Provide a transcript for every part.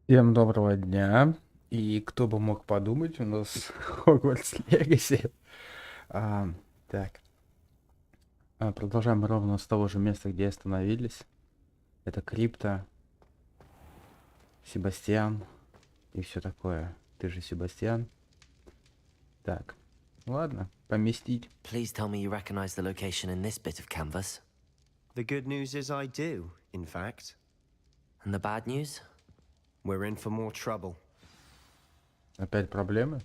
Всем доброго дня. И кто бы мог подумать, у нас Hogwarts Legacy. Так. Продолжаем ровно с того же места, где остановились. Это крипта, Себастьян и все такое. Ты же Себастьян. Так. Ладно, поместить. Please tell me you recognize the location in this bit of canvas. The good news is I do, in fact. And the bad news? We're in for more trouble. Опять проблемы?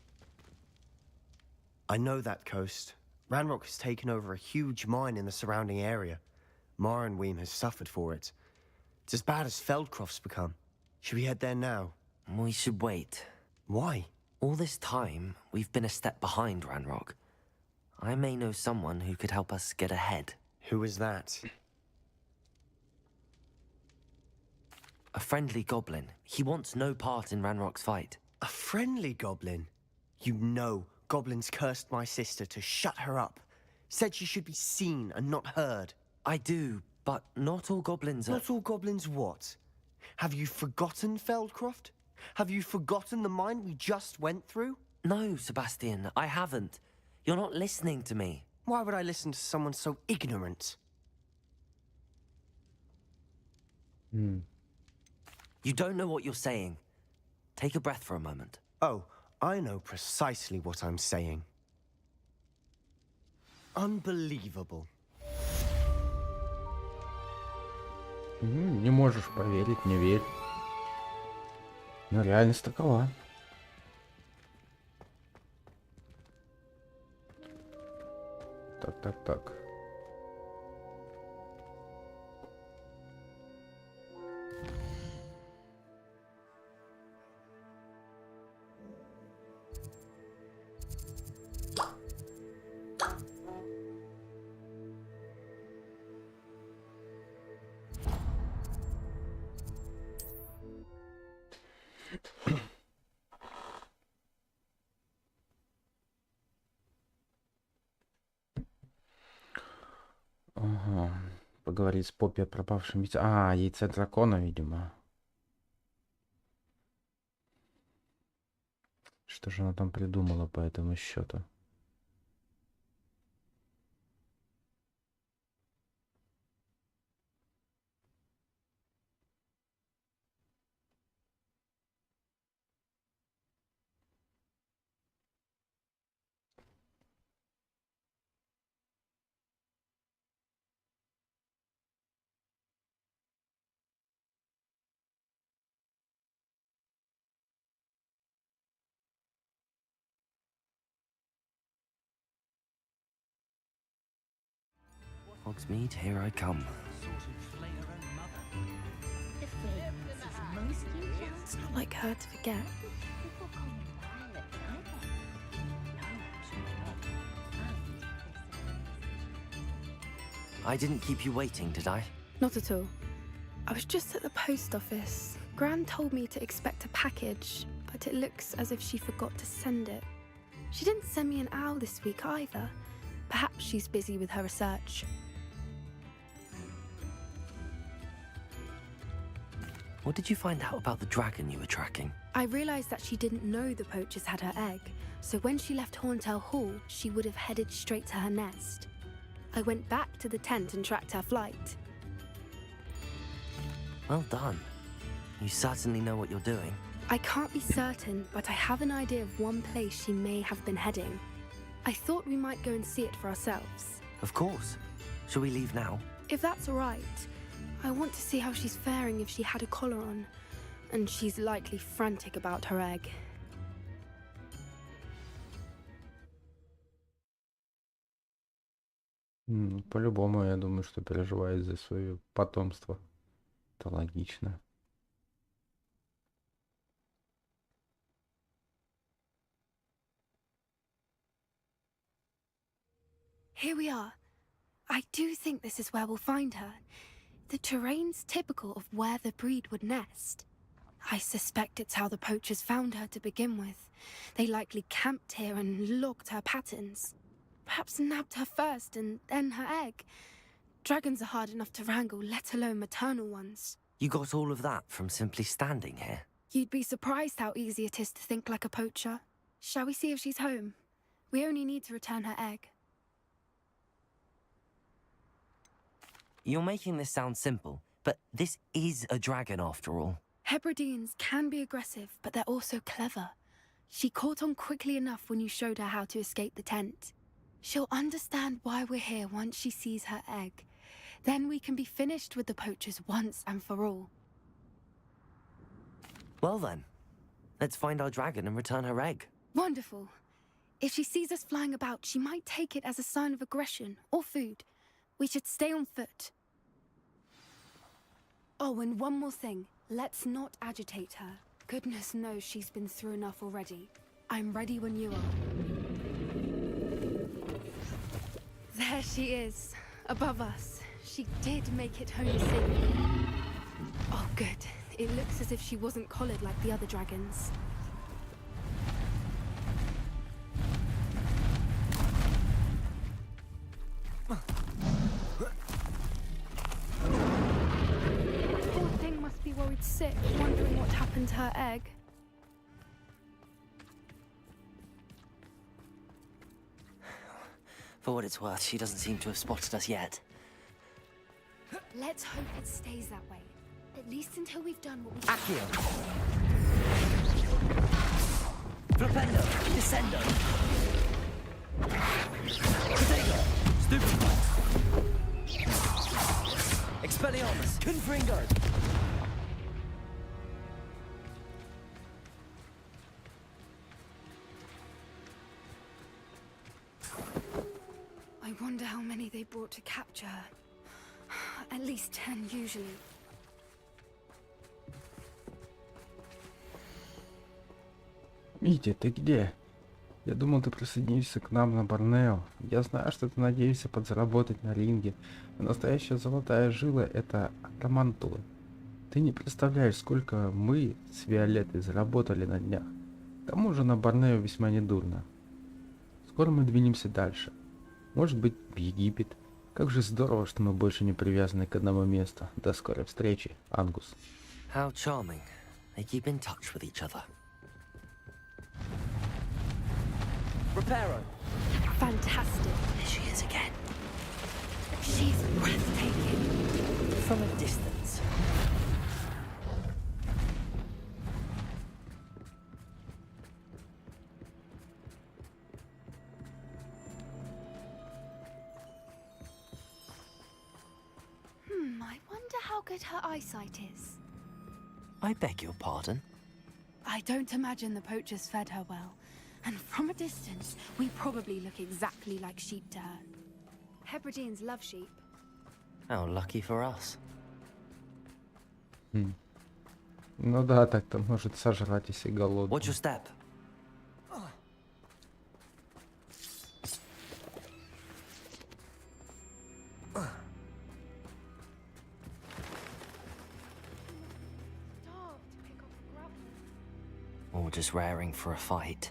I know that coast. Ranrock has taken over a huge mine in the surrounding area. Mornweem has suffered for it. It's as bad as Feldcroft's become. Should we head there now? We should wait. Why? All this time, we've been a step behind Ranrock. I may know someone who could help us get ahead. Who is that? A friendly goblin. He wants no part in Ranrock's fight. A friendly goblin? You know, goblins cursed my sister to shut her up. Said she should be seen and not heard. I do, but not all goblins are... Not all goblins what? Have you forgotten Feldcroft? Have you forgotten the mine we just went through? No, Sebastian, I haven't. You're not listening to me. Why would I listen to someone so ignorant? You don't know what you're saying. Take a breath for a moment. Oh, I know precisely what I'm saying. Unbelievable. Не можешь поверить, не верь. Но реальность такова. Так. Ага. Поговорить с Поппи о пропавшем яйце. А, яйце дракона, видимо. Что же она там придумала по этому счету? Hogsmeade, here I come. It's not like her to forget. I didn't keep you waiting, did I? Not at all. I was just at the post office. Gran told me to expect a package, but it looks as if she forgot to send it. She didn't send me an owl this week either. Perhaps she's busy with her research. What did you find out about the dragon you were tracking? I realised that she didn't know the poachers had her egg, so when she left Horntail Hall, she would have headed straight to her nest. I went back to the tent and tracked her flight. Well done. You certainly know what you're doing. I can't be certain, but I have an idea of one place she may have been heading. I thought we might go and see it for ourselves. Of course. Shall we leave now? If that's all right. I want to see how she's faring if she had a collar on. And she's likely frantic about her egg. По-любому, я думаю, что переживает за свое потомство. Это логично. Here we are. I do think this is where we'll find her. The terrain's typical of where the breed would nest. I suspect it's how the poachers found her to begin with. They likely camped here and logged her patterns. Perhaps nabbed her first and then her egg. Dragons are hard enough to wrangle, let alone maternal ones. You got all of that from simply standing here? You'd be surprised how easy it is to think like a poacher. Shall we see if she's home? We only need to return her egg. You're making this sound simple, but this is a dragon after all. Hebrideans can be aggressive, but they're also clever. She caught on quickly enough when you showed her how to escape the tent. She'll understand why we're here once she sees her egg. Then we can be finished with the poachers once and for all. Well then, let's find our dragon and return her egg. Wonderful. If she sees us flying about, she might take it as a sign of aggression or food. We should stay on foot. Oh, and one more thing. Let's not agitate her. Goodness knows she's been through enough already. I'm ready when you are. There she is, above us. She did make it home safely. Oh, good. It looks as if she wasn't collared like the other dragons. Poor thing must be worried sick, wondering what happened to her egg. For what it's worth, she doesn't seem to have spotted us yet. Let's hope it stays that way. At least until we've done what we Accio! Flipendo! Descendo! Protego! Wingardiums Confringo. I wonder how many they brought to capture her. At least 10 usually. Митя, ты где? Я думал, ты присоединишься к нам на Борнео. Я знаю, что ты надеешься подзаработать на ринге, но настоящая золотая жила — это атамантулы. Ты не представляешь, сколько мы с Виолеттой заработали на днях. К тому же на Борнео весьма недурно. Скоро мы двинемся дальше. Может быть, в Египет. Как же здорово, что мы больше не привязаны к одному месту. До скорой встречи, Ангус. How charming. They keep in touch with each other. Reparo. Fantastic. There she is again. She's breathtaking. From a distance. I wonder how good her eyesight is. I beg your pardon? I don't imagine the poachers fed her well. And from a distance, we probably look exactly like sheep to her. Hebrideans love sheep. How lucky for us. Ну да, так-то может сожрать, если голодный. Watch your step. Or just raring for a fight.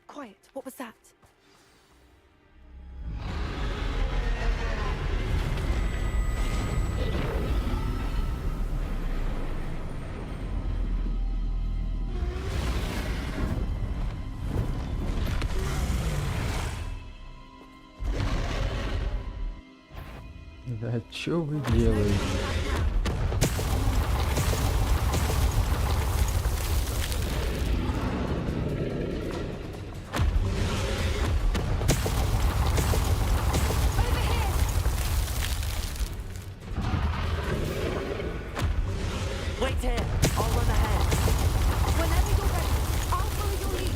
Quiet, what was that? Да чё вы делаете? Wait here. I'll run ahead. Whenever you're ready, I'll follow your lead.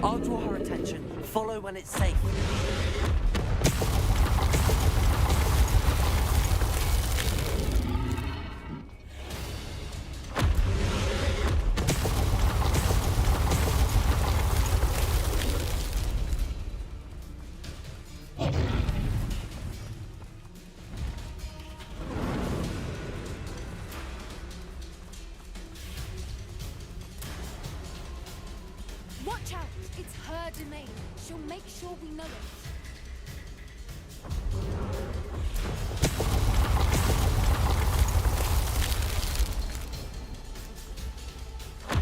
I'll draw her attention. Follow when it's safe. Watch out! It's her domain. She'll make sure we know it.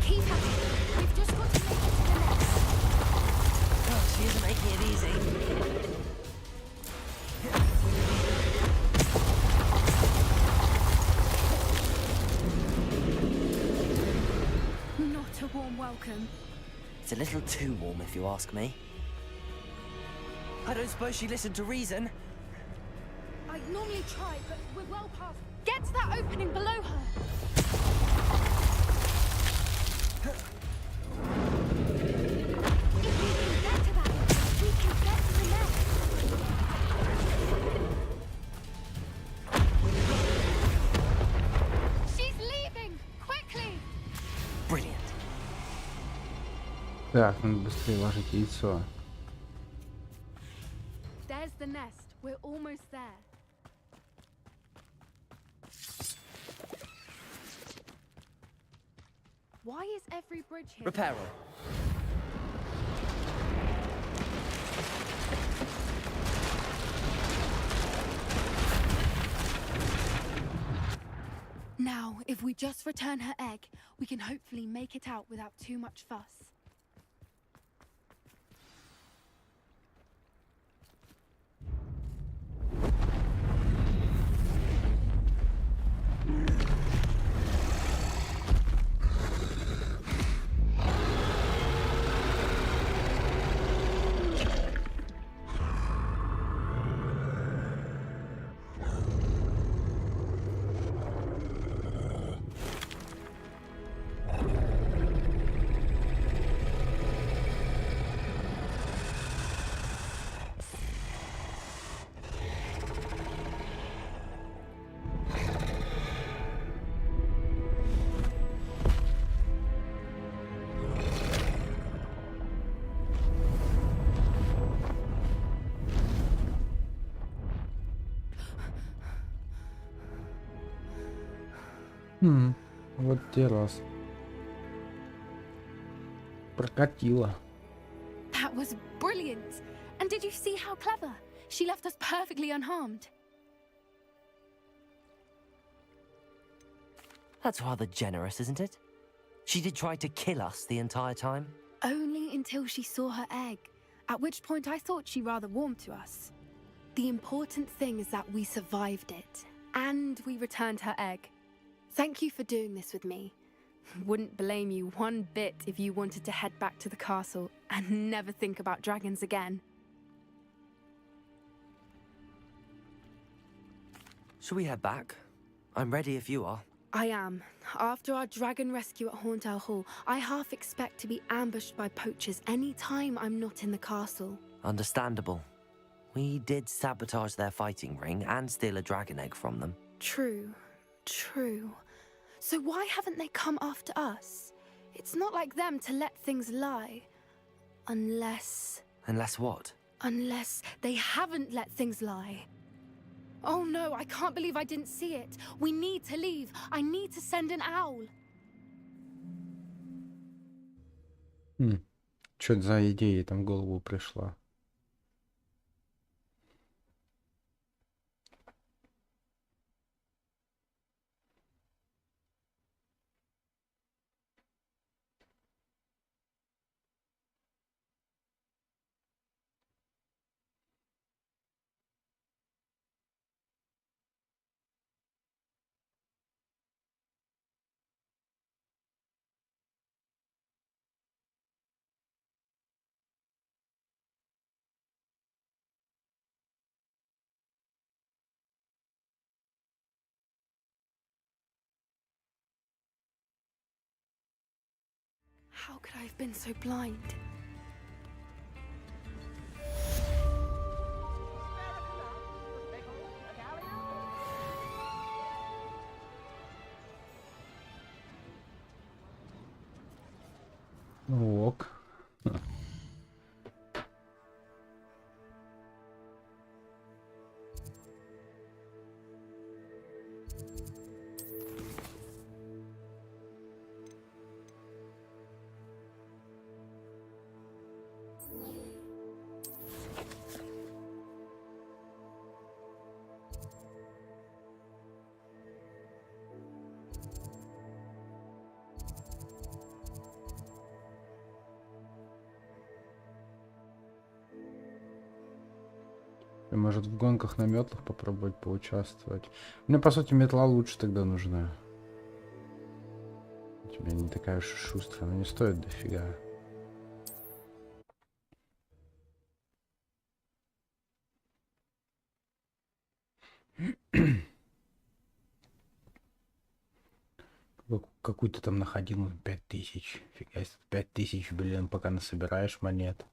Keep at it. We've just got to make it to the nest. Oh, she isn't making it easy. Not a warm welcome. It's a little too warm, if you ask me. I don't suppose she listened to reason. I normally try, but we're well past. Get to that opening below her. If we can get to that, we can get to the nest. She's leaving! Quickly! Brilliant. Так, надо быстрее ложить яйцо. There's the nest. We're almost there. Why is every bridge here? Reparo. Now, if we just return her egg, we can hopefully make it out without too much fuss. Вот те раз. Прокатило. That was brilliant. And did you see how clever? She left us perfectly unharmed. That's rather generous, isn't it? She did try to kill us the entire time. Only until she saw her egg, at which point I thought she rather warmed to us. The important thing is that we survived it, and we returned her egg. Thank you for doing this with me. Wouldn't blame you one bit if you wanted to head back to the castle and never think about dragons again. Shall we head back? I'm ready if you are. I am. After our dragon rescue at Hauntel Hall, I half expect to be ambushed by poachers any time I'm not in the castle. Understandable. We did sabotage their fighting ring and steal a dragon egg from them. True. So why haven't they come after us? It's not like them to let things lie. Unless What? Unless they haven't let things lie. Oh no, I can't believe I didn't see it. We need to leave. I need to send an owl. Что за идея там в голову пришла? How could I have been so blind? Ок. Может, в гонках на метлах попробовать поучаствовать. Мне, по сути, метла лучше тогда нужна. У тебя не такая уж и шустрая, она не стоит дофига. Какую ты там находил? 5000. Фига себе, 5000, блин, пока насобираешь монет.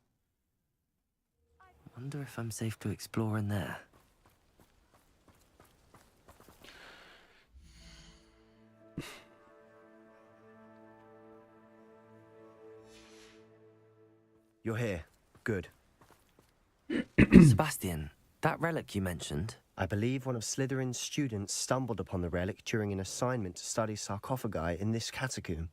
Wonder if I'm safe to explore in there. You're here. Good. Sebastian, that relic you mentioned. I believe one of Slytherin's students stumbled upon the relic during an assignment to study sarcophagi in this catacomb.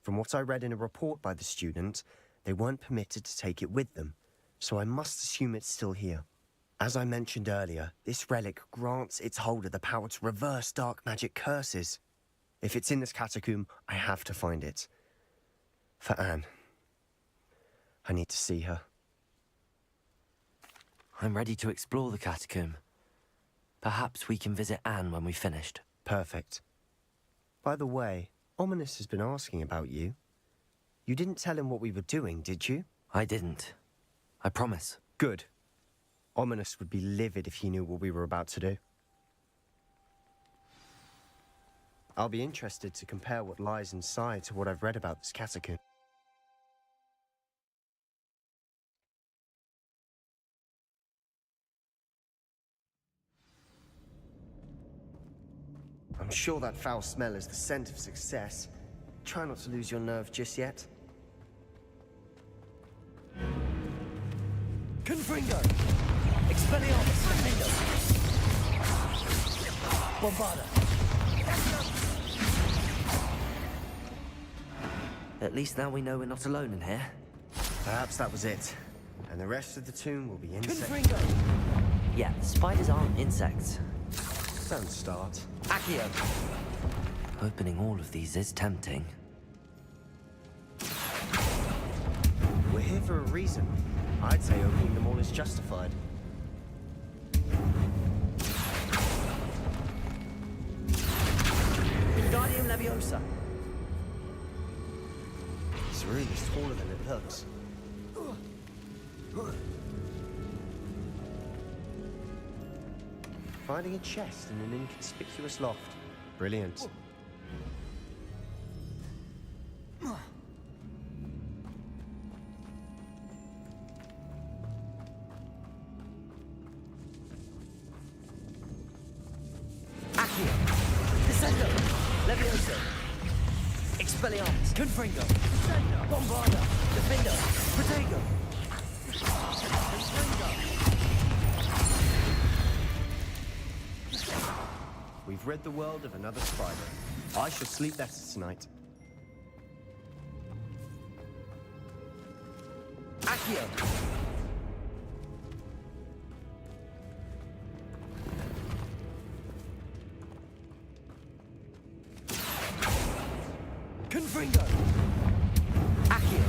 From what I read in a report by the student, they weren't permitted to take it with them, so I must assume it's still here. As I mentioned earlier, this relic grants its holder the power to reverse dark magic curses. If it's in this catacomb, I have to find it. For Anne. I need to see her. I'm ready to explore the catacomb. Perhaps we can visit Anne when we've finished. Perfect. By the way, Ominous has been asking about you. You didn't tell him what we were doing, did you? I didn't. I promise. Good. Ominous would be livid if he knew what we were about to do. I'll be interested to compare what lies inside to what I've read about this catacomb. I'm sure that foul smell is the scent of success. Try not to lose your nerve just yet. Confringo! Expelliarmus! Bombarda! At least now we know we're not alone in here. Perhaps that was it. And the rest of the tomb will be insects. Yeah, spiders aren't insects. Don't start. Accio! Opening all of these is tempting. We're here for a reason. I'd say opening them all is justified. Wingardium Leviosa! It's really taller than it looks. Finding a chest in an inconspicuous loft. Brilliant. Accio! Descendo! Leviosa! Expelliarmus! Confringo! Descendo! Bombarda! Defendo! Protego! We've rid the world of another spider. I shall sleep better tonight. Accio! Confringo! Accio!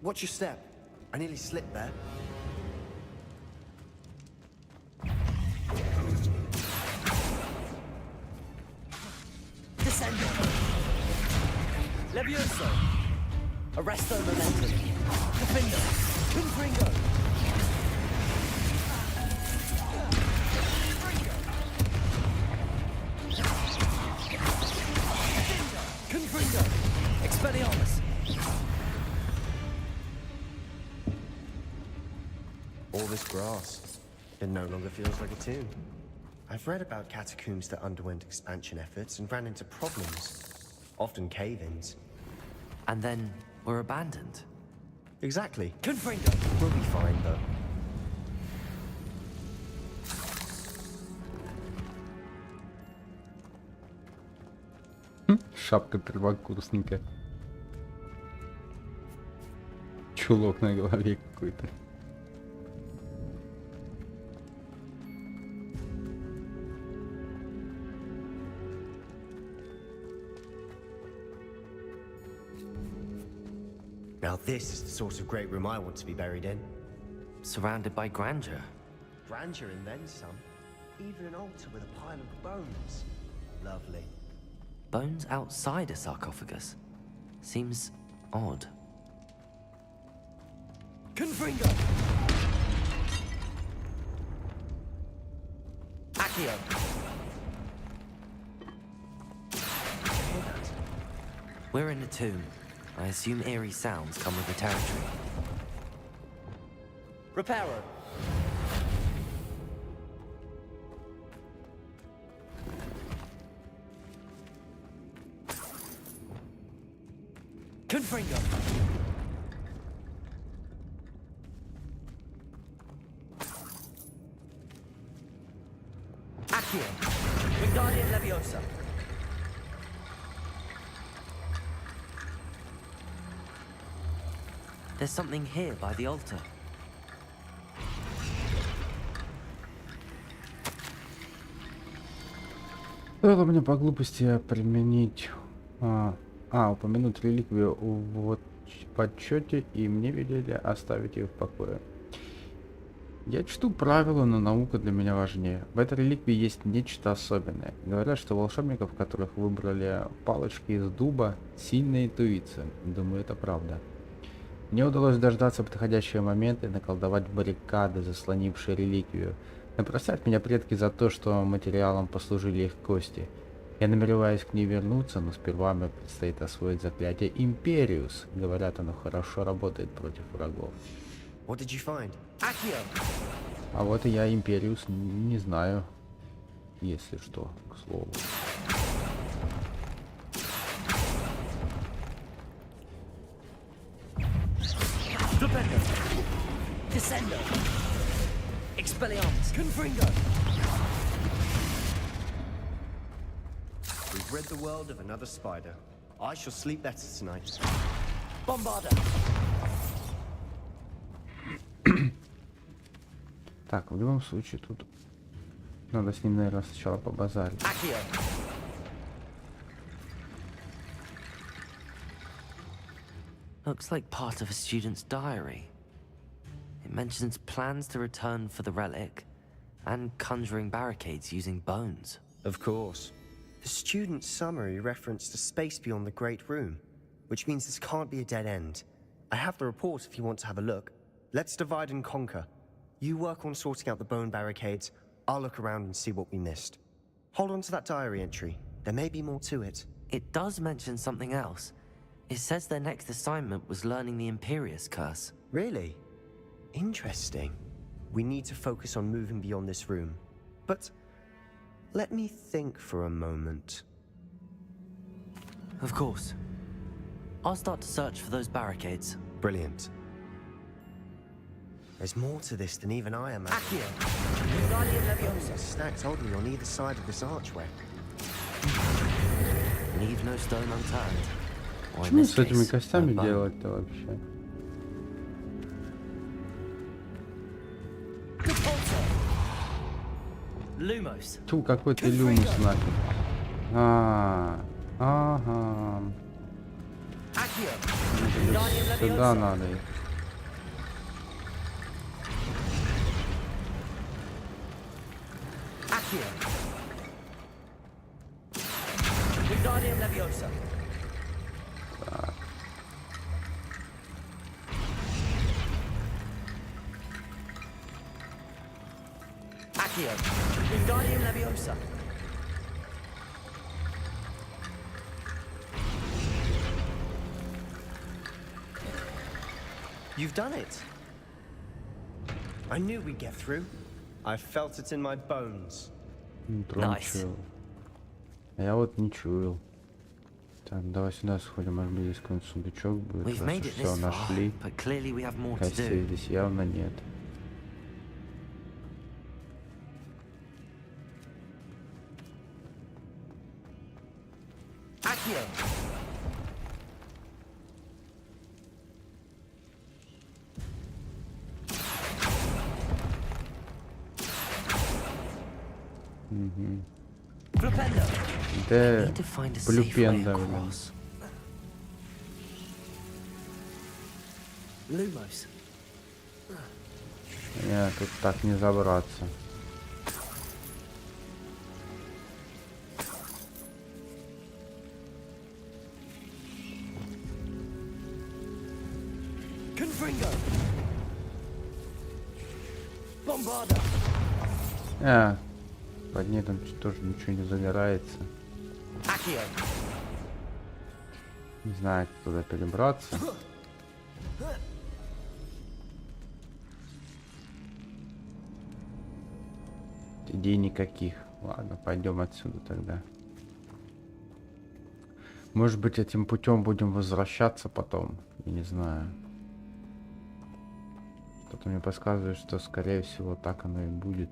Watch your step. I nearly slipped there. Descendo! Levioso! Arresto momentum! Defendo! Confringo! Confringo! Expelliarmus! All this grass. It no longer feels like a tomb. I've read about catacombs that underwent expansion efforts and ran into problems. Often cave-ins. And then were abandoned. Exactly. Confringo! We'll be fine, though. Шапка первокурсника. Чулок на голове какой-то. Now this is the sort of great room I want to be buried in. Surrounded by grandeur. Grandeur and then some. Even an altar with a pile of bones. Lovely. Bones outside a sarcophagus. Seems odd. Confringo! Accio! Hear that? We're in a tomb. I assume eerie sounds come with the territory. Reparo! Confringo! Accio! Wingardium Leviosa! There's something here by the altar. Стоило мне по глупости применить... упомянуть реликвию в подсчете, и мне велели оставить ее в покое. Я чту правила, но наука для меня важнее. В этой реликвии есть нечто особенное. Говорят, что волшебников, которых выбрали палочки из дуба, сильная интуиция. Думаю, это правда. Мне удалось дождаться подходящего момента и наколдовать баррикады, заслонившие реликвию. Но простят меня предки за то, что материалом послужили их кости. Я намереваюсь к ней вернуться, но сперва мне предстоит освоить заклятие Империус. Говорят, оно хорошо работает против врагов. What did you find? Accio! А вот и я Империус не знаю, если что, к слову. Expelliarmus. Confringo. We've rid the world of another spider. I shall sleep better tonight. Bombarda. Так, в любом случае тут надо с ним, наверное, сначала побазарить. Accio. Looks like part of a student's diary. It mentions plans to return for the relic and conjuring barricades using bones. Of course. The student's summary referenced a space beyond the Great Room, which means this can't be a dead end. I have the report if you want to have a look. Let's divide and conquer. You work on sorting out the bone barricades. I'll look around and see what we missed. Hold on to that diary entry. There may be more to it. It does mention something else. It says their next assignment was learning the Imperious Curse. Really? Interesting. We need to focus on moving beyond this room. But let me think for a moment. Of course. I'll start to search for those barricades. Brilliant. There's more to this than even I imagined. Accio. Guardian Leviosa. Stacked oddly on either side of this archway. Leave no stone unturned. Or in Что this с этими case, костями no bone. делать-то вообще? Lumos. Тьфу, какой ты люмус нафиг. Ага. Accio. Сюда надо их. Accio. Guardian Leviosa. Accio. Guardian Leviosa. You've done it. I knew we'd get through. I felt it in my bones. Трон Nice. чуял. А я вот не чуял. Так, давай сюда сходим, может быть здесь какой-нибудь сундучок будет. We've Раз made уж it все this far, нашли. but clearly we have more to Костей do. здесь явно нет. Accio. Flipendo. Де Need to find a safe way Блюпенда, блин. across. Lumos. Нет, тут так не забраться. Confringo. Bombarda. Под ней там тоже ничего не загорается. Accio. Не знаю, как туда перебраться. Идей никаких. Ладно, пойдем отсюда тогда. Может быть, этим путем будем возвращаться потом. Я не знаю. Что-то мне подсказывает, что скорее всего так оно и будет.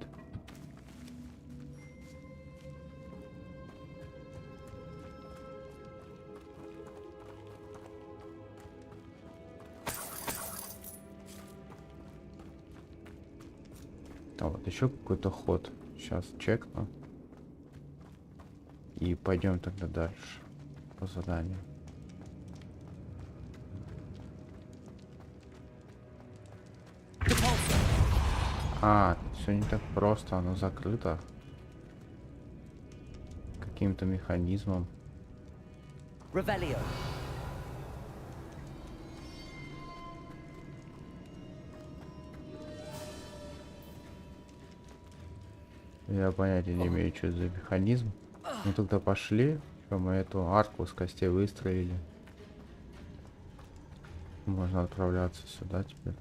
А вот еще какой-то ход. Сейчас чекну. И пойдем тогда дальше по заданию. Все не так просто, оно закрыто каким-то механизмом. Revelio. Я понятия не имею, что это за механизм. Ну тогда пошли. Что мы эту арку с костей выстроили. Можно отправляться сюда теперь.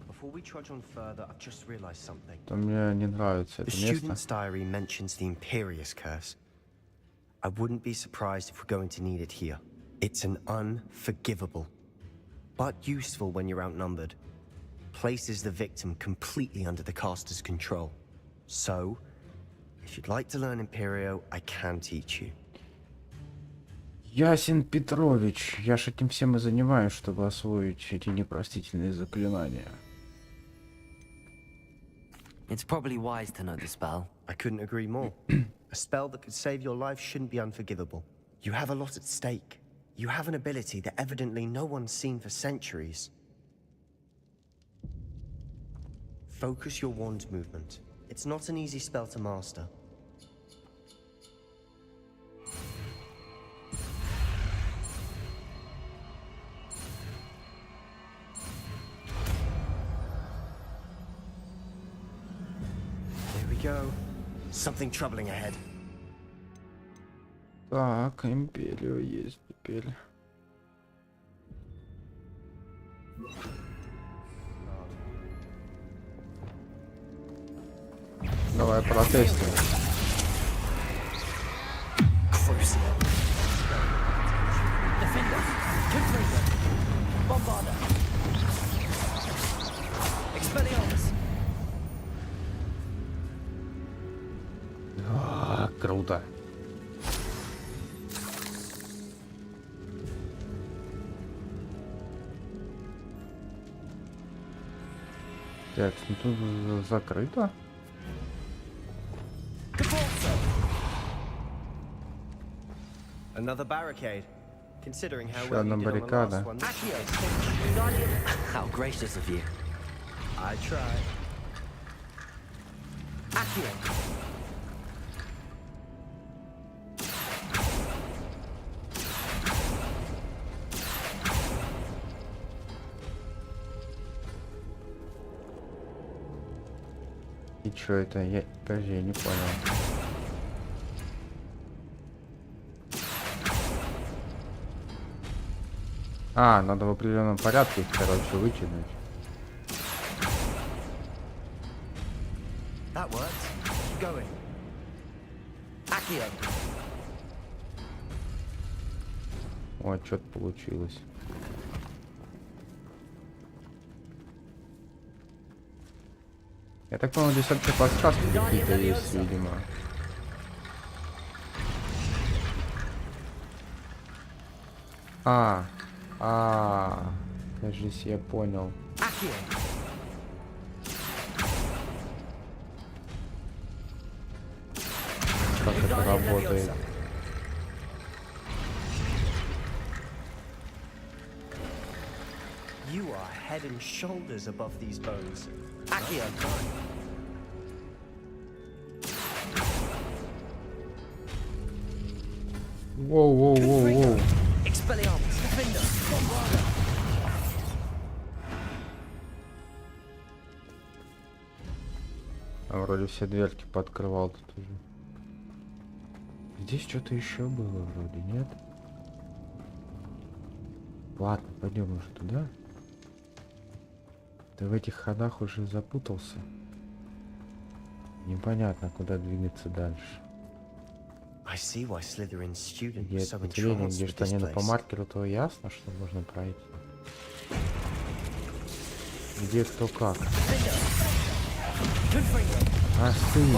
Before we trudge on further, I've just realized something. То мне не нравится The это место. student's diary mentions the Imperious Curse. I wouldn't be surprised if we're going to need it here. It's an unforgivable, but useful when you're outnumbered. places the victim completely under the caster's control. So, if you'd like to learn Imperio, I can teach you. Ясен Петрович, я ж этим всем и занимаюсь, чтобы освоить эти непростительные заклинания. It's probably wise to know the spell. I couldn't agree more. A spell that could save your life shouldn't be unforgivable. You have a lot at stake. You have an ability that evidently no one's seen for centuries. Focus your wand movement. It's not an easy spell to master. There we go. Something troubling ahead. Так, Империю есть теперь. Давай протестим. Круто. Так, ну тут закрыто. Another barricade. Considering how Еще well одна you did on the баррикада. last one. How gracious of you. I tried. И чё это? Подожди, я не понял. А, надо в определенном порядке их, короче, вытянуть. That works. Keep going. О, что-то получилось. Я так понял, здесь вообще подсказки какие-то есть, видимо. Кажется, я понял. Как это работает. You are head and shoulders above these bones. Воу. А вроде все дверки пооткрывал тут уже. Здесь что-то еще было вроде, нет? Ладно, пойдем уже туда. Ты в этих ходах уже запутался. Непонятно, куда двигаться дальше. I see why Slytherin's students Где are это so потеряно, entranced где with что this не по place. маркеру, то ясно, что можно пройти. Где кто как. Остынь.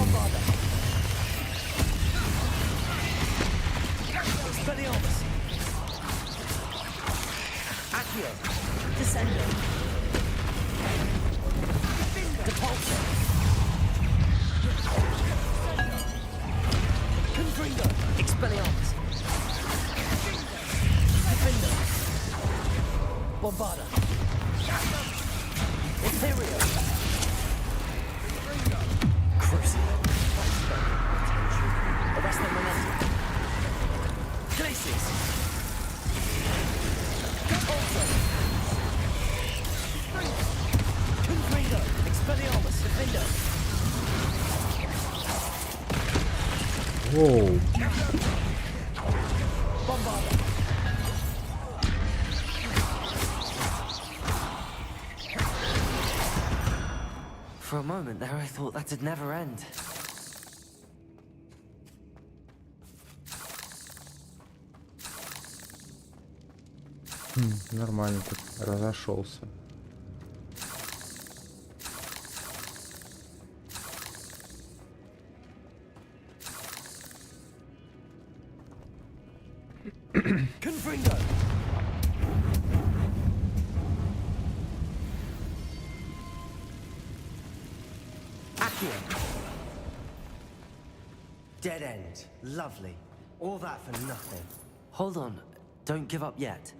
Воу. For a moment there, I thought that'd never end. Нормально тут разошелся. Dead end. Lovely. All that for nothing. Hold on. Don't give up yet.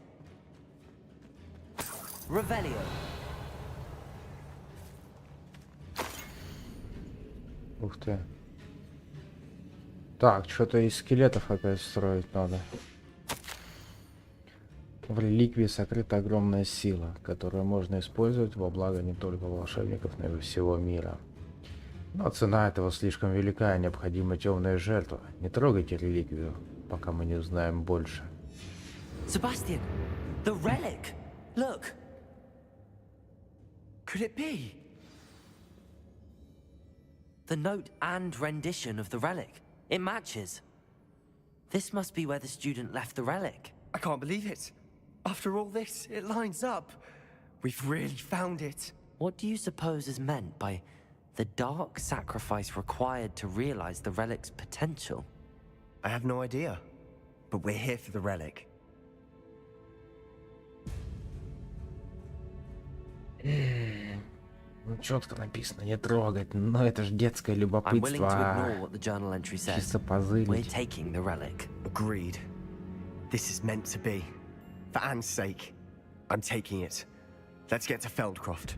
Revelio. Ух ты. Так, что-то из скелетов опять строить надо. В реликвии сокрыта огромная сила, которую можно использовать во благо не только волшебников, но и всего мира. Но цена этого слишком велика, и необходима темная жертва. Не трогайте реликвию, пока мы не узнаем больше. Sebastian, the relic. Look. Could it be? The note and rendition of the relic. It matches. This must be where the student left the relic. I can't believe it. After all this, it lines up. We've really found it. What do you suppose is meant by the dark sacrifice required to realize the relic's potential? I have no idea. But we're here for the relic. Ну, четко написано, не трогать, но это же детское I'm willing to любопытство. ignore what the journal entry says. Чисто We're позырить. taking the relic. Agreed. This is meant to be. For Anne's sake, I'm taking it. Let's get to Feldcroft.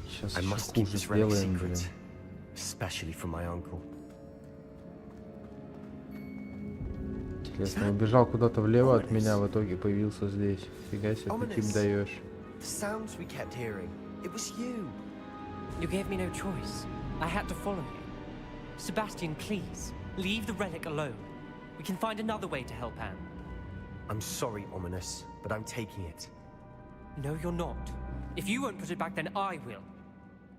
Сейчас I еще must keep хуже this relic сделаем, блин. secret. Especially from my uncle. Интересно, убежал куда-то влево от меня, в итоге появился здесь. Фига себе, таким Ominous. даешь. The sounds we kept hearing. It was you. You gave me no choice. I had to follow you. Sebastian, please, leave the relic alone. We can find another way to help Anne. I'm sorry, Ominous, but I'm taking it. No, you're not. If you won't put it back, then I will.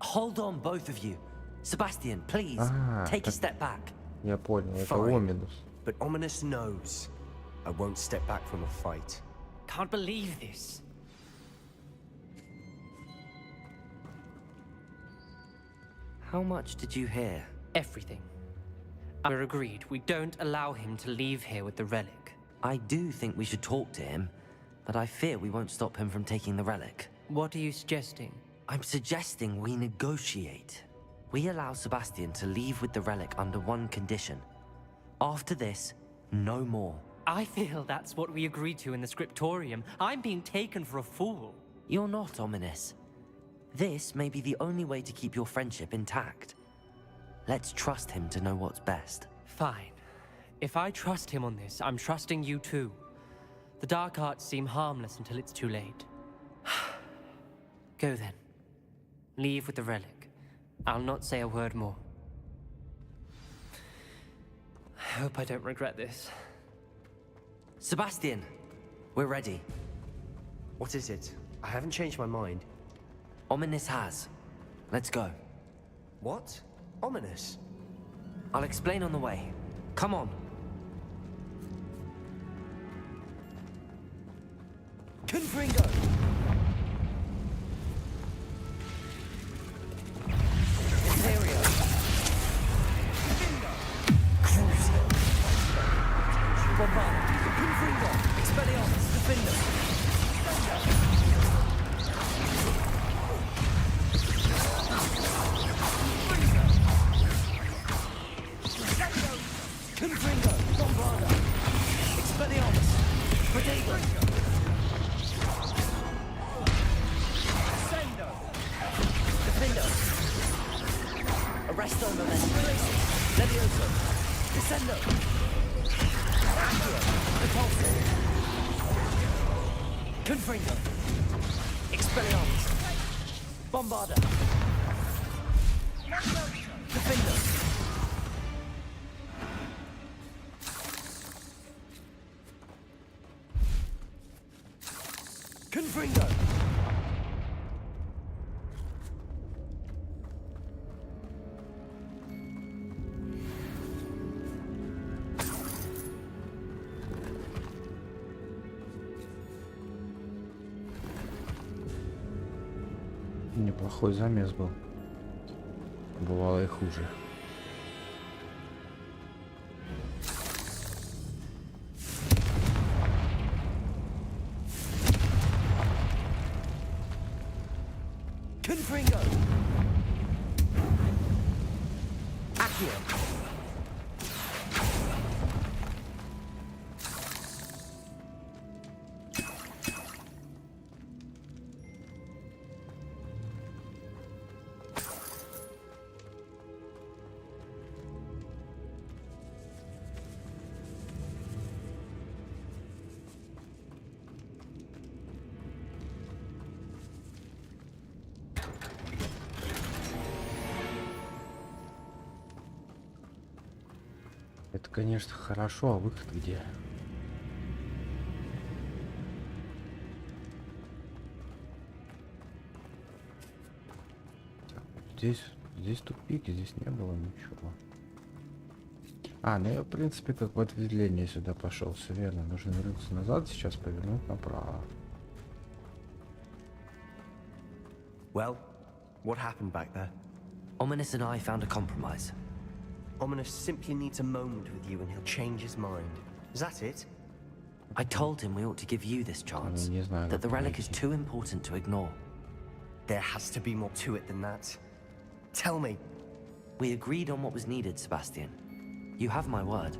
Hold on, both of you. Sebastian, please, Ah, take a так- step back. Я понял, это Fine. Оминус. But Ominous knows I won't step back from a fight. Can't believe this. How much did you hear? Everything. We're agreed. We don't allow him to leave here with the relic. I do think we should talk to him, but I fear we won't stop him from taking the relic. What are you suggesting? I'm suggesting we negotiate. We allow Sebastian to leave with the relic under one condition. After this, no more. I feel that's what we agreed to in the scriptorium. I'm being taken for a fool. You're not ominous. This may be the only way to keep your friendship intact. Let's trust him to know what's best. Fine. If I trust him on this, I'm trusting you too. The dark arts seem harmless until it's too late. Go then. Leave with the relic. I'll not say a word more. I hope I don't regret this. Sebastian, we're ready. What is it? I haven't changed my mind. Ominous has. Let's go. What? Ominous? I'll explain on the way. Come on. Confringo! Imperio! Cruise! Bombard! Confringo! Expelliarmus! Defender! Confringo! Bombarda! Expelliarmus! Protego! Defender! Arresto Momentum! Levioso! Descendo! Accio! Repulso! Confringo! Expelliarmus! Bombarda! Defender! Confringo! Неплохой замес был. Бывало и хуже. Confringo! Accio. Это, конечно, хорошо, а выход где? Так, здесь тупик, здесь не было ничего. А, ну я, в принципе, как в ответвление сюда пошел, все верно. Нужно вернуться назад, сейчас повернуть направо. Well, what happened back there? Ominous and I found a compromise. Ominous simply needs a moment with you and he'll change his mind. Is that it? I told him we ought to give you this chance, не знаю, that the как relic is найти. too important to ignore. There has to be more to it than that. Tell me. We agreed on what was needed, Sebastian. You have my word.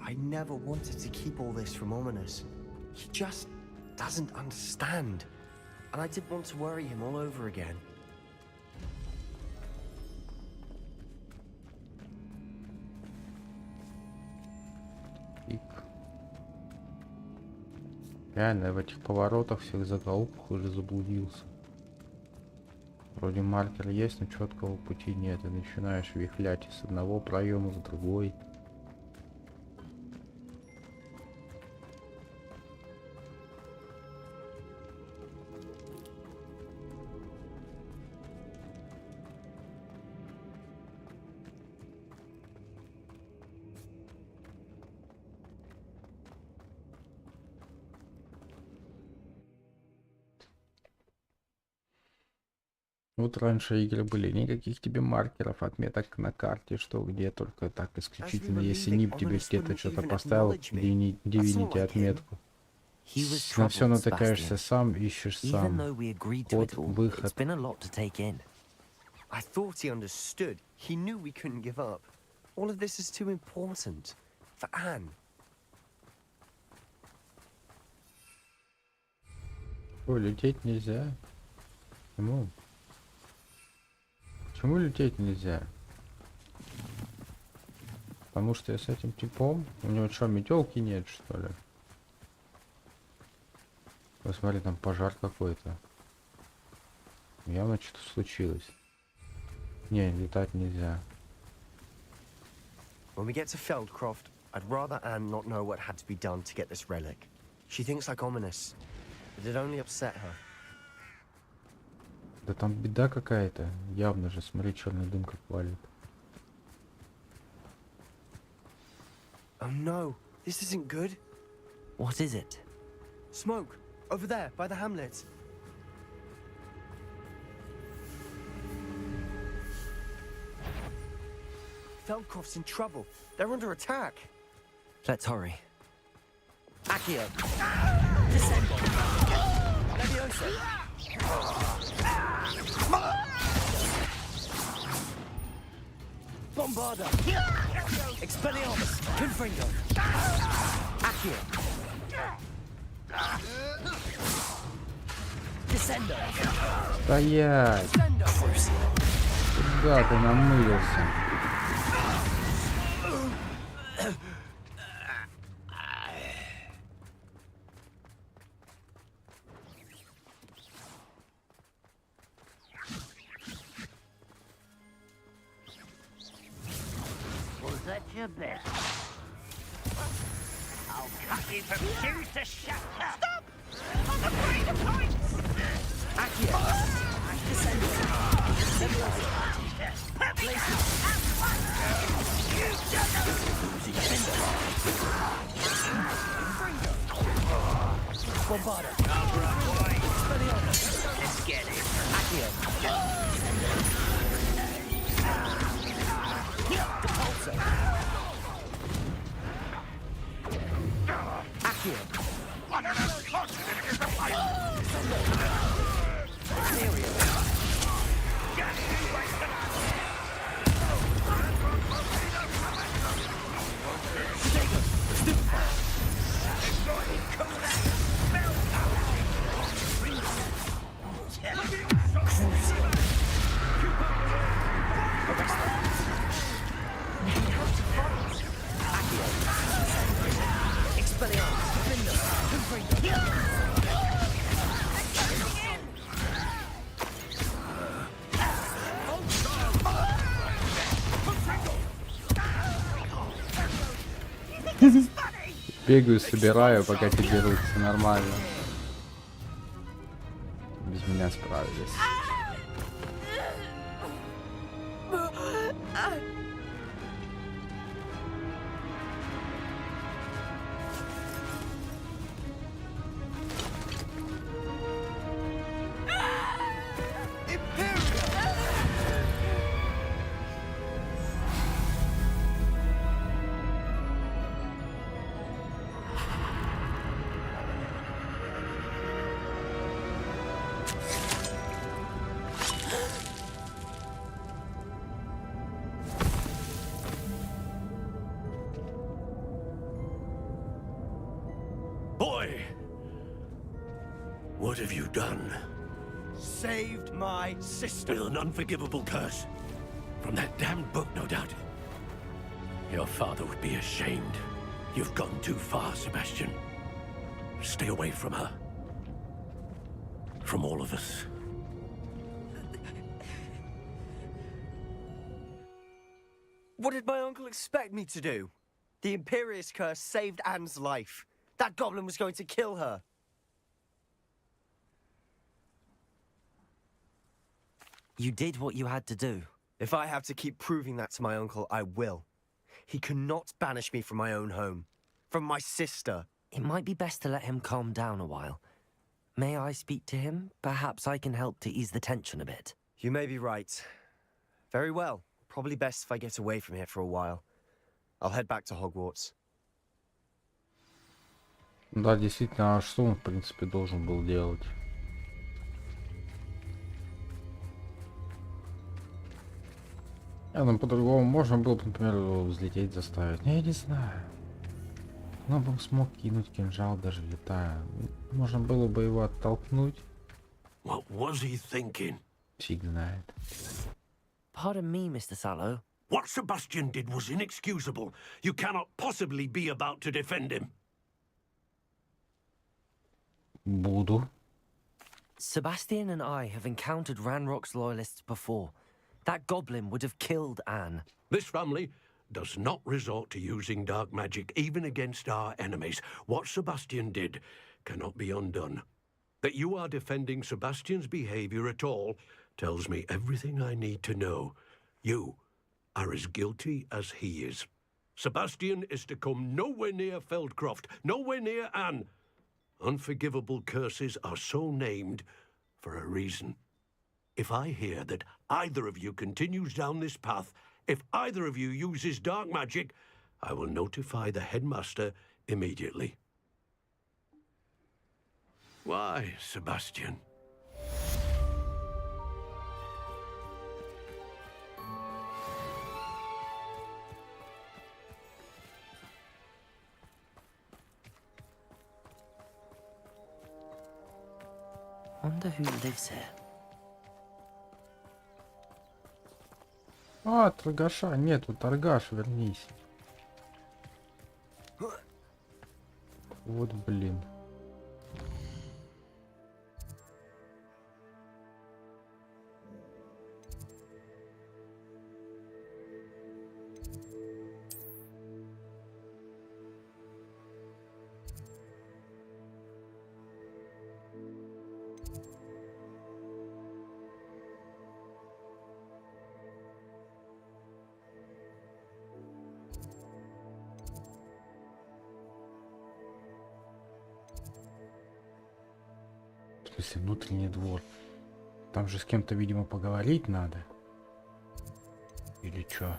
I never wanted to keep all this from Ominous. He just doesn't understand. And I didn't want to worry him all over again. Тупик. Реально, в этих поворотах, всех закоулках уже заблудился. Вроде маркер есть, но четкого пути нет. И начинаешь вихлять из одного проема в другой. Вот раньше игры были, никаких тебе маркеров, отметок на карте, что где, только так исключительно, если нип тебе где-то что-то поставил, Divinity отметку. He was На все troubled, натыкаешься Sebastian. сам, ищешь Even сам. though we agreed to Вход, it all, выход. it's been a lot to take in. I thought he understood. He knew we couldn't give up. All of this is too important. For Anne. Ой, лететь нельзя. Почему? Почему лететь нельзя? Потому что я с этим типом? У него что, метелки нет, что ли? Посмотри, там пожар какой-то. Явно что-то случилось. Не, летать нельзя. When we get to Feldcroft, I'd rather Anne not know what had to be done to get this relic. She thinks like Ominous, but it only upset her. Да там беда какая-то. Явно же, смотри, черный дым как валит. Oh no, this isn't good. What is it? Smoke, over there, by the hamlet. Feldcroft's in trouble. They're under attack. Let's hurry. Accio. Descendo. Leviosa. Bombarda. Expelliarmus. Confringo. Accio. Descendo. Стоять! Descendo. Куда ты намылился? Was that your best? I'll cut you from shoes to shatter. Stop! I'm afraid of heights! Accio. Descendo. Bombarda. Let's get it. Accio. Depulso. Accio. One of those closer than it is the fight. Бегаю, собираю, пока те дерутся. Нормально. Без меня справились. Boy! What have you done? Saved my sister. With an unforgivable curse. From that damned book, no doubt. Your father would be ashamed. You've gone too far, Sebastian. Stay away from her. From all of us. What did my uncle expect me to do? The Imperious curse saved Anne's life. That goblin was going to kill her. You did what you had to do. If I have to keep proving that to my uncle, I will. He cannot banish me from my own home. From my sister. It might be best to let him calm down a while. May I speak to him? Perhaps I can help to ease the tension a bit. You may be right. Very well. Probably best if I get away from here for a while. I'll head back to Hogwarts. Да, действительно, а что он, в принципе, должен был делать? Ну, по-другому можно было бы, например, его взлететь заставить. Ну, я не знаю. Он бы смог кинуть кинжал, даже летая. Можно было бы его оттолкнуть. What was he thinking? Фиг знает. Pardon me, Mr. Sallow. What Sebastian did was inexcusable. You cannot possibly be about to defend him. Буду. Sebastian and I have encountered Ranrock's loyalists before. That goblin would have killed Anne. This family does not resort to using dark magic, even against our enemies. What Sebastian did cannot be undone. That you are defending Sebastian's behavior at all tells me everything I need to know. You are as guilty as he is. Sebastian is to come nowhere near Feldcroft, nowhere near Anne. Unforgivable curses are so named for a reason. If I hear that either of you continues down this path, if either of you uses dark magic, I will notify the Headmaster immediately. Why, Sebastian? Wonder who lives here. А, торгаша нету, торгаш, вернись. Вот блин. В смысле, внутренний двор. Там же с кем-то, видимо, поговорить надо. Или чё?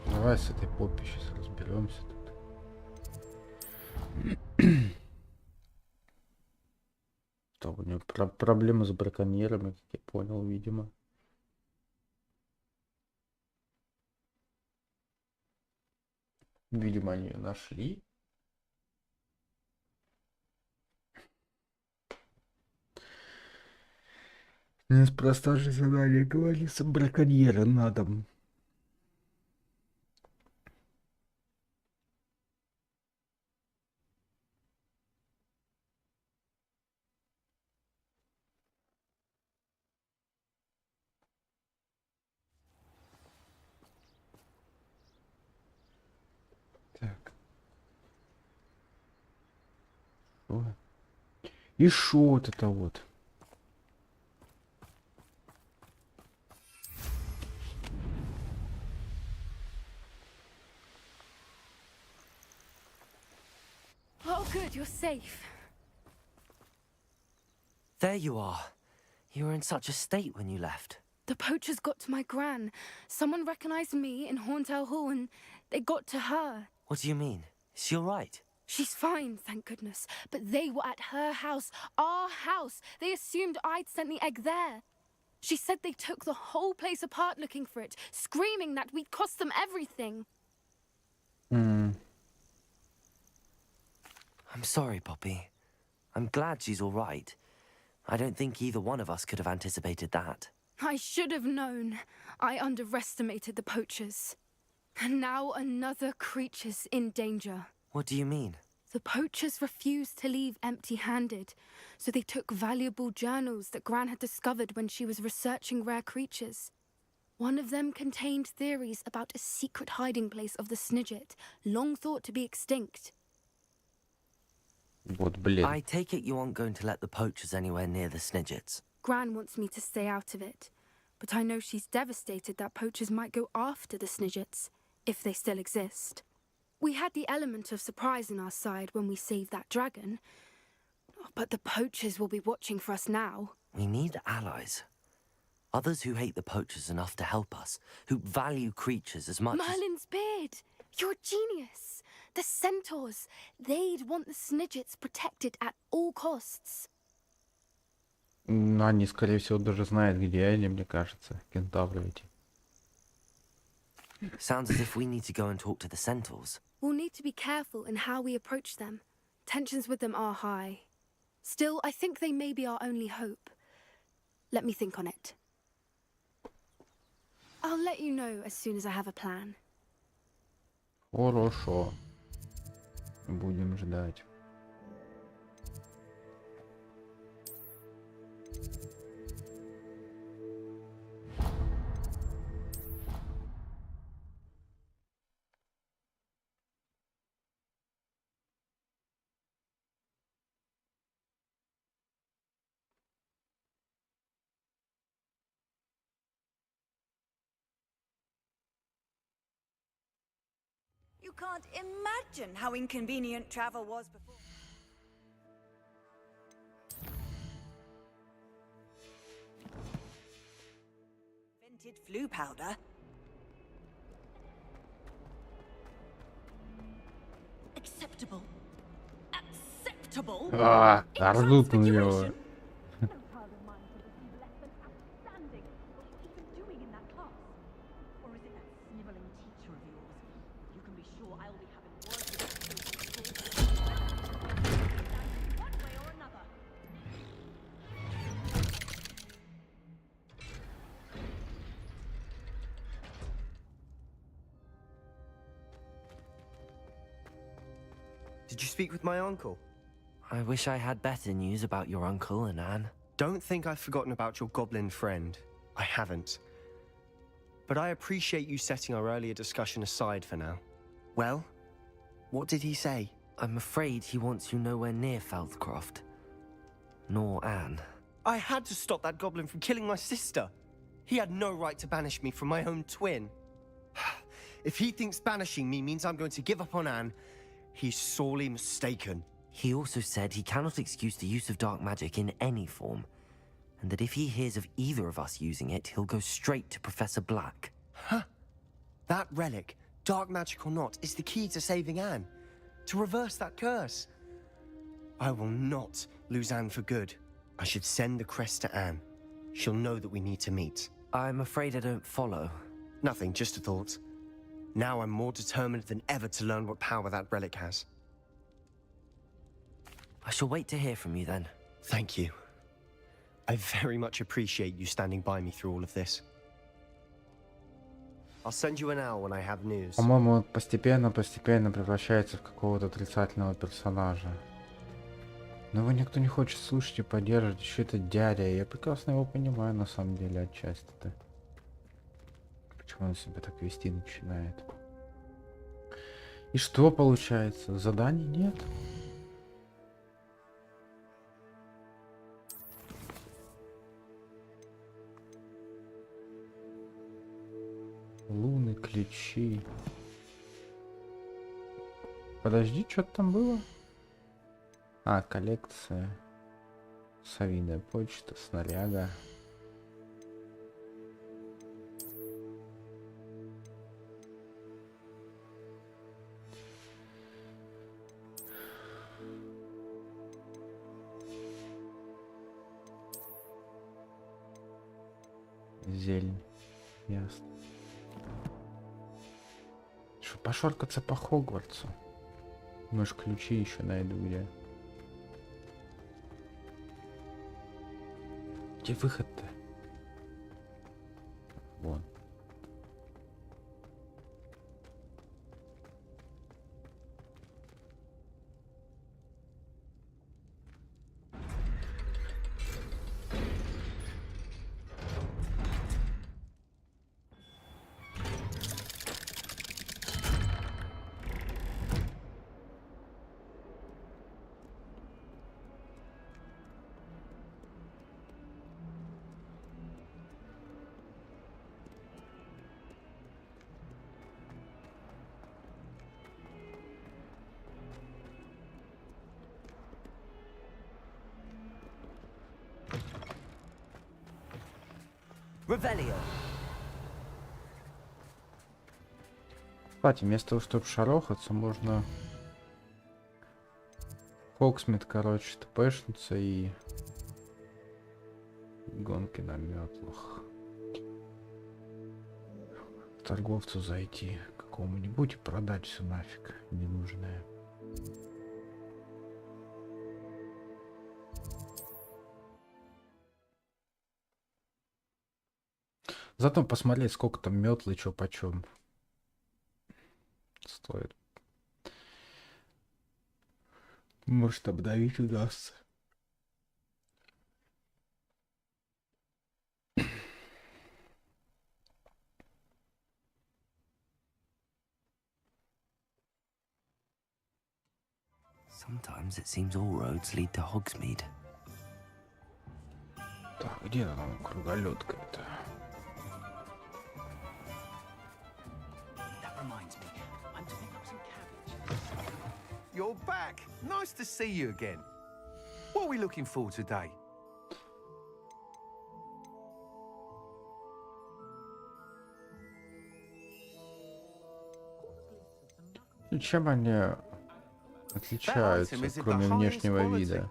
Давай с этой поппи сейчас разберемся тут. Что у него проблемы с браконьерами, как я понял, видимо. Видимо, они ее нашли. Неспроста же задание говорится, браконьера надо. Ой. И шо вот это вот? Oh, good, you're safe. There you are. You were in such a state when you left. The poachers got to my gran. Someone recognized me in Horntail Hall and they got to her. What do you mean? Is she all right? She's fine, thank goodness. But they were at her house, our house. They assumed I'd sent the egg there. She said they took the whole place apart looking for it, screaming that we'd cost them everything. М, I'm sorry, Poppy. I'm glad she's all right. I don't think either one of us could have anticipated that. I should have known. I underestimated the poachers. And now another creature's in danger. What do you mean? The poachers refused to leave empty-handed, so they took valuable journals that Gran had discovered when she was researching rare creatures. One of them contained theories about a secret hiding place of the Snidget, long thought to be extinct. Вот, блин. I take it you aren't going to let the poachers anywhere near the Snidgets. Gran wants me to stay out of it, but I know she's devastated that poachers might go after the Snidgets, if they still exist. We had the element of surprise on our side when we saved that dragon, but the poachers will be watching for us now. We need allies. Others who hate the poachers enough to help us, who value creatures as much as... Merlin's beard! You're a genius! The centaurs! They'd want the Snidgets protected at all costs. Они, скорее всего, даже знают, где они, мне кажется. Кентавры эти. Sounds as if we need to go and talk to the centaurs. We'll need to be careful in how we approach them. Tensions with them are high. Still, I think they may be our only hope. Let me think on it. I'll let you know as soon as I have a plan. Хорошо. Будем ждать. You can't imagine how inconvenient travel was before. Invented flu powder. Acceptable. Acceptable. А, орут на него. Did you speak with my uncle? I wish I had better news about your uncle and Anne. Don't think I've forgotten about your goblin friend. I haven't. But I appreciate you setting our earlier discussion aside for now. Well, what did he say? I'm afraid he wants you nowhere near Feldcroft. Nor Anne. I had to stop that goblin from killing my sister. He had no right to banish me from my own twin. If he thinks banishing me means I'm going to give up on Anne, he's sorely mistaken. He also said he cannot excuse the use of dark magic in any form, and that if he hears of either of us using it, he'll go straight to Professor Black. Huh? That relic, dark magic or not, is the key to saving Anne. To reverse that curse. I will not lose Anne for good. I should send the crest to Anne. She'll know that we need to meet. I'm afraid I don't follow. Nothing, just a thought. Now I'm more determined than ever to learn what power that relic has. I shall wait to hear from you then. Thank you. I very much appreciate you standing by me through all of this. I'll send you an owl when I have news. По-моему, он постепенно превращается в какого-то отрицательного персонажа. Но его никто не хочет слушать и поддерживать. Еще это дядя. Я прекрасно его понимаю, на самом деле, отчасти-то. Почему он себя так вести начинает? И что получается? Заданий нет? ключи. Подожди, что-то там было? А, коллекция. Совиная почта, снаряга. Зелень. Ясно. Что, пошоркаться по Хогвартсу? Может, ключи еще найду где. Где выход-то? Вон. Revelio. Кстати, вместо того, чтобы шарохаться, можно Фоксмит, короче, тпшнуться и гонки на метлах. К торговцу зайти какому-нибудь и продать все нафиг ненужное. Зато посмотреть, сколько там метлы, чё почем стоит. Может, обдавить удастся. Sometimes it seems all roads lead to Hogsmeade. Так, где там круголётка-то? That reminds me, I'm to pick up some cabbage. You're back. Nice to see you again. What are we looking for today? И чем они отличаются, кроме внешнего вида?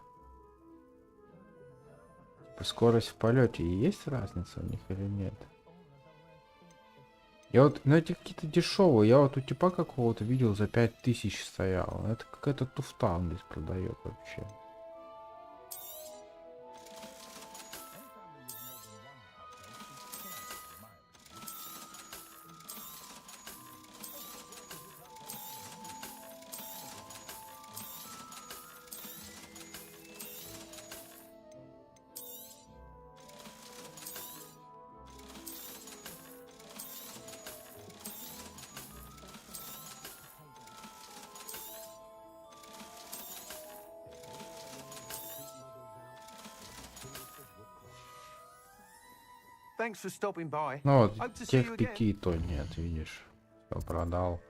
Скорость в полете, и есть разница у них или нет? Я вот, ну эти какие-то дешевые, я вот у типа какого-то видел за 5000 стоял. Это какая-то туфта он здесь продает вообще. Thanks for stopping by. Ну вот, Hope to see тех you again. 5 то нет, видишь. Все продал.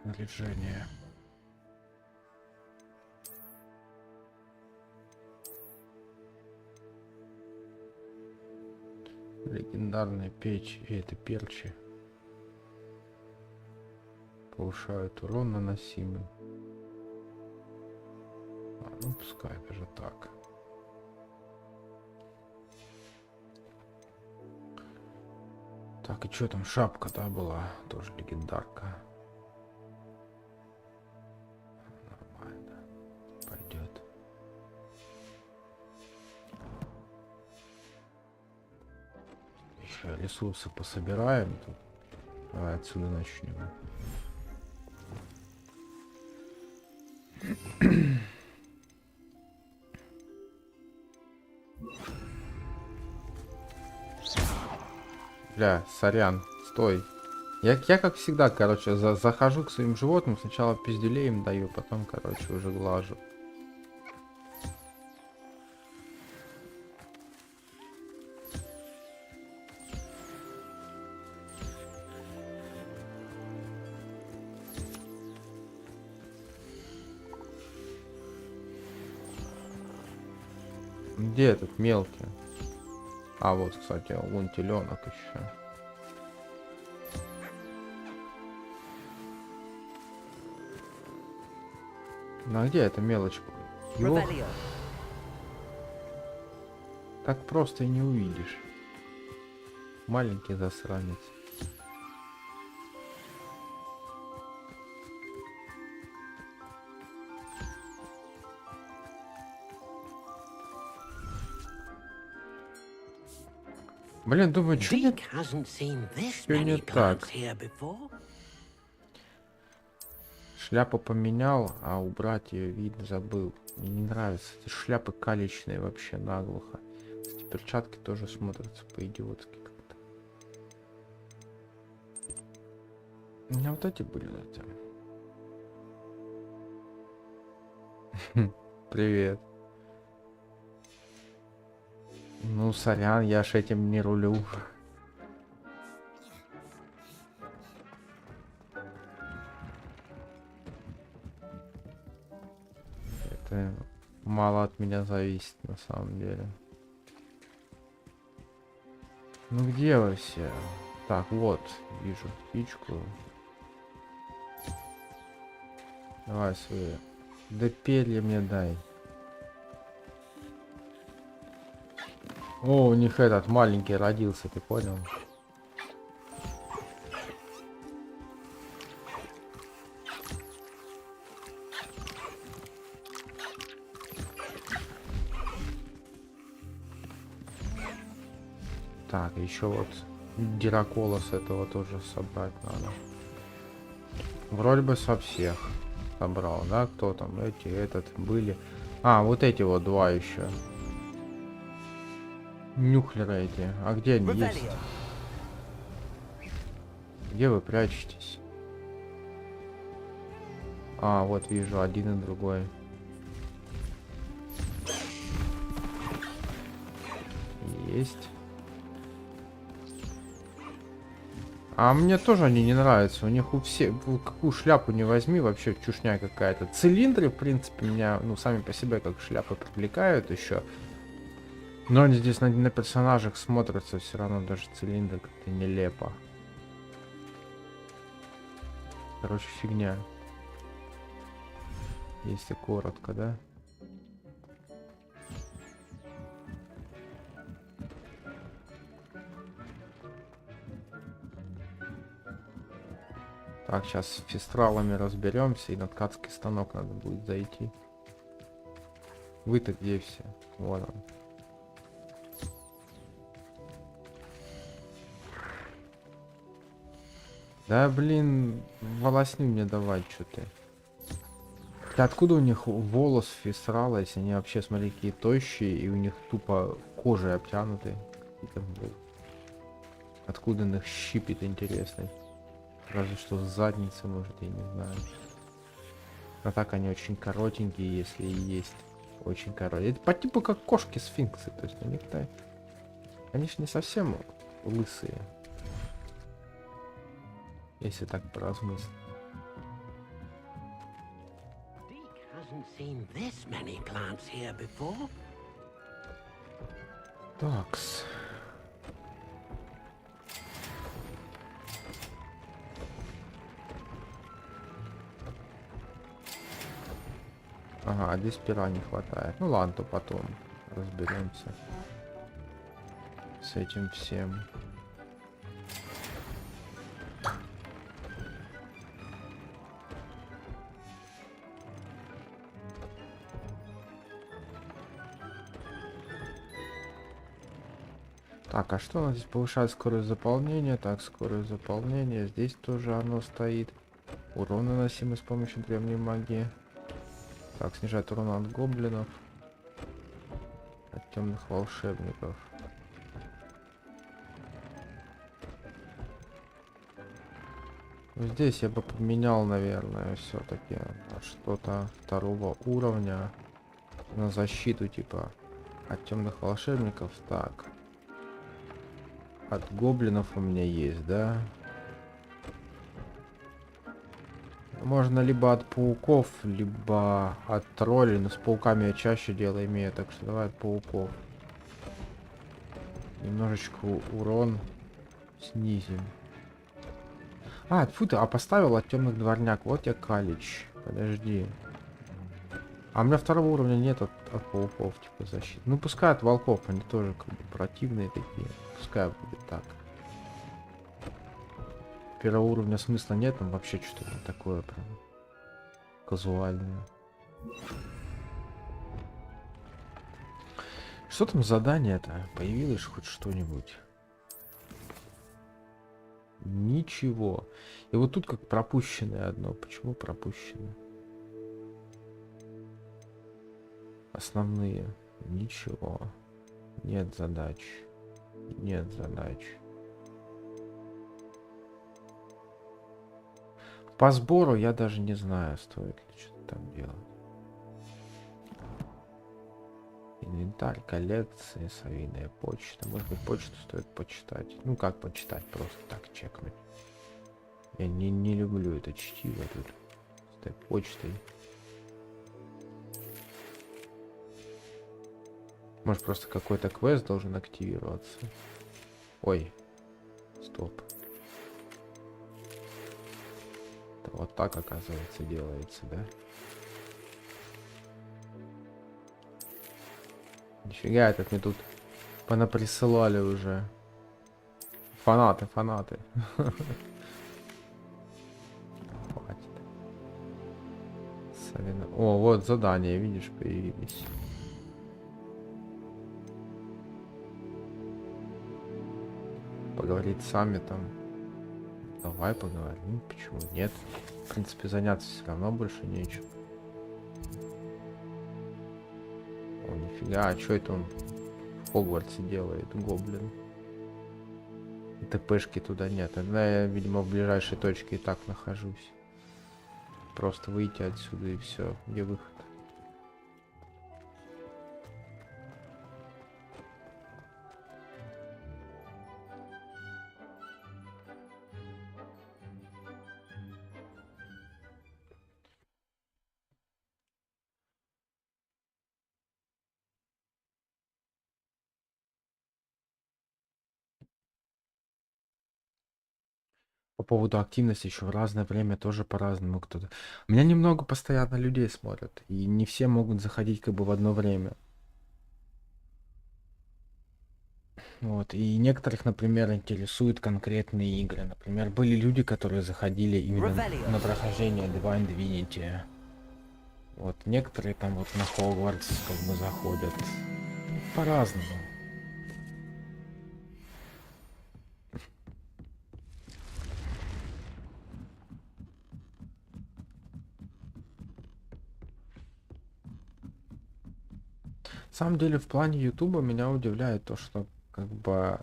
Снаряжение. Легендарная печь, и это перчи. Повышают урон наносимый. Ну пускай даже так. Так, и что там, шапка, да, была? Тоже легендарка. Нормально. побольше ресурсов пособираем. Тут. Давай отсюда начнем. Бля, сорян, стой. Я как всегда, короче, захожу к своим животным, сначала пиздюлей им даю, потом, короче, уже глажу. Где этот мелкий? А вот, кстати, вон теленок еще. Ну а где эта мелочь? Его так просто и не увидишь. Маленький засранец. Блин, думаю, что не так? Шляпу поменял, а убрать ее, видно, забыл. Мне не нравится. Эти шляпы калечные вообще наглухо. Эти перчатки тоже смотрятся по-идиотски как-то. У меня вот эти были эти. Привет. Ну, сорян, я ж этим не рулю. Это мало от меня зависит, на самом деле. Ну, где вы все? Так, вот, вижу птичку. Давай свои. Да перья мне дай. О, у них этот маленький родился, ты понял? Так, еще вот дирокола с этого тоже собрать надо. Вроде бы со всех собрал, да? Кто там? Эти, этот, были. А, вот эти вот два еще. Нюхлеры эти. А где они есть? Где вы прячетесь? А, вот вижу один и другой. Есть. А мне тоже они не нравятся. У них у всех, какую шляпу не возьми, вообще чушня какая-то. Цилиндры, в принципе, меня, ну, сами по себе как шляпы привлекают еще. Но они здесь на персонажах смотрятся все равно, даже цилиндр как-то нелепо. Короче, фигня. Если коротко, да? Так, сейчас с фестралами разберемся, и на ткацкий станок надо будет зайти. Вы-то где все? Вот он. Да блин, волосни мне давать, что ты. Да откуда у них волос фестрала, если они вообще, смотри, какие тощие, и у них тупо кожей обтянуты. Откуда их щипит, интересно. Разве что с задницы, может, я не знаю. А так они очень коротенькие, если и есть. Очень коротенькие. Это по типу как кошки-сфинксы. То есть у них-то, конечно, не совсем лысые. Если так поразмыслить. Такс. Ага, здесь пера не хватает. Ну ладно, то потом разберемся с этим всем. Так, а что у нас здесь повышает скорость заполнения? Так, скорость заполнения. Здесь тоже оно стоит. Урон, наносимый с помощью древней магии. Так, снижает урон от гоблинов. От темных волшебников. Здесь я бы поменял, наверное, все-таки на что-то второго уровня. На защиту, типа, от темных волшебников. Так. От гоблинов у меня есть, да? Можно либо от пауков, либо от троллей. Но с пауками я чаще дело имею, так что давай от пауков. Немножечко урон снизим. А, тьфу ты, а поставил от темных дворняк. Вот я калич. Подожди. А у меня второго уровня нет от пауков, типа, защиты. Ну, пускай от волков, они тоже как бы противные такие. Пускай будет так. Первого уровня смысла нет, там вообще что-то такое прям казуальное. Что там задание-то? Появилось хоть что-нибудь? Ничего. И вот тут как пропущенное одно. Почему пропущено? Основные. Ничего. Нет задач. Нет задач. По сбору я даже не знаю, стоит ли что-то там делать. Инвентарь, коллекции, совиная почта. Может быть, почту стоит почитать. Ну, как почитать? Просто так чекнуть. Я не люблю это чтиво тут. С этой почтой. Может, просто какой-то квест должен активироваться. Ой. Стоп. Это вот так, оказывается, делается, да? Нифига, этот мне тут понаприсылали уже. Фанаты. Хватит. О, вот задания, видишь, появились. Поговорить с саммитом. Давай поговорим, почему нет? В принципе, заняться все равно больше нечем. О, нифига, а что это он в Хогвартсе делает, гоблин? И ТПшки туда нет. Тогда я, видимо, в ближайшей точке и так нахожусь. Просто выйти отсюда и все. Где выход? По поводу активности еще в разное время тоже по-разному кто-то. У меня немного постоянно людей смотрят, и не все могут заходить как бы в одно время. Вот, и некоторых, например, интересуют конкретные игры. Например, были люди, которые заходили именно на прохождение Divine Divinity. Вот, некоторые там вот на Hogwarts как бы заходят. По-разному. На самом деле, в плане Ютуба меня удивляет то, что как бы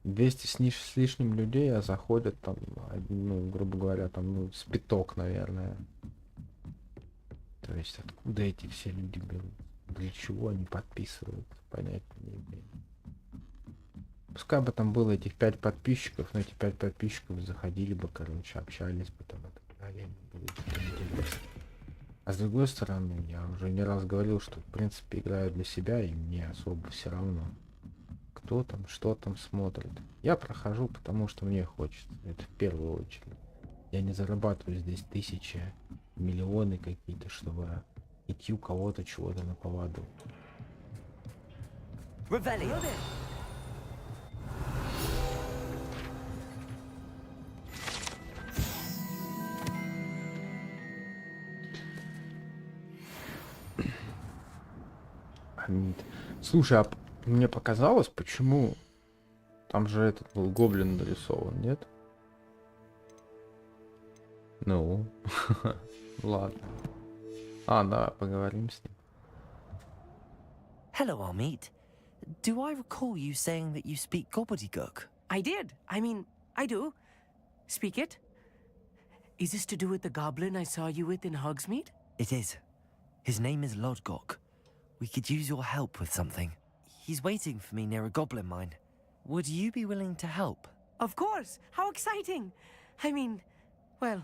200 с лишним людей, а заходят там, ну, грубо говоря, там, ну, с пяток, наверное. То есть откуда эти все люди берут? Для чего они подписывают? Понять не имею. Пускай бы там было этих 5 подписчиков, но эти 5 подписчиков заходили бы, короче, общались бы там, это, наверное, будет интересно. А с другой стороны, я уже не раз говорил, что в принципе играю для себя, и мне особо все равно, кто там, что там смотрит. Я прохожу, потому что мне хочется. Это в первую очередь. Я не зарабатываю здесь тысячи, миллионы какие-то, чтобы идти у кого-то чего-то на поводу. Слушай, а мне показалось, почему Там же этот был гоблин нарисован, нет? Ну, ладно. Да, поговорим с ним. Hello, Armeet. Do I recall you saying that you speak gobbledygook? I did. I mean, I do. Speak it. Is this to do with the goblin I saw you with in Hogsmeade? It is. His name is Lodgok. We could use your help with something. He's waiting for me near a goblin mine. Would you be willing to help? Of course. How exciting. I mean, well,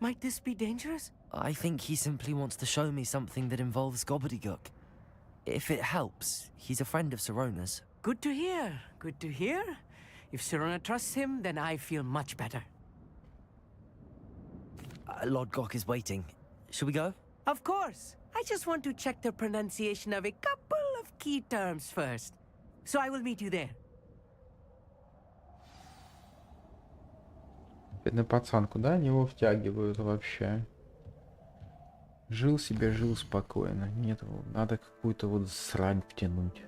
might this be dangerous? I think he simply wants to show me something that involves gobbledygook. If it helps, he's a friend of Sirona's. Good to hear. Good to hear. If Sirona trusts him, then I feel much better. Lodgok is waiting. Shall we go? Of course. I just want to check the pronunciation of a couple of key terms first. So I will meet you there. Бедный пацан, куда они его втягивают вообще? Жил себе, жил спокойно. Нет, надо какую-то вот срань втянуть.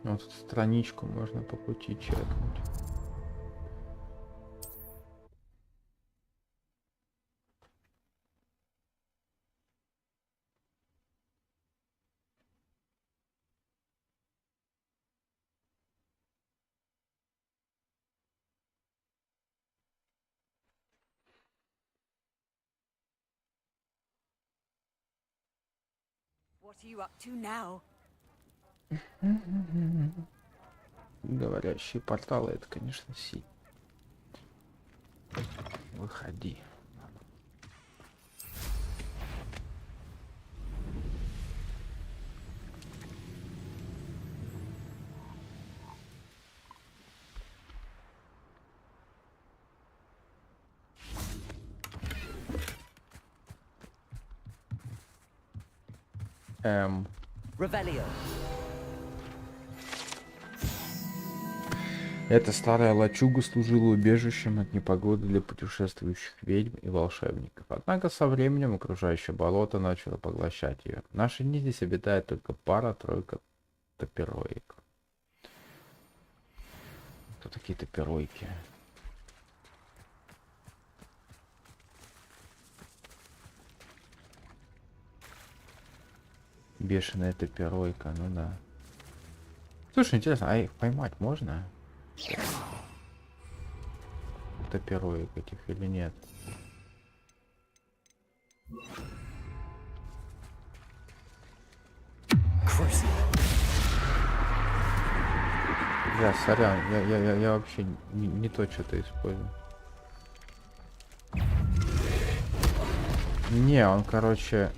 Вот тут страничку можно по пути чекнуть. What are you up to now? Говорящие порталы, это, конечно, сильно. Выходи. Revelio. Эта старая лачуга служила убежищем от непогоды для путешествующих ведьм и волшебников. Однако со временем окружающее болото начало поглощать ее. В наши дни здесь обитает только пара-тройка топероек. Кто такие топеройки? Бешеная топеройка, ну да. Слушай, интересно, а их поймать можно? Топероек этих или нет? Я сорян, я вообще не то что-то использую. Не, он, короче,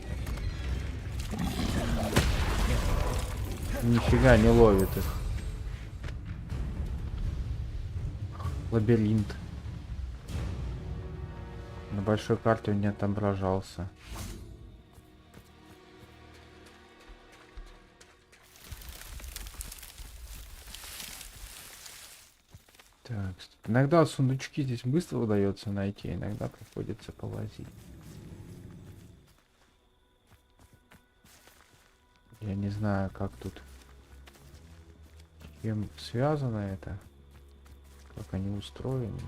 нифига не ловит их. Лабиринт. На большой карте он не отображался. Так, иногда сундучки здесь быстро удается найти, иногда приходится повозить. Я не знаю, как тут, с чем связано это, как они устроены.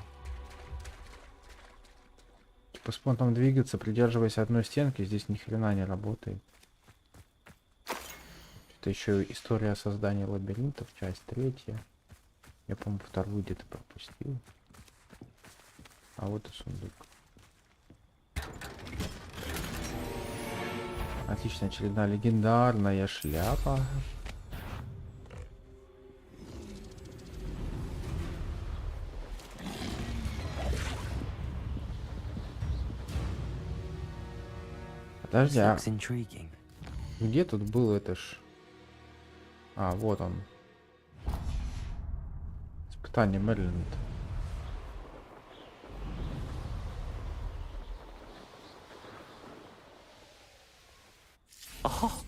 Типа с понтом двигаться, придерживаясь одной стенки, здесь ни хрена не работает. Это еще история создания лабиринтов, часть 3. Я, по-моему, 2 где-то пропустил. А вот и сундук. Отлично, очередная легендарная шляпа. Подожди, а где тут был это ж? А, вот он. Испытание Мэриленд. Oh,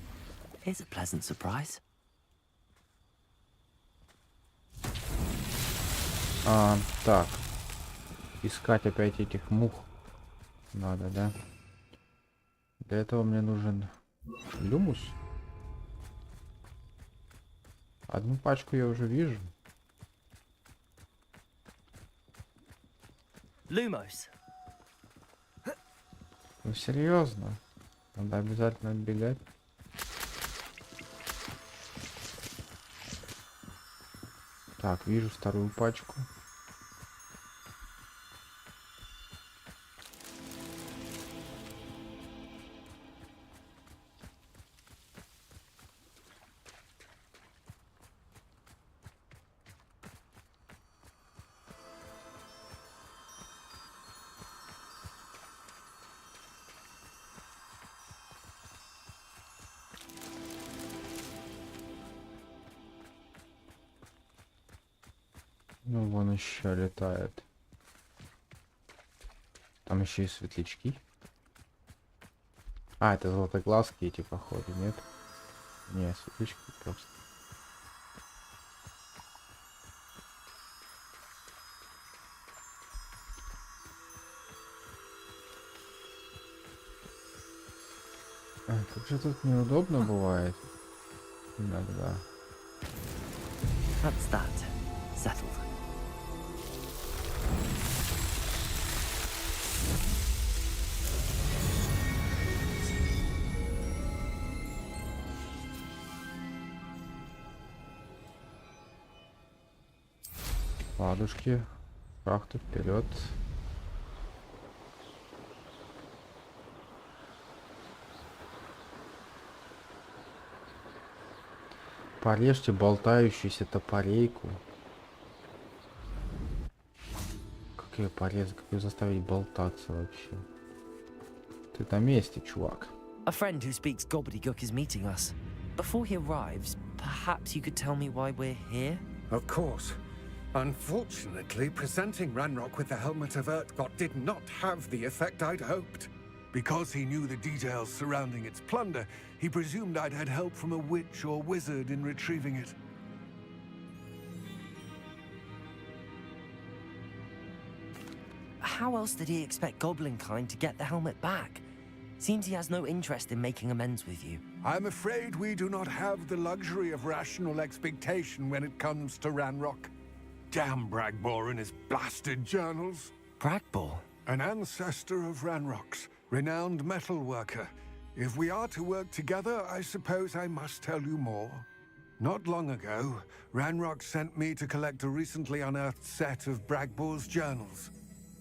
here's a pleasant surprise. Так. искать опять этих мух. Надо, да? Для этого мне нужен люмус. Одну пачку я уже вижу. Lumos. Ну серьезно? Надо обязательно отбегать. Так, вижу вторую пачку. Ну, вон еще летает. Там еще и светлячки. А, это золотоглазки эти, походу, нет? Не, светлячки просто. Как же тут неудобно бывает иногда. That's that. Settled. Ладушки, шахты вперед. Порежьте болтающуюся топорейку. Как ее порезать, как ее заставить болтаться вообще? Ты на месте, чувак. A friend who speaks gobbledygook is meeting us. Before he arrives, perhaps you could tell me why we're here? Of course. Unfortunately, presenting Ranrock with the helmet of Urtkot did not have the effect I'd hoped. Because he knew the details surrounding its plunder, he presumed I'd had help from a witch or wizard in retrieving it. How else did he expect goblin kind to get the helmet back? Seems he has no interest in making amends with you. I'm afraid we do not have the luxury of rational expectation when it comes to Ranrock. Damn Bragbor and his blasted journals. Bragbor? An ancestor of Ranrock's, renowned metal worker. If we are to work together, I suppose I must tell you more. Not long ago, Ranrock sent me to collect a recently unearthed set of Bragbor's journals.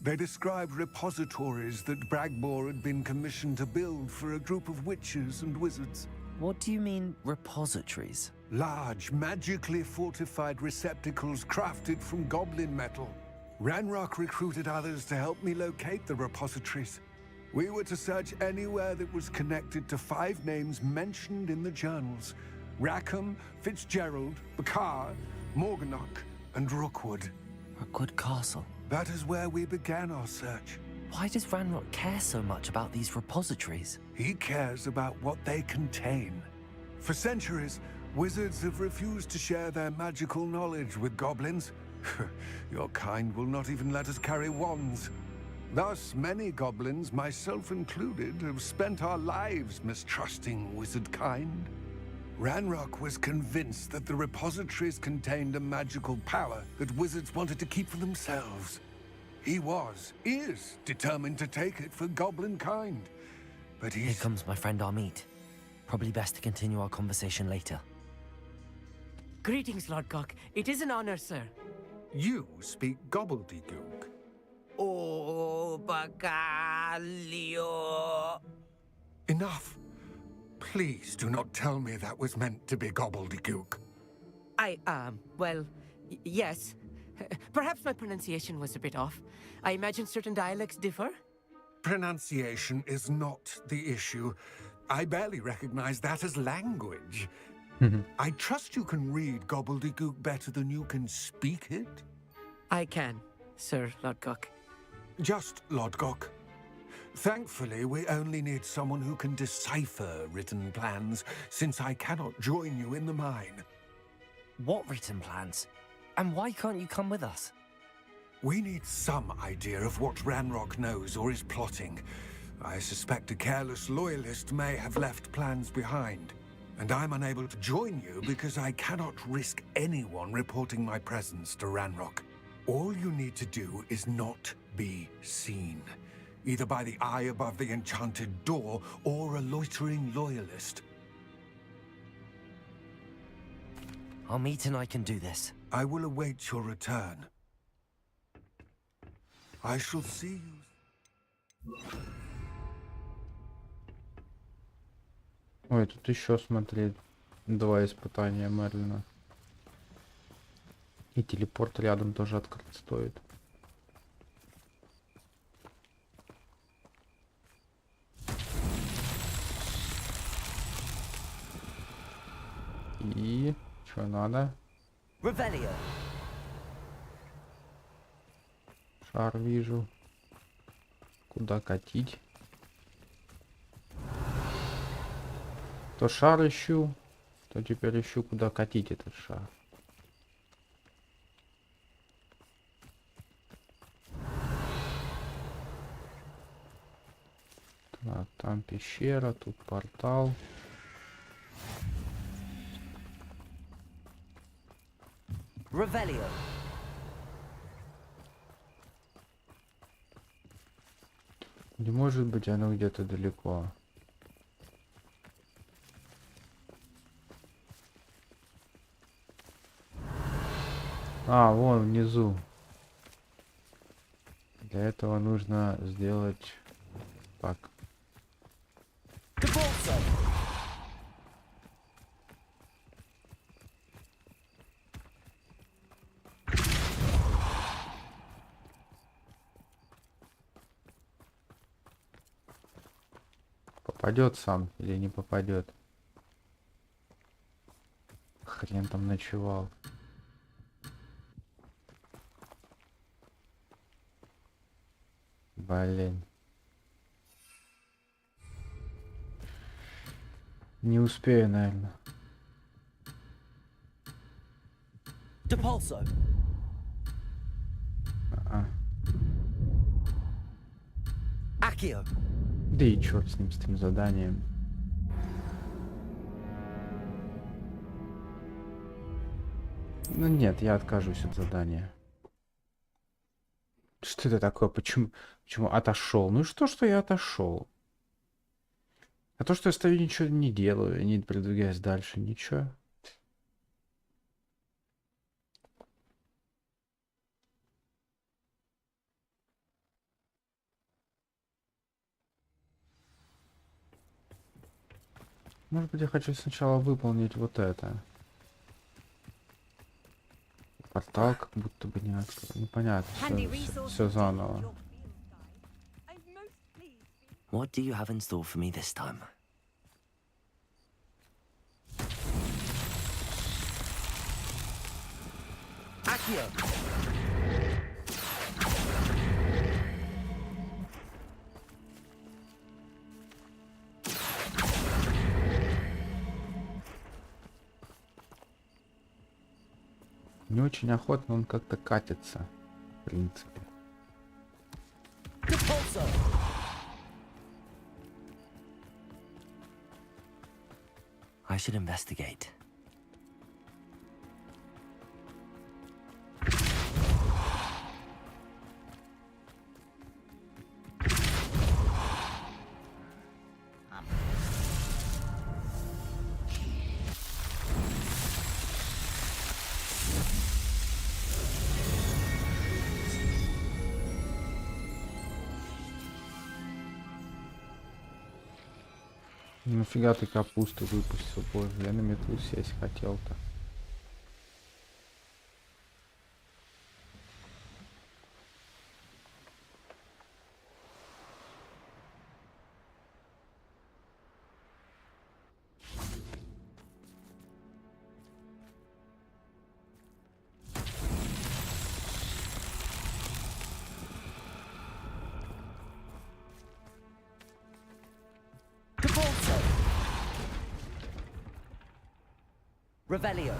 They described repositories that Bragbor had been commissioned to build for a group of witches and wizards. What do you mean, repositories? Large, magically fortified receptacles crafted from goblin metal. Ranrock recruited others to help me locate the repositories. We were to search anywhere that was connected to 5 names mentioned in the journals. Rackham, Fitzgerald, Bakar, Morganach, and Rookwood. Rookwood Castle. That is where we began our search. Why does Ranrock care so much about these repositories? He cares about what they contain. For centuries, wizards have refused to share their magical knowledge with goblins. Your kind will not even let us carry wands. Thus, many goblins, myself included, have spent our lives mistrusting wizard kind. Ranrock was convinced that the repositories contained a magical power that wizards wanted to keep for themselves. He is determined to take it for goblin kind. But Here comes my friend Amit. Probably best to continue our conversation later. Greetings, Lodgok. It is an honor, sir. You speak gobbledygook. Oh, Bacalio. Enough. Please do not tell me that was meant to be gobbledygook. Well, yes. Perhaps my pronunciation was a bit off. I imagine certain dialects differ. Pronunciation is not the issue. I barely recognize that as language. I trust you can read gobbledygook better than you can speak it? I can, Sir Lodgok. Just Lodgok. Thankfully, we only need someone who can decipher written plans, since I cannot join you in the mine. What written plans? And why can't you come with us? We need some idea of what Ranrock knows or is plotting. I suspect a careless loyalist may have left plans behind. And I'm unable to join you because I cannot risk anyone reporting my presence to Ranrock. All you need to do is not be seen, either by the eye above the enchanted door or a loitering loyalist. Our meet and I can do this. I will await your return. I shall see you. Ой, тут еще смотри, 2 испытания Мерлина. И телепорт рядом тоже открыть стоит. И что надо? Revelio. Шар вижу. Куда катить? То шар ищу, то теперь ищу, куда катить этот шар. Так, там пещера, тут портал. Revelio. Не может быть, оно где-то далеко. А, вон внизу. Для этого нужно сделать так. Попадет сам или не попадет? Хрен там ночевал. Блин. Не успею, наверное. Depulso. Accio. Да и черт с ним, с тем заданием. Ну нет, я откажусь от задания. Что это такое? Почему отошел? Ну и что я отошел? А то, что я стою, ничего не делаю, не продвигаюсь дальше, ничего. Может быть, я хочу сначала выполнить вот это. Портал как будто бы не открыл. Непонятно. Все заново. What do you have in store for me this time? Accio. Не очень охотно он как-то катится, в принципе. I should investigate. Нафига ты капусту выпустил, боже, я на метлу сесть хотел-то. Revelio.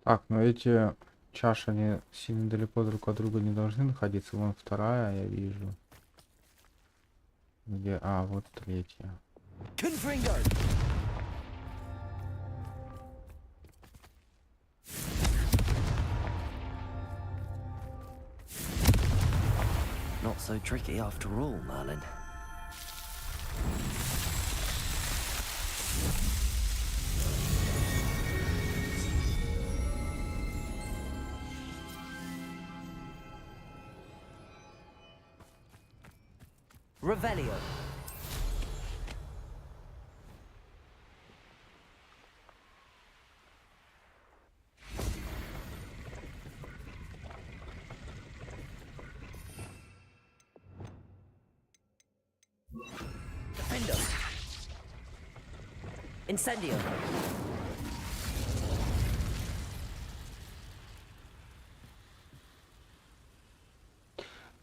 Так, но эти чаши, они сильно далеко друг от друга не должны находиться. Вон вторая, я вижу. Где? А, вот третья. Not so tricky after all, Merlin. Revelio. Defendo. Incendio.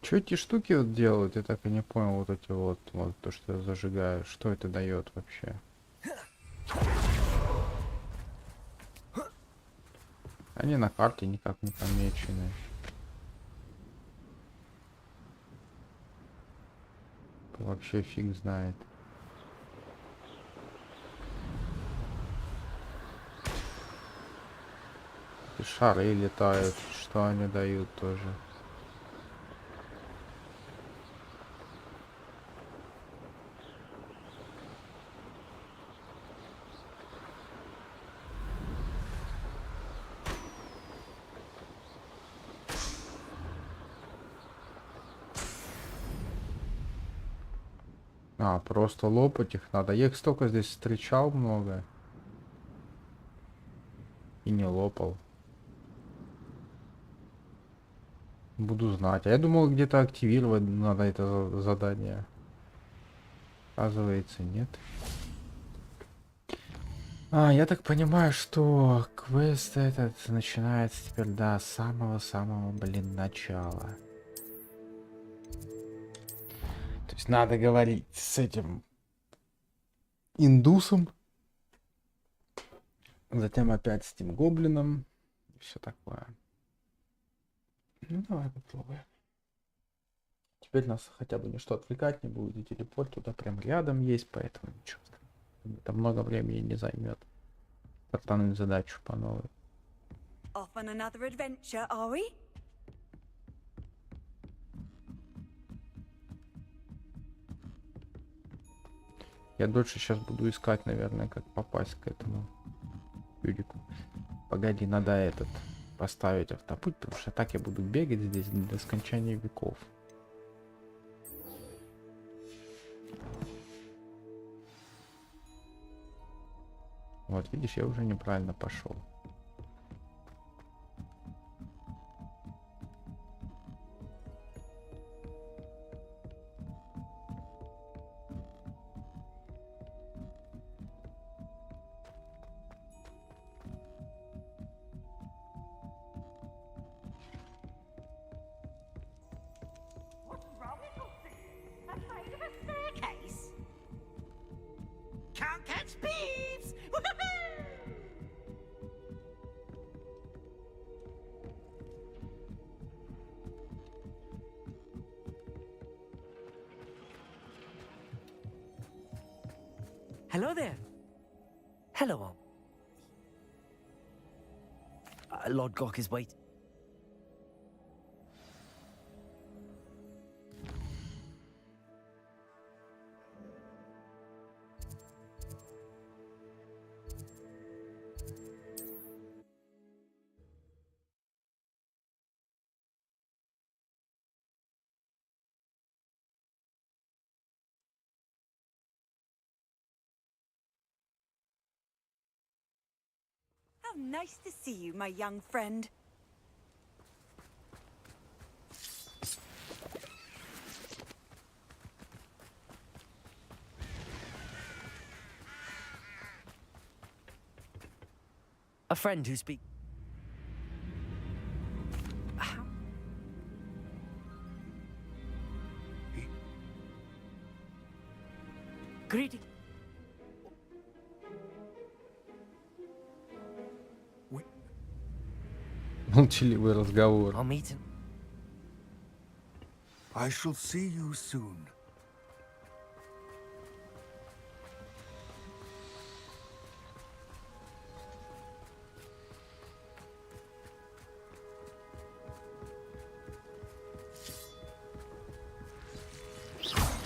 Что эти штуки вот делают? Я так и не понял. Вот эти вот то, что я зажигаю. Что это дает вообще? Они на карте никак не помечены. Вообще фиг знает. И шары летают. Что они дают тоже? А, просто лопать их надо. Я их столько здесь встречал много. И не лопал. Буду знать. А я думал, где-то активировать надо это задание. Оказывается, нет. А, я так понимаю, что квест этот начинается теперь, да, с самого-самого, блин, начала. То есть надо говорить с этим индусом. Затем опять с этим гоблином. И все такое. Ну, давай попробуем. Теперь нас хотя бы ничто отвлекать не будет. И телепорт туда прям рядом есть, поэтому ничего. Это много времени не займет. Стартануть задачу по новой. Off on another adventure, are we? Я дольше сейчас буду искать, наверное, как попасть к этому Юрику. Погоди, надо этот поставить автопуть, потому что так я буду бегать здесь до скончания веков. Вот, видишь, я уже неправильно пошел. What's wrong with all this? Afraid of a staircase? Can't catch thieves! Woohoo! Hello there. Hello. Lodgok is waiting. How nice to see you, my young friend. A friend who speaks. Greeting. Молчаливый разговор. I'll meet him. I shall see you soon.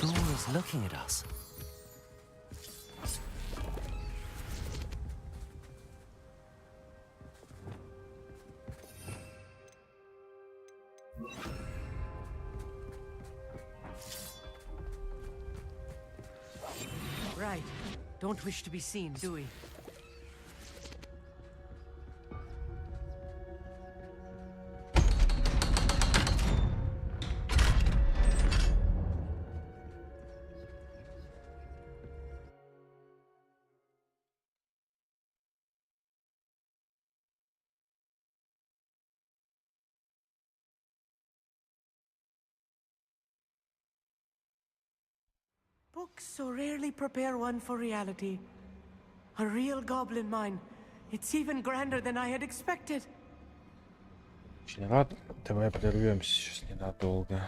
The door is looking at us. Right. Don't wish to be seen, do we? Books so rarely prepare one for reality. A real goblin mine. It's even grander than I had expected. Очень рад. Давай прервемся сейчас ненадолго.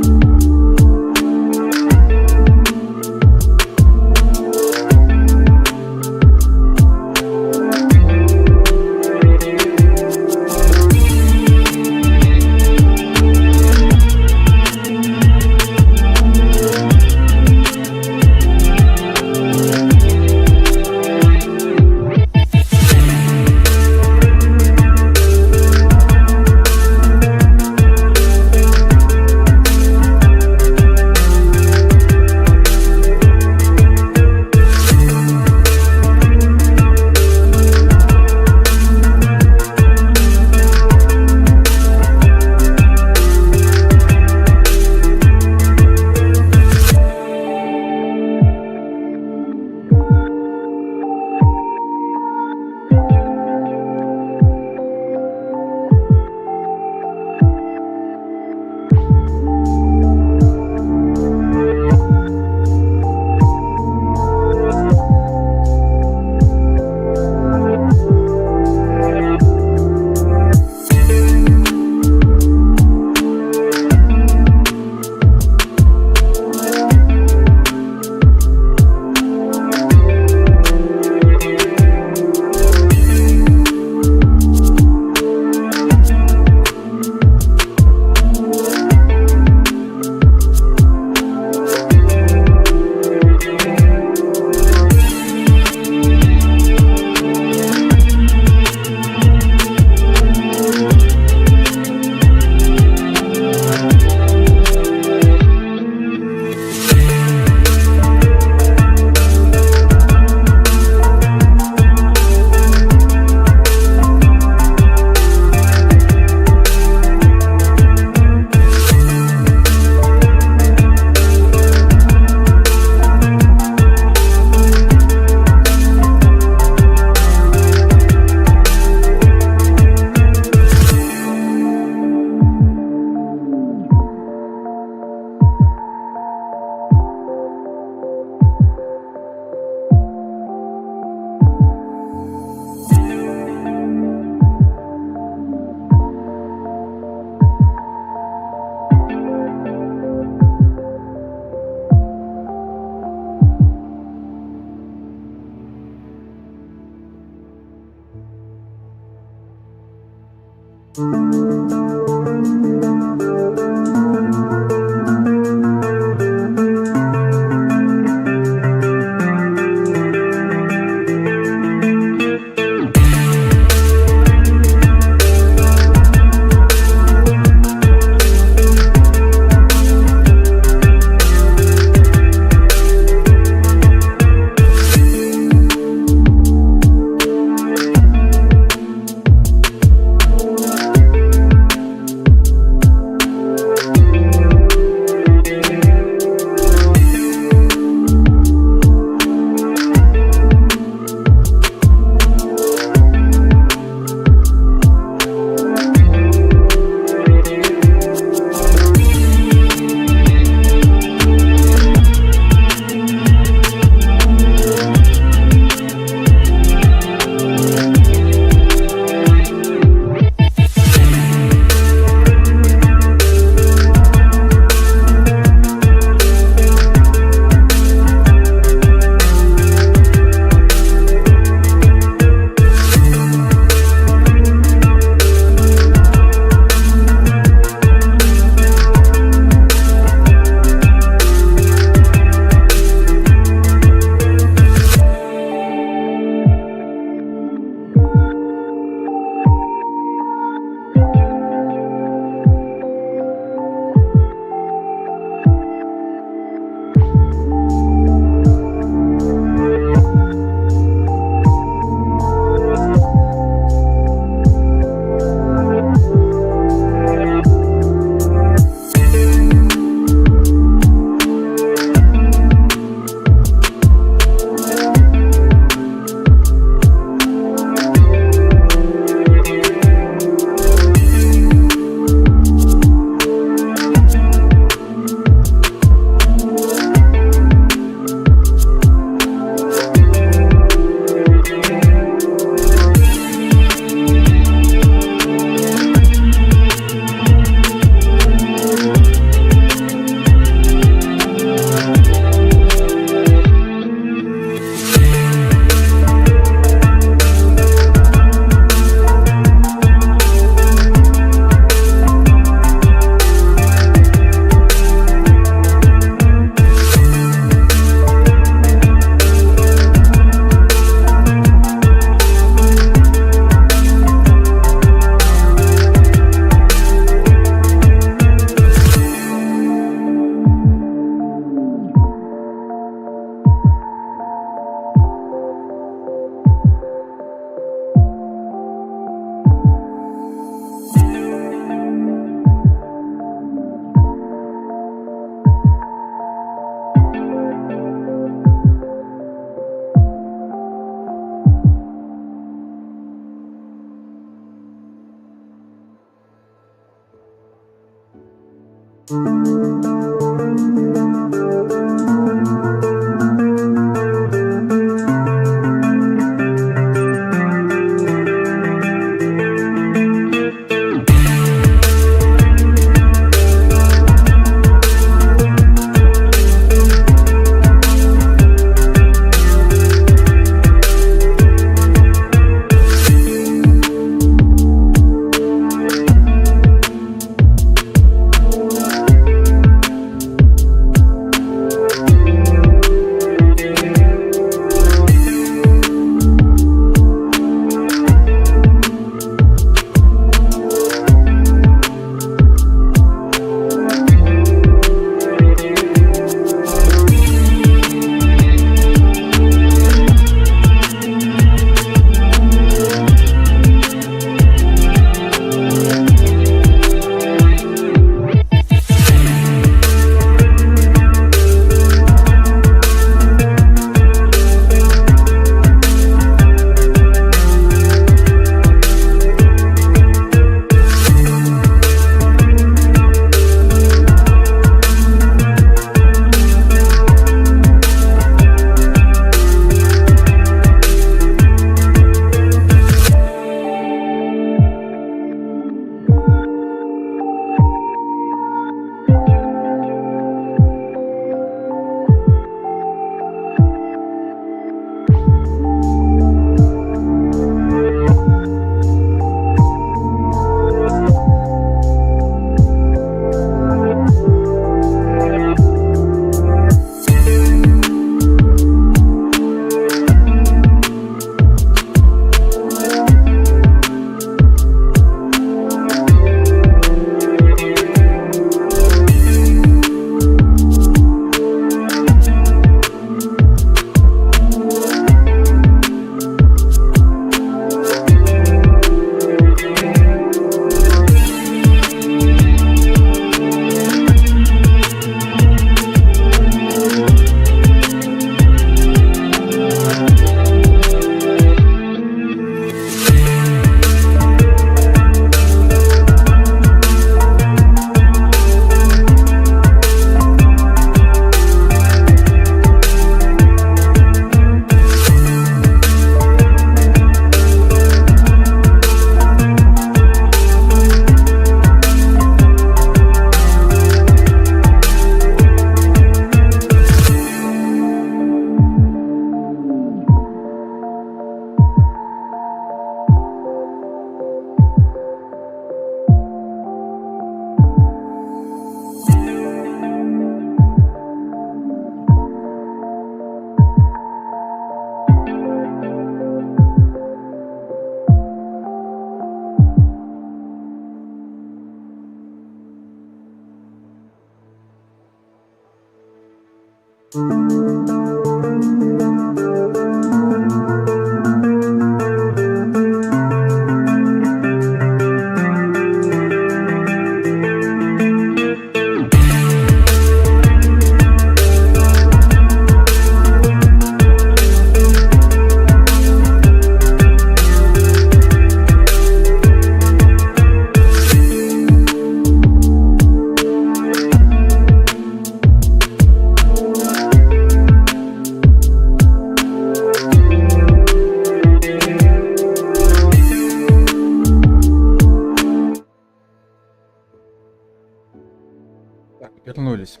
Так, вернулись.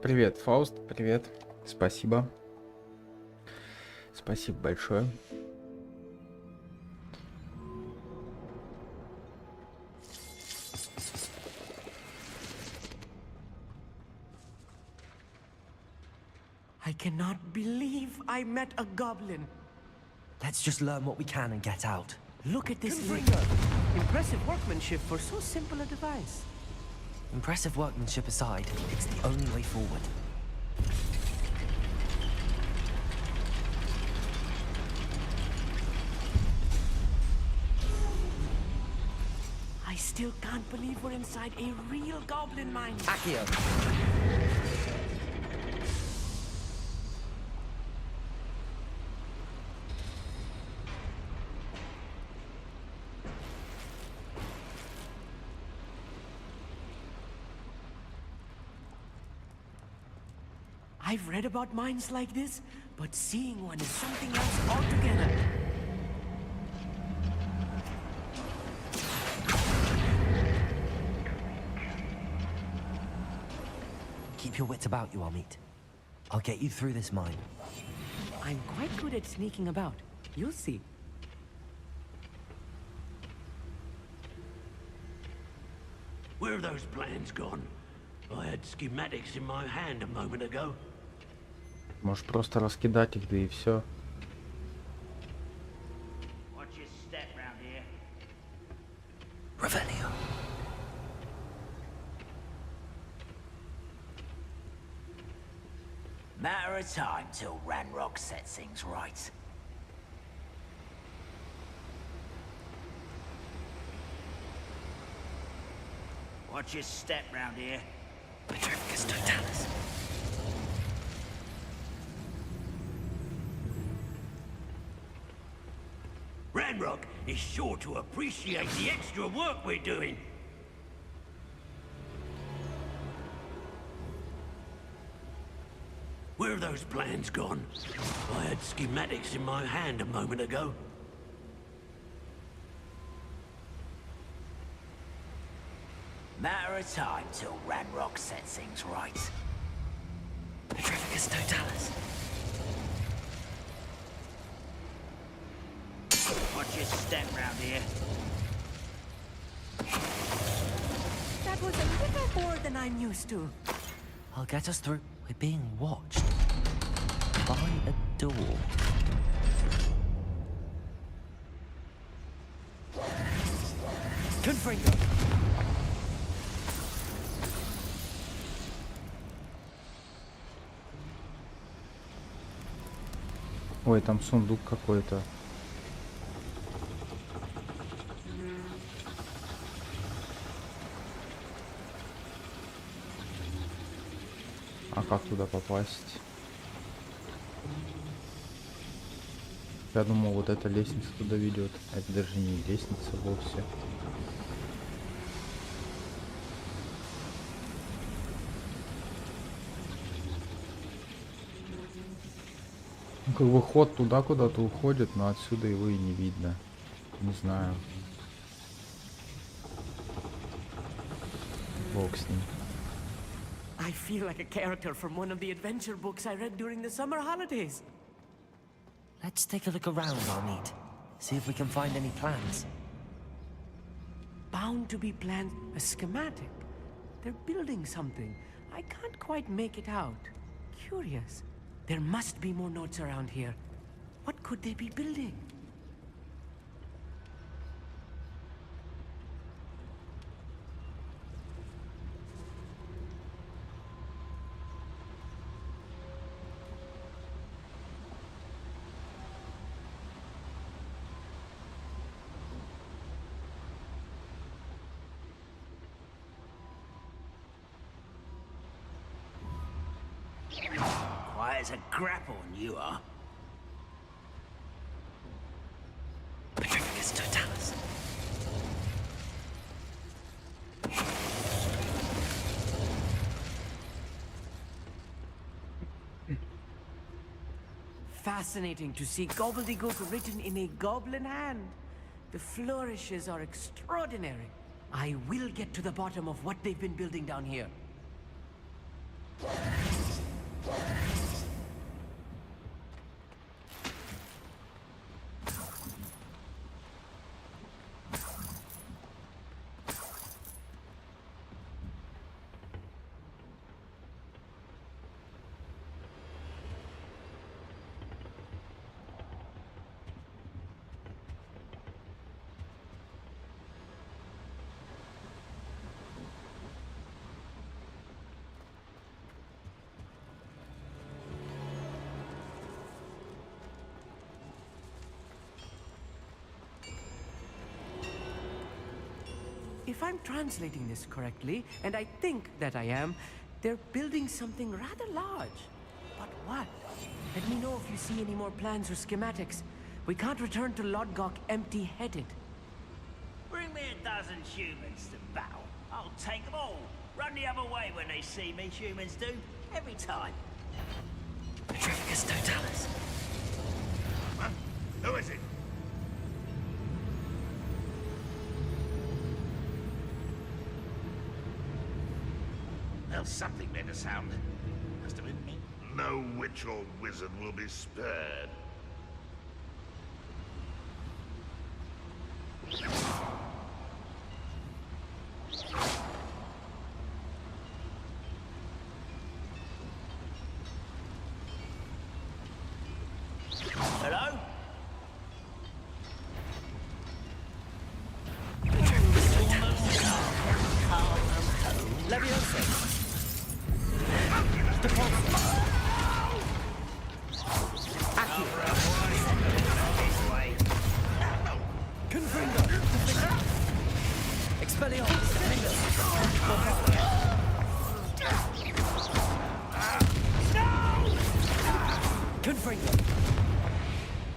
Привет, Фауст, привет. Спасибо. Спасибо большое. I cannot believe I met a goblin. Let's just learn what we can and get out. Look at this link. Impressive workmanship for so simple a device. Impressive workmanship aside, it's the only way forward. I still can't believe we're inside a real goblin mine. Accio! I've read about mines like this, but seeing one is something else altogether. Keep your wits about you, Amit. I'll get you through this mine. I'm quite good at sneaking about. You'll see. Where have those plans gone? I had schematics in my hand a moment ago. Может просто раскидать их, да и все. Watch your step round here. Revelio. Matter of time till Ranrock sets things right. Watch your step round here. Petrificus totalis. Ranrock is sure to appreciate the extra work we're doing. Where have those plans gone? I had schematics in my hand a moment ago. Matter of time till Ranrock sets things right. Petrificus totalis. Watch your step round here. That was a little more than I'm used to. I'll get us through. We're being watched. By a door. Confringo. Ой, там сундук какой-то. А как туда попасть? Я думал, вот эта лестница туда ведет. Это даже не лестница вовсе. Ну, как бы ход туда куда-то уходит, но отсюда его и не видно. Не знаю. Бог с ним. I feel like a character from one of the adventure books I read during the summer holidays. Let's take a look around, Amit. See if we can find any plans. Bound to be planned. A schematic. They're building something. I can't quite make it out. Curious. There must be more notes around here. What could they be building? Quiet as a grapple, you are. Petrificus totalis. Fascinating to see gobbledygook written in a goblin hand. The flourishes are extraordinary. I will get to the bottom of what they've been building down here. If I'm translating this correctly, and I think that I am, they're building something rather large. But what? Let me know if you see any more plans or schematics. We can't return to Lodgok empty-headed. Bring me a dozen humans to battle. I'll take them all. Run the other way when they see me, humans do. Every time. Petrificus totalis. Huh? Who is it? Well, something made a sound. Must have been me. No witch or wizard will be spared. Hello? Leviosa.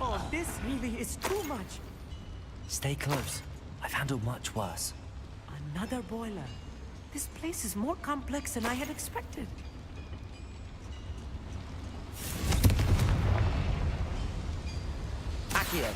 Oh, this really is too much. Stay close. I've handled much worse. Another boiler. This place is more complex than I had expected. Accio.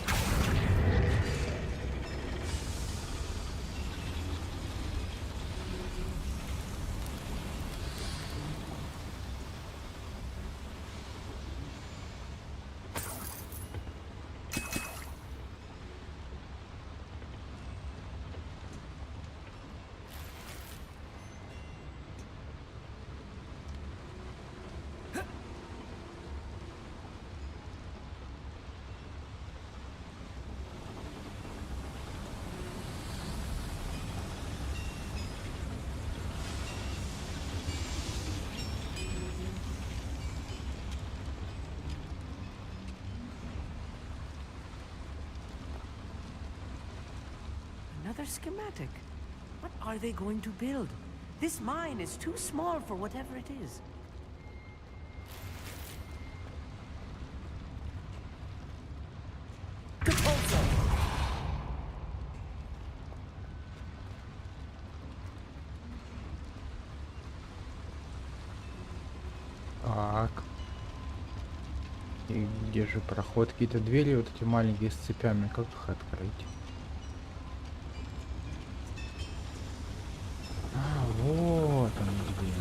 Another schematic. What are they going to build? This mine is too small for whatever it is. Так. И где же проход? Какие-то двери вот эти маленькие с цепями. Как их открыть? А, вот они где.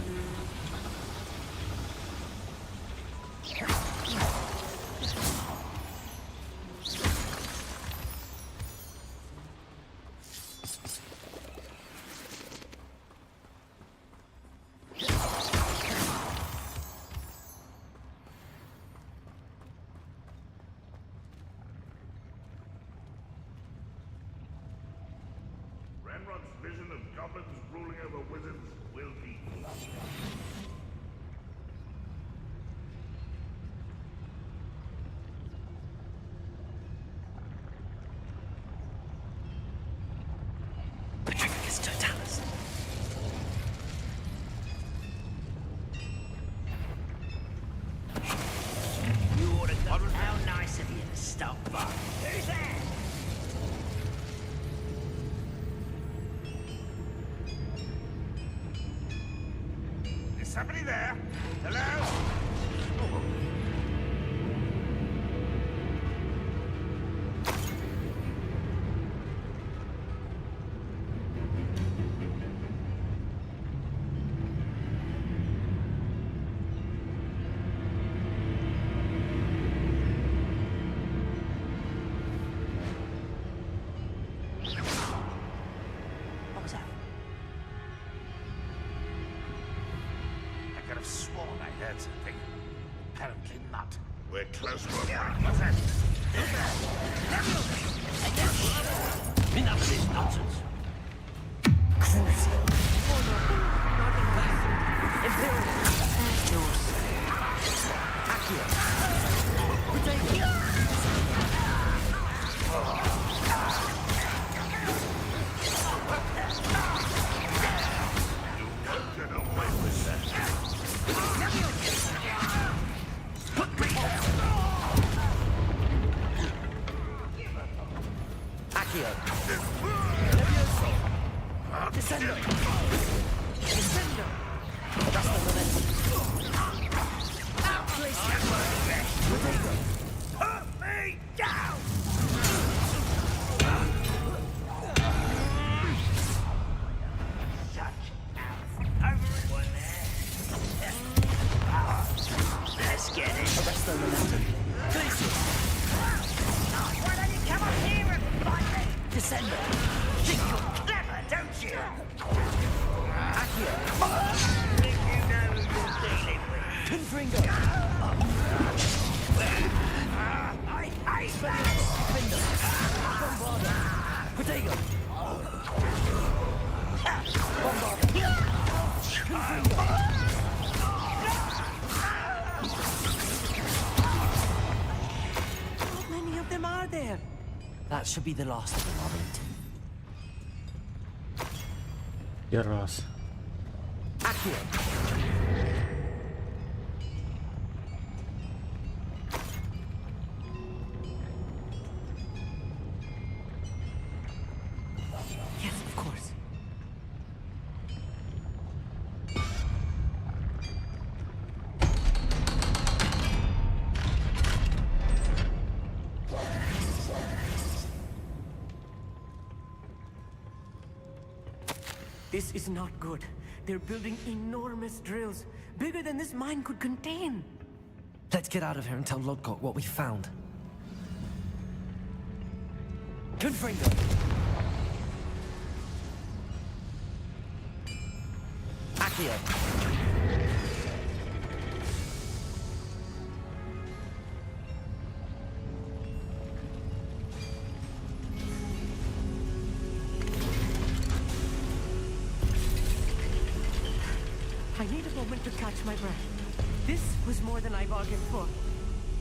Ranrock's vision of goblins ruling over wizards will be fulfilled. Petrificus totalis. You ought to go. How nice of you to stop by. Who's there? Is somebody there? Hello? What was that? I could have sworn I heard something. Apparently not. We're close to a What's that? Enough of this nonsense. Get away with that. Accio. Descendo. Descendo. Adjust the momentum. lost their momentum. Why don't you come up here and fight me? Descender. Think you're clever, don't you? Accio. Think you know who you're dealing with? Confringo. I hate that! Finder. Bombarda. Protego. Bombarda. Confringo. How many of them are there? That should be the last of them, Armand. И раз. Accio. Yes, of course. This is not good. They're building enormous drills, bigger than this mine could contain. Let's get out of here and tell Lodgok what we found. Confringo. Accio. I need a moment to catch my breath. This was more than I bargained for.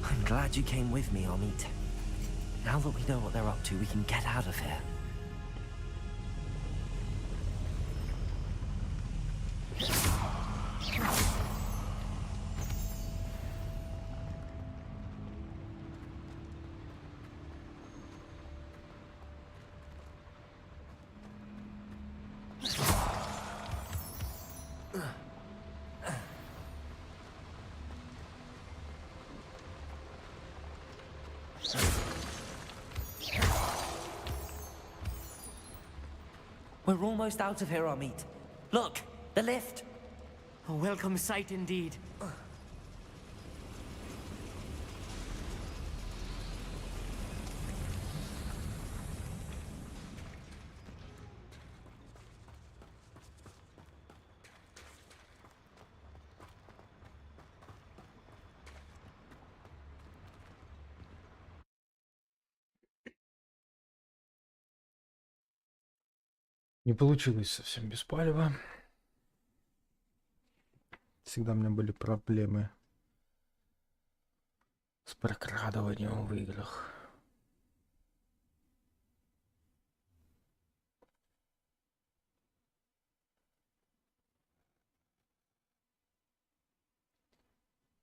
I'm glad you came with me, Amit. Now that we know what they're up to, we can get out of here. We're almost out of here, Amit. Look, the lift. A welcome sight indeed. Не получилось совсем без палева. Всегда у меня были проблемы с прокрадыванием в играх.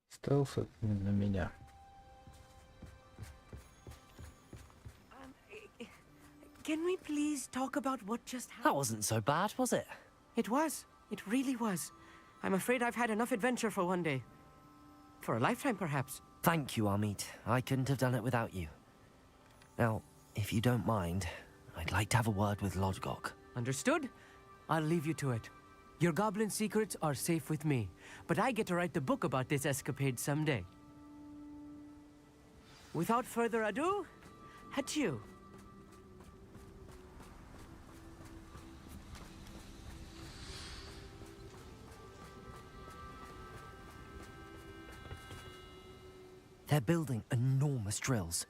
Стелс — это не на меня. Can we please talk about what just happened? That wasn't so bad, was it? It was. It really was. I'm afraid I've had enough adventure for one day. For a lifetime, perhaps. Thank you, Amit. I couldn't have done it without you. Now, if you don't mind, I'd like to have a word with Lodgok. Understood? I'll leave you to it. Your goblin secrets are safe with me, but I get to write the book about this escapade someday. Without further ado, adieu. They're building enormous drills.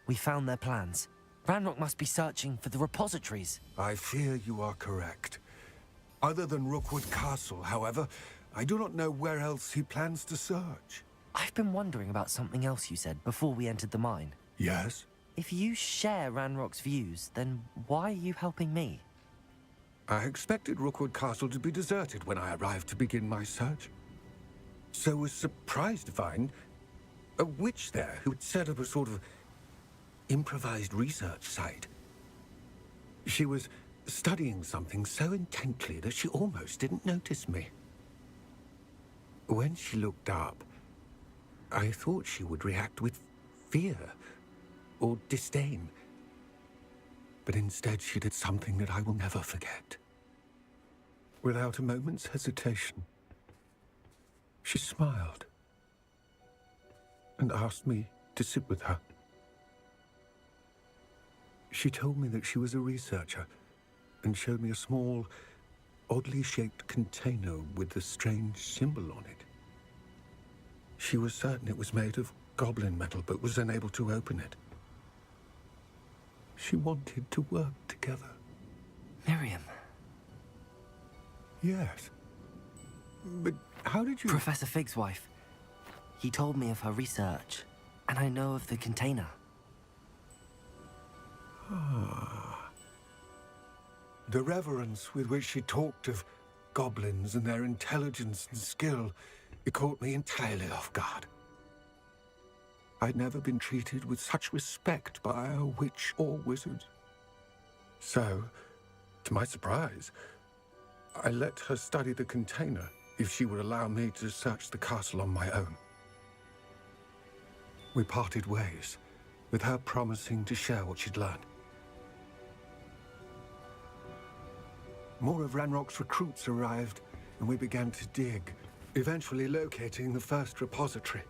We found their plans. Ranrock must be searching for the repositories. I fear you are correct. Other than Rookwood Castle, however, I do not know where else he plans to search. I've been wondering about something else you said before we entered the mine. Yes? If you share Ranrock's views, then why are you helping me? I expected Rookwood Castle to be deserted when I arrived to begin my search. So was surprised to find a witch there who had set up a sort of improvised research site. She was studying something so intently that she almost didn't notice me. When she looked up, I thought she would react with fear or disdain. But instead she did something that I will never forget. Without a moment's hesitation, she smiled. and asked me to sit with her. She told me that she was a researcher and showed me a small, oddly shaped container with a strange symbol on it. She was certain it was made of goblin metal, but was unable to open it. She wanted to work together. Miriam. Yes. But how did you... Professor Fig's wife. He told me of her research, and I know of the container. Ah. The reverence with which she talked of goblins and their intelligence and skill, it caught me entirely off guard. I'd never been treated with such respect by a witch or wizard. So, to my surprise, I let her study the container if she would allow me to search the castle on my own. We parted ways, with her promising to share what she'd learned. More of Ranrock's recruits arrived, and we began to dig, eventually locating the first repository.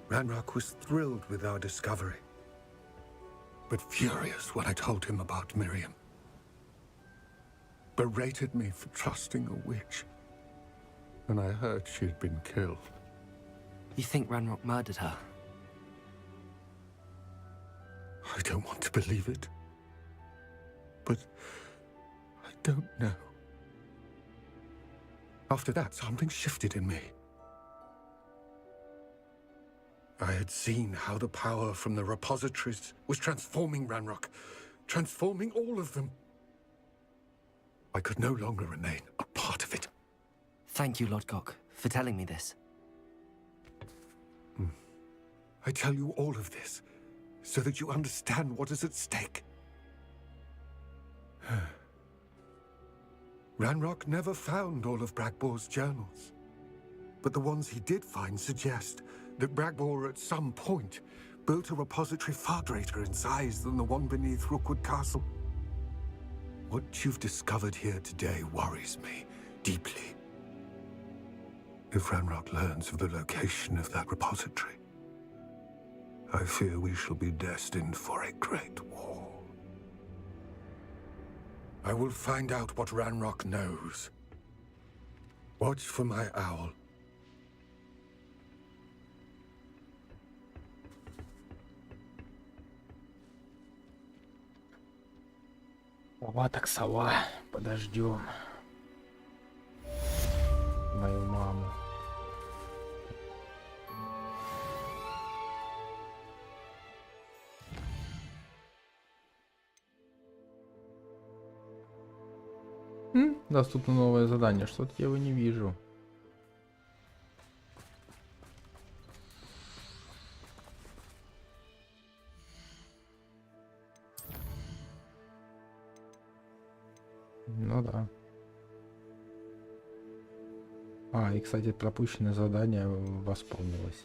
Ranrock was thrilled with our discovery, but furious when I told him about Miriam. Berated me for trusting a witch, and I heard she'd been killed. You think Ranrock murdered her? I don't want to believe it, but I don't know. After that, something shifted in me. I had seen how the power from the repositories was transforming Ranrock, transforming all of them. I could no longer remain a part of it. Thank you, Lodgok, for telling me this. I tell you all of this so that you understand what is at stake. Ranrock never found all of Bragbor's journals, but the ones he did find suggest that Bragbor at some point built a repository far greater in size than the one beneath Rookwood Castle. What you've discovered here today worries me deeply. If Ranrock learns of the location of that repository, I fear we shall be destined for a great war. I will find out what Ranrock knows. Watch for my owl. Сова так сова. Подождем. Мою маму. Доступно новое задание. Что-то я его не вижу. Ну да. И, кстати, пропущенное задание восполнилось.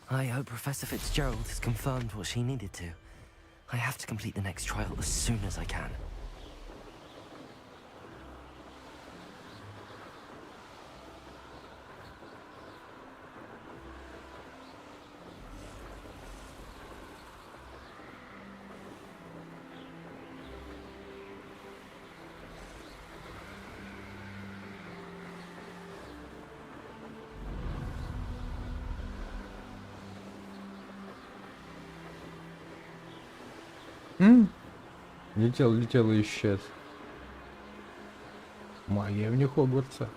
I hope Professor Fitzgerald has confirmed what she needed to. I have to complete the next trial as soon as I can. Летел и исчез. Магия вне Хогвартса.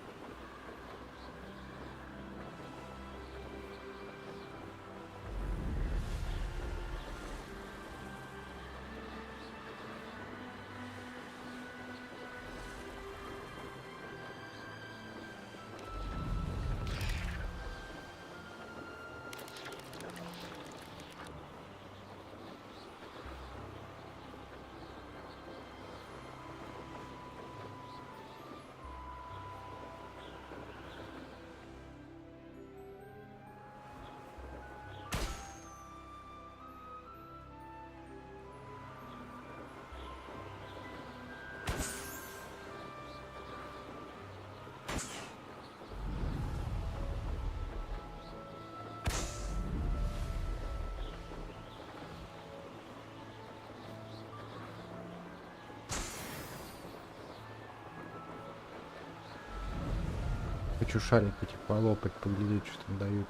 хочу шарик этих полопать, поглядеть, что там дают.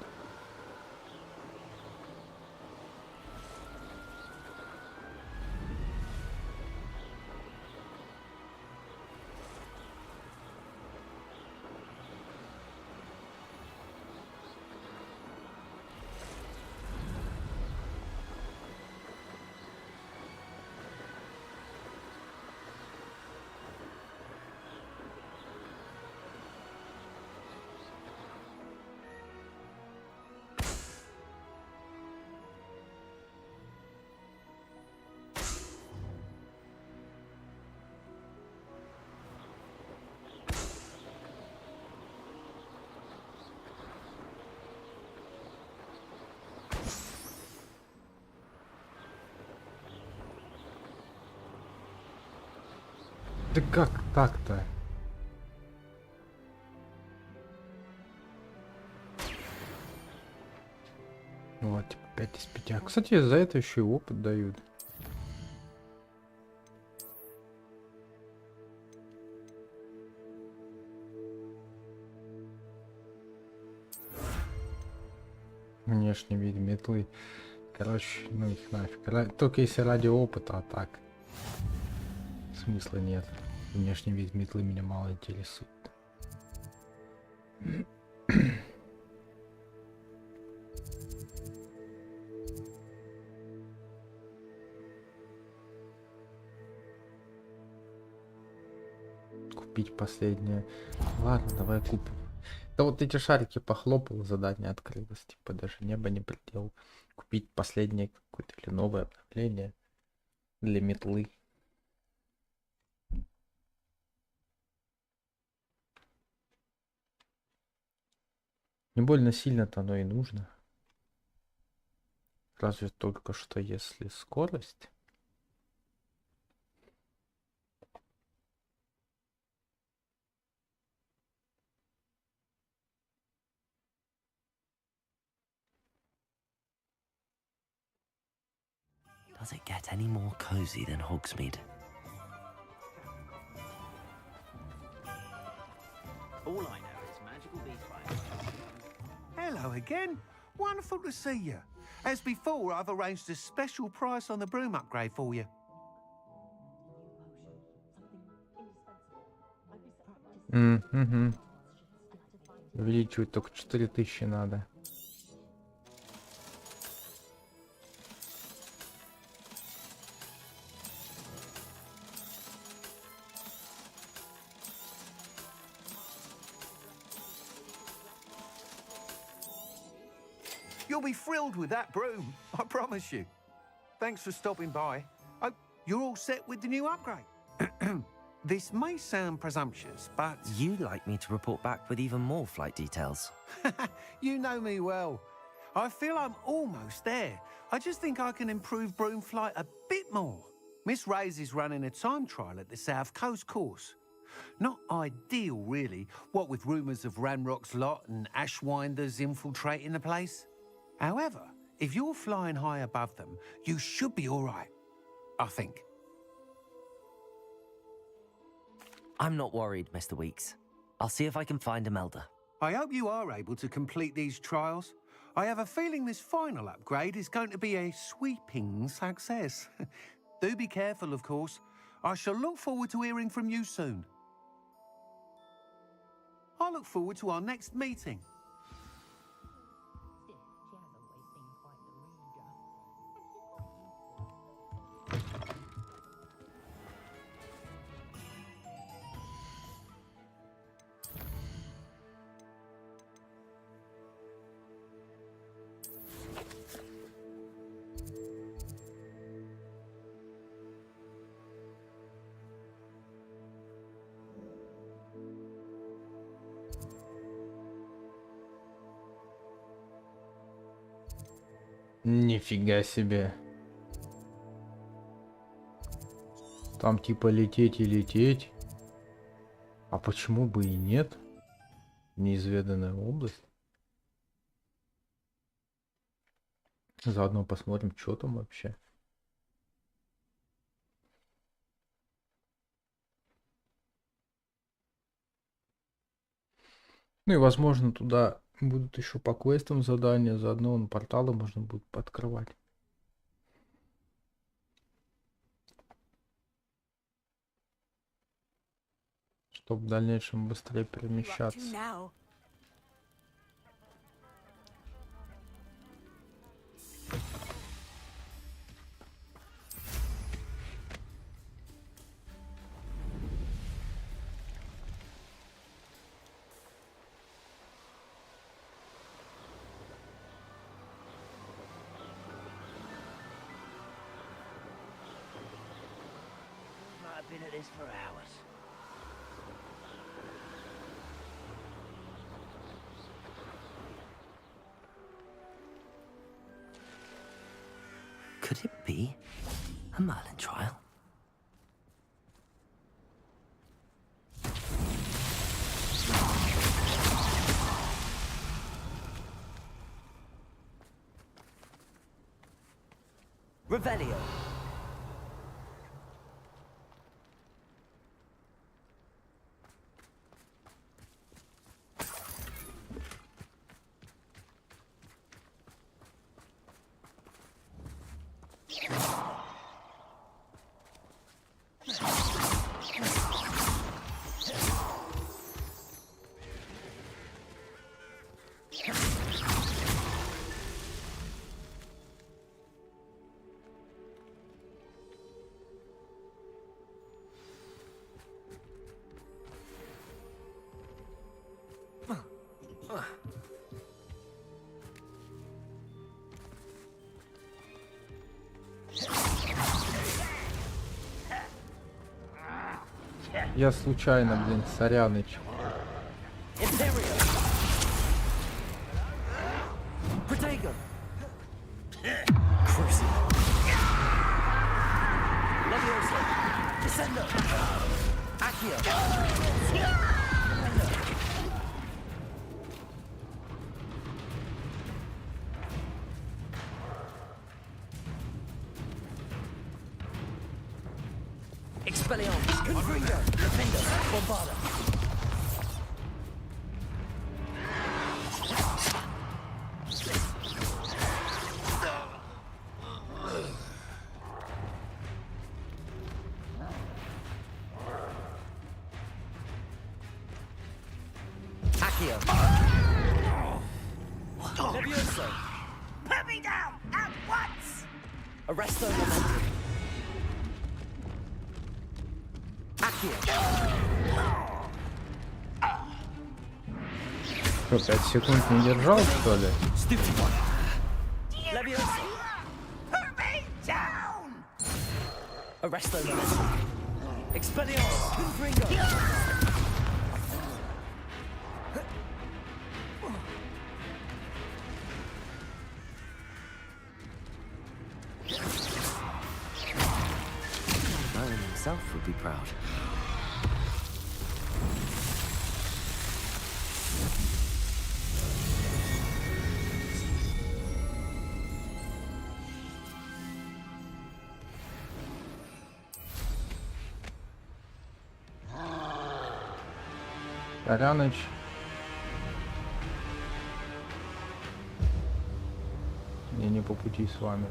Да как так-то? Вот, типа 5 из 5. А, кстати, за это еще и опыт дают. Внешний вид метлы. Короче, ну их нафиг. Только если ради опыта, а так смысла нет. Внешний вид метлы меня мало интересует. Купить последнее. Ладно, давай купим. Да вот эти шарики похлопал, задание открылось. Типа даже небо не предел. Купить последнее какое-то или новое обновление для метлы. Не больно сильно-то оно и нужно. Разве только что если скорость. Does it get any more cozy than Hogsmeade? All I know is magical beast fight. Hello again. Wonderful to see you. As before, I've arranged a special price on the broom upgrade for you. Угу. Увеличивать только 4000 надо. You'll be thrilled with that broom, I promise you. Thanks for stopping by. Oh, you're all set with the new upgrade. This may sound presumptuous, but... You'd like me to report back with even more flight details. You know me well. I feel I'm almost there. I just think I can improve broom flight a bit more. Miss Ray's is running a time trial at the South Coast course. Not ideal, really, what with rumours of Ranrock's lot and Ashwinders infiltrating the place. However, if you're flying high above them, you should be all right, I think. I'm not worried, Mr. Weeks. I'll see if I can find Imelda. I hope you are able to complete these trials. I have a feeling this final upgrade is going to be a sweeping success. Do be careful, of course. I shall look forward to hearing from you soon. I look forward to our next meeting. Нифига себе. Там типа лететь и лететь. А почему бы и нет? Неизведанная область. Заодно посмотрим, что там вообще. Ну и возможно туда будут еще по квестам задания, заодно он порталы можно будет пооткрывать. Чтобы в дальнейшем быстрее перемещаться. I've been at this for hours. Could it be a Merlin trial? Revelio. Я случайно, блин, соряныч. Protego. Crucible. Levioso. Descendo. Accio. Expelliarmus. Confringo. Defender. Bombarda. Accio. Levioso. Put me down at once! Arresto momentum. Accio. Что, 5 секунд не держал, что ли? Stupid one. Levioso. Put me down! Arresto momentum. Expelliarmus. Confringo. Merlin himself would be proud. Соряныч. Мне не по пути с вами.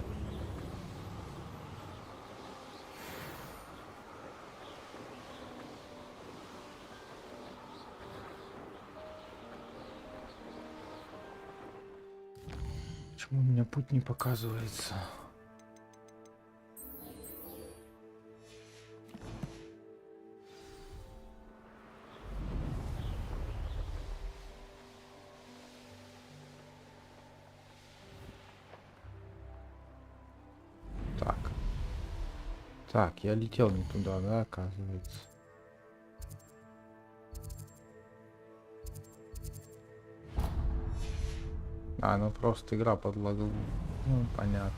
Почему у меня путь не показывается? Так, я летел не туда, да, оказывается. А, ну просто игра подлагала. Ну, понятно.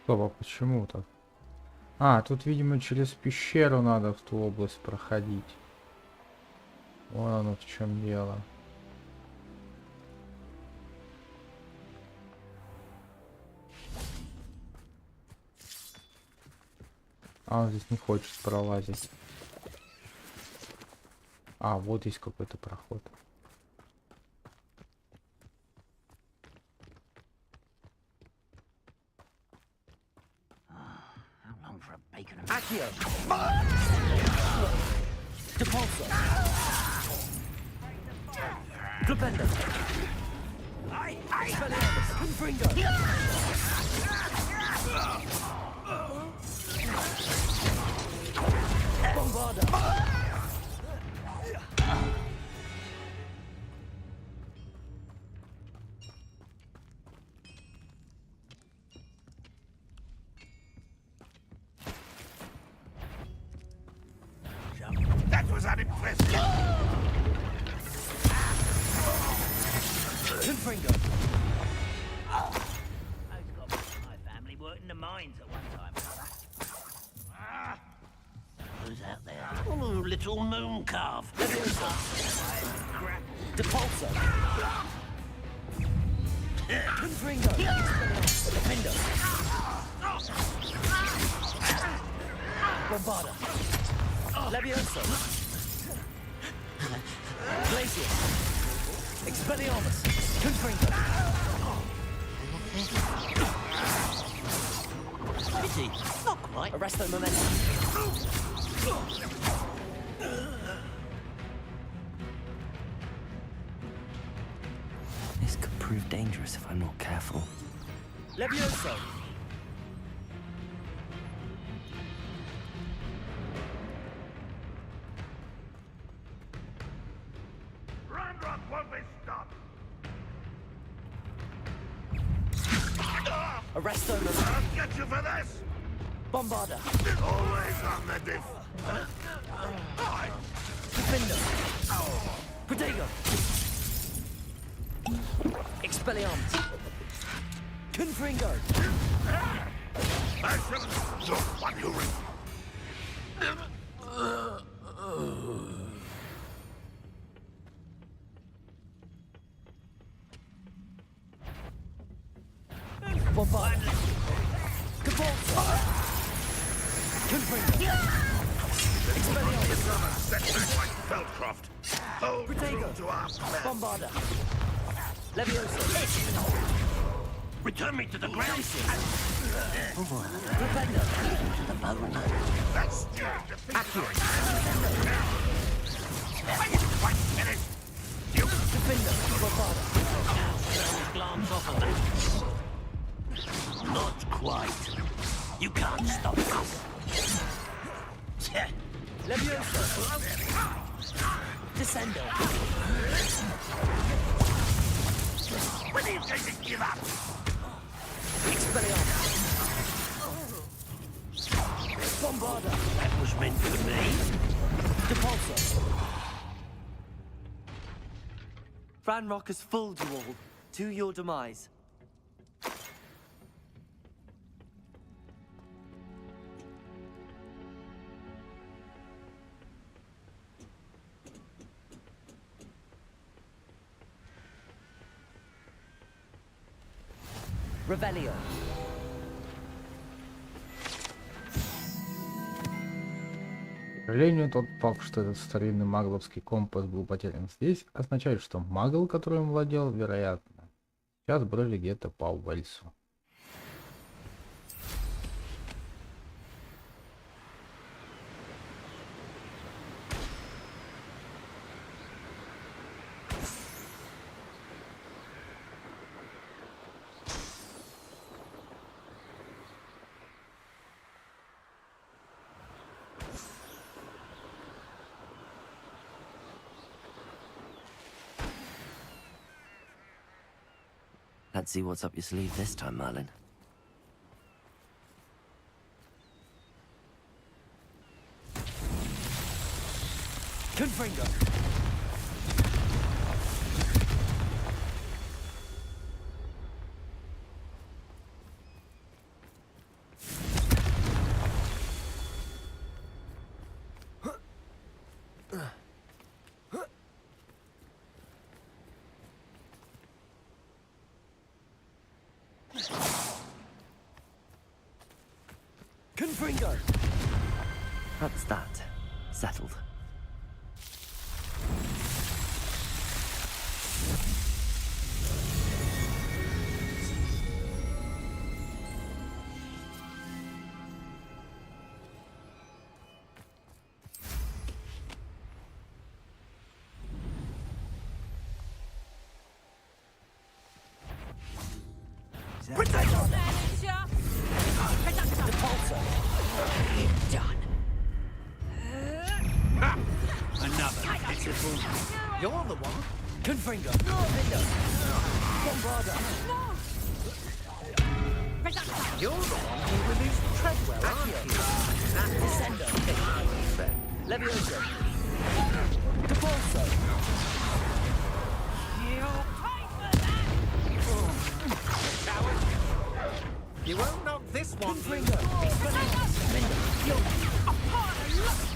Стоп, а почему так? А, тут, видимо, через пещеру надо в ту область проходить. Вон оно в чем дело. А он здесь не хочет пролазить. А, вот есть какой-то проход. Accio! Depulso! Flipendo! Expelliarmus! Confringo! Bombarda! That was unimpressive. Confringo! Those goblins in my family worked in the mines at one time or other. Who's out there? Oh, little moon calf. Depulso! Confringo! Defendo! Bombarda! Levioso! Glacier! Expelliarmus! Confringo! Pity. Not quite. Arresto Momentum! This could prove dangerous if I'm not careful. Levioso! Ranrock won't be stopped. Arresto Momentum! I'll get you for this. Bombarda! Always on the diff. Defendo! Protego! Expelliarmus! Confringo! I shall look what you Bombarda! Capulso! Confringo! Expelliarmus! setback like Feldcroft. Hold Protego! true to our plan. Bombarda! Levioso! Return me to the ground. Defendo! That's still defeat. Accio! Quite finished. You Defendo! Bombarda! Glance off of that. Not quite. You can't stop us. Levioso! Descendo! when do you think to give up? Expelliarmus! Bombarda! That was meant for me. Depulso! Ranrock has fooled you all, to your demise. Revelio. К сожалению, тот факт, что этот старинный магловский компас был потерян здесь, означает, что магл, которым владел, вероятно, сейчас бродит где-то по Уэльсу. Let's see what's up your sleeve this time, Merlin. Confringo! Confringo. That's that. Settled. Another pitiful. You're the one. Confringo. Bombarda. You're the one who released Treadwell, aren't you? Descendo. Levioso. Depulso. You won't knock this one. Confringo.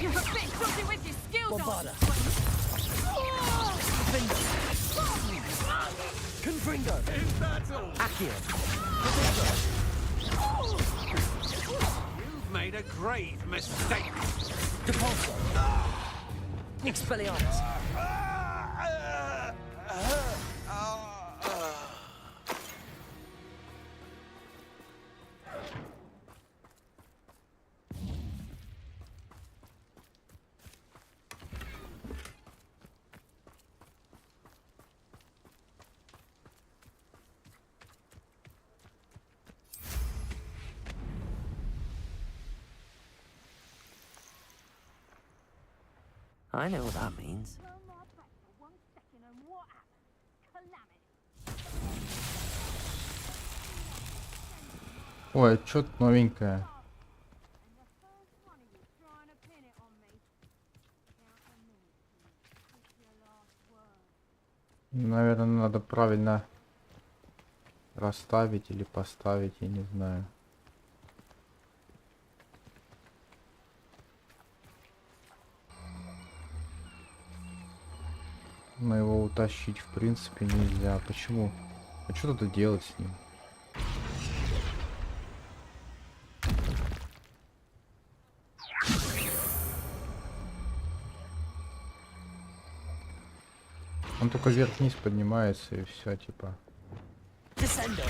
You're a bit filthy with your skills Bombarda. Confringo. Is that all? Accio. You've made a grave mistake. Depulso. Expelliarmus. I know what that means. Ой, что-то новенькое. Наверное, надо правильно расставить или поставить, я не знаю. Но его утащить в принципе нельзя. Почему? А что тут делать с ним? Он только вверх-вниз поднимается и все, типа. Descendo.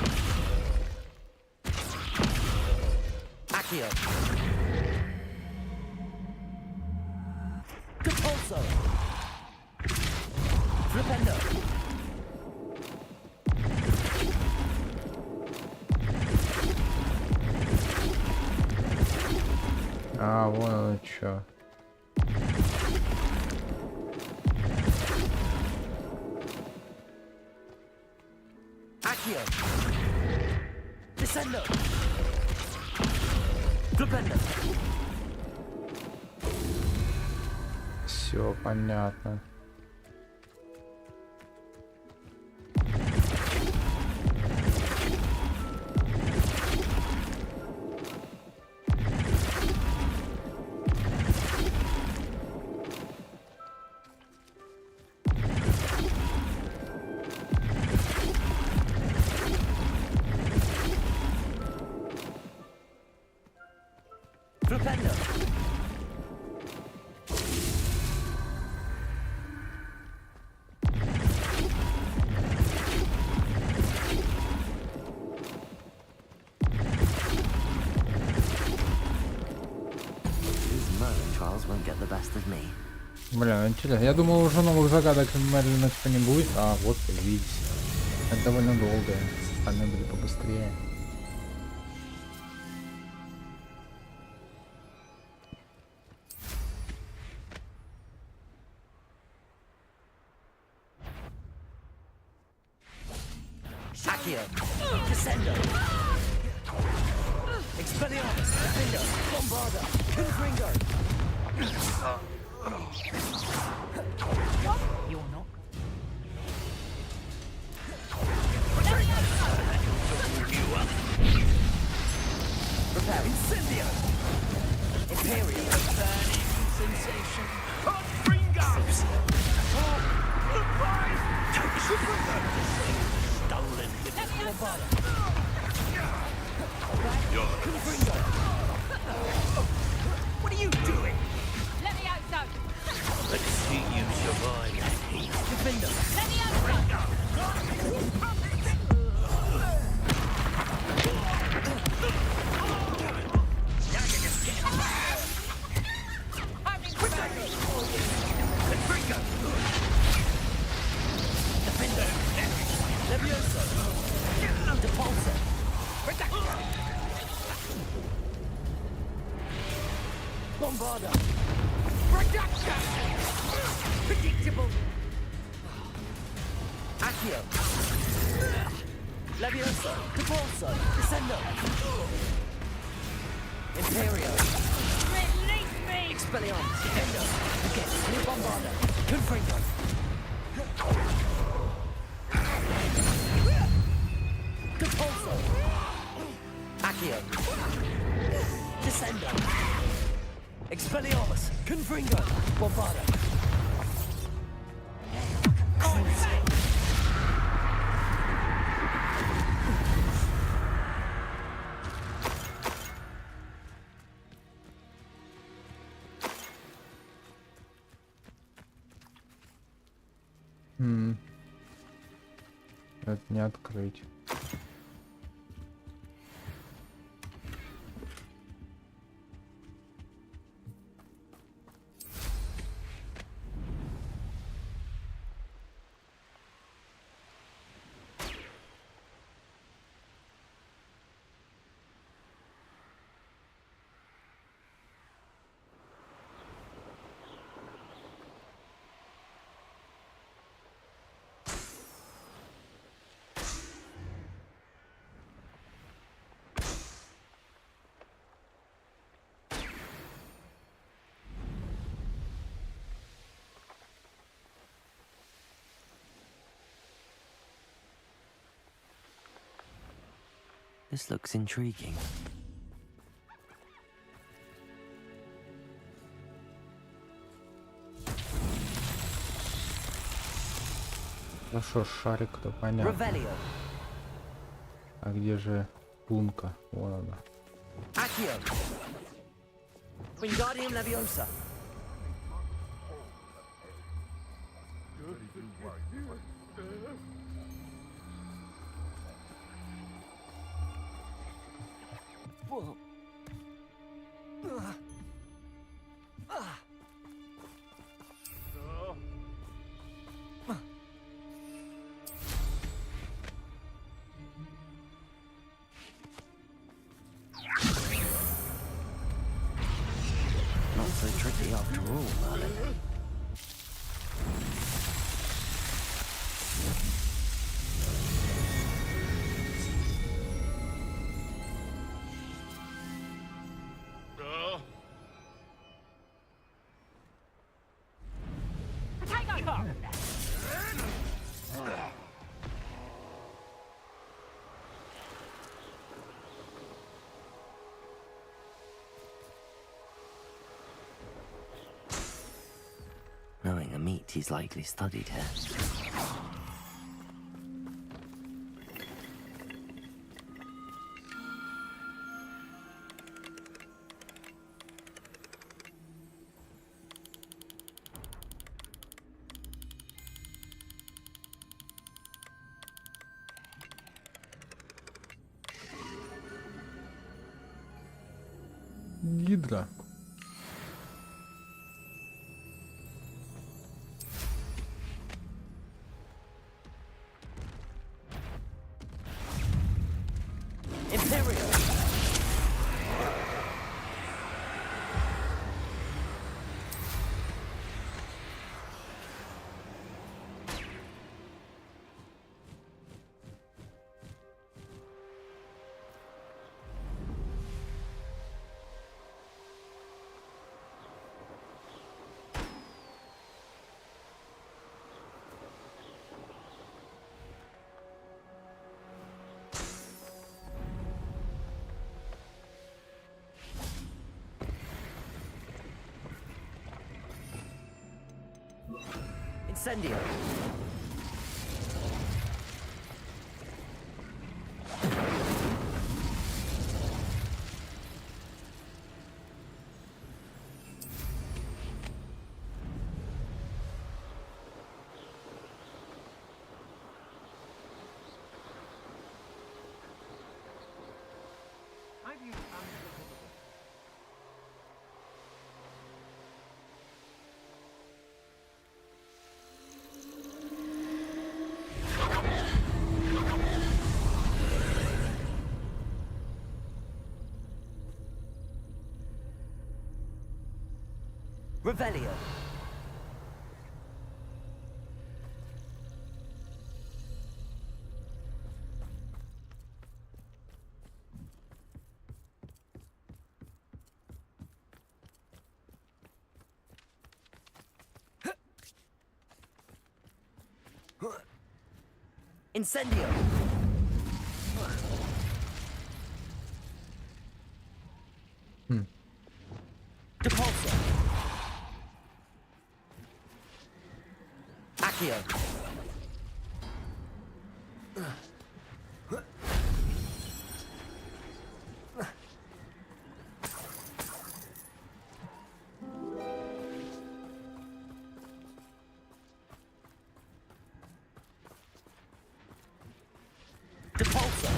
Accio. Depulso. Flipendo. А, вон оно чё. Accio. Descendo. Flipendo. Все понятно. Flipendo. These Merlin trials won't get the best of me. Бля, интересно. Я думал, уже новых загадок Мерлина типа не будет. А, вот, видите. Это довольно долго. Остальные были побыстрее. Accio. Descendo. Expelliarmus. Defendo. Bombarda. Confringo. You're not. Prepare. Incendio. Imperial. Burning sensation. Confringo! Surprise! Stolen. Bombarda. You're Confringo. you doing? Let me out, Doug. Let's see you survive that heat. Defender. Let me out, Doug. Now you're just getting I'm in trouble. Patrico. Defender. Levioso. Depulsor. Bombarda. Reduction. Predictable. Accio. Levioso. Depulsor. Descendo. Imperio. Release me. Expelliarmus. Defendo. Again. New Bombarda. Confringo. Depulsor. Accio. Descendo. Expelliarmus. Confringo. Bombarda. Это не открыть. This looks intriguing. Хорошо, шарик-то понятно. Revelio. А где же лунка? Вон она. Accio. Wingardium Leviosa. Whoa. Not so tricky after all, Merlin. Knowing a meat he's likely studied here. Гидра. Incendio. Revelio. Incendio. Depulso. Accio. Depulso.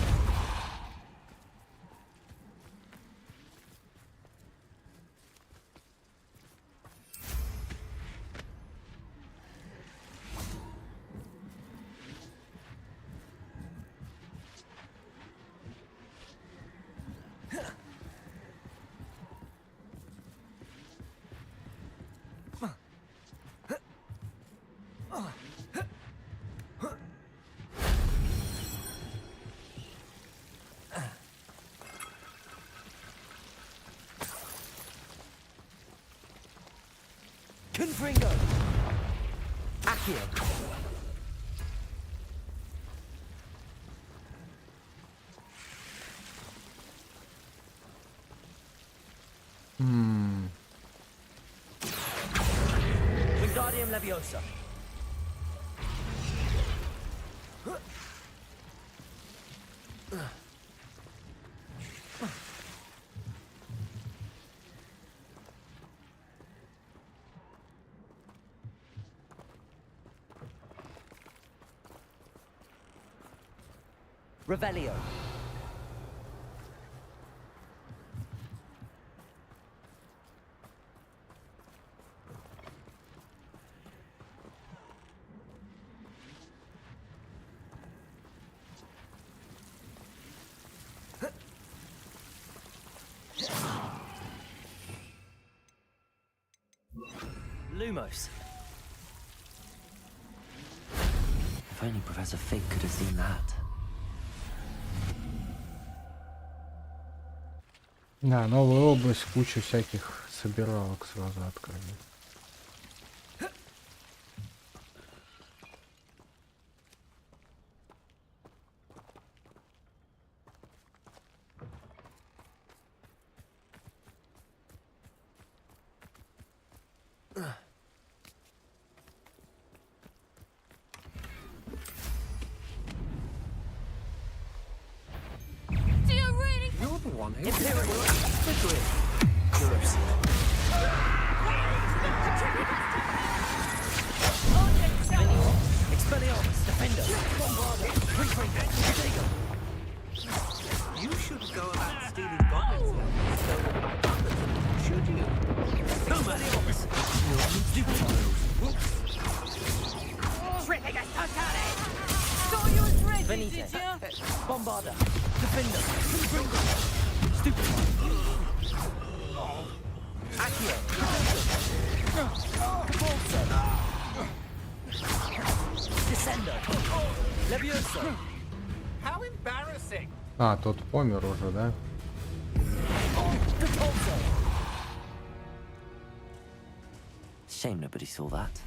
Confringo. Accio. Wingardium Leviosa. Revelio. Lumos. If only Professor Fig could have seen that. Да, новая область, куча всяких собиралок сразу открыли. You shouldn't go about stealing goblins stolen by goblins, should you? No matter. Tripping us totally! Thought you was ready, Venite. did you? Bombarda. Defender. Stupid. Accio. Capulso. Descendo. Levioso. How embarrassing! А, тот помер уже, да? Capulso. Shame nobody saw that.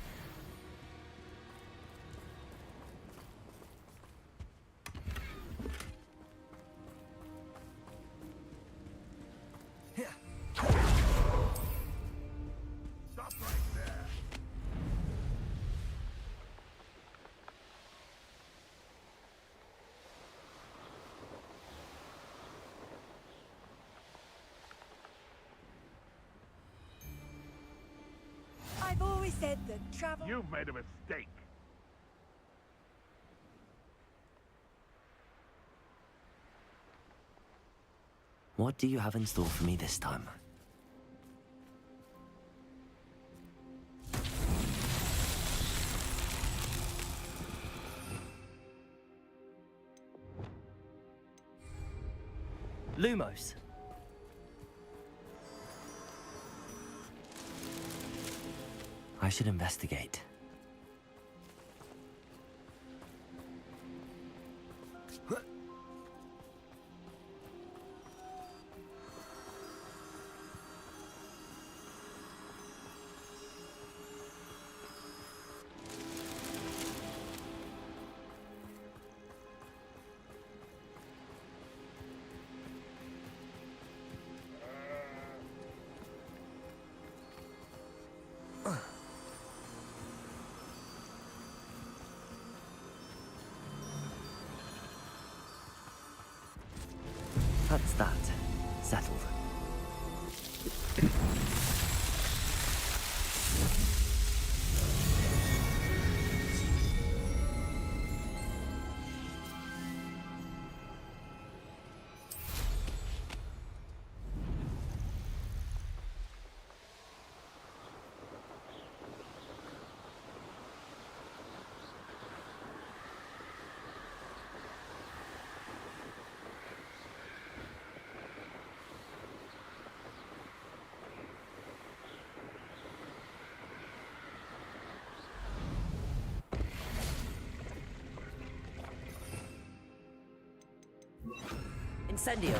Stop right there. I've always said that travel... You've made a mistake. What do you have in store for me this time? Lumos. I should investigate. That's that. Settled. Incendio.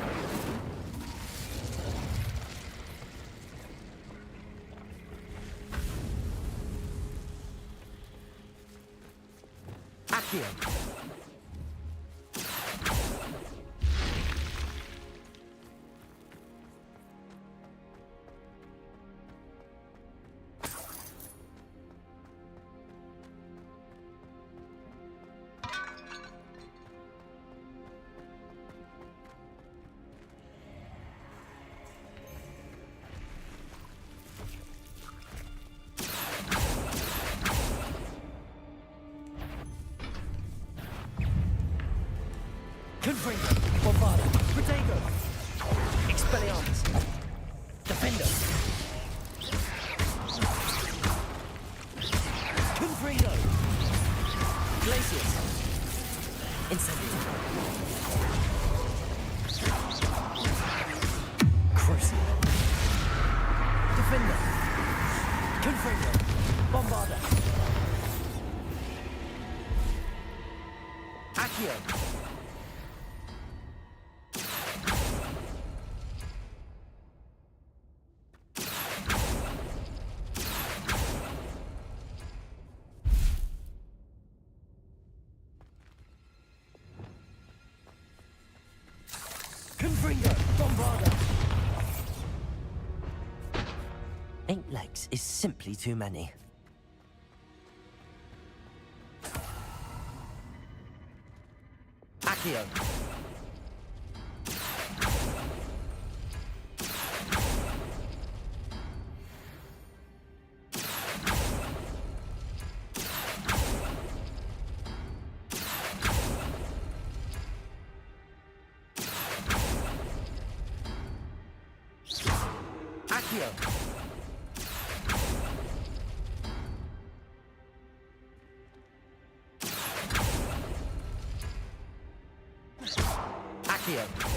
Accio. Confringo, Bombarda, Protego, Expelliarmus, Defender, Confringo, Glacius, Incendio, Crucible, Defender, Confringo, Bombarda, Accio. Eight legs is simply too many. Accio. Accio. Accio.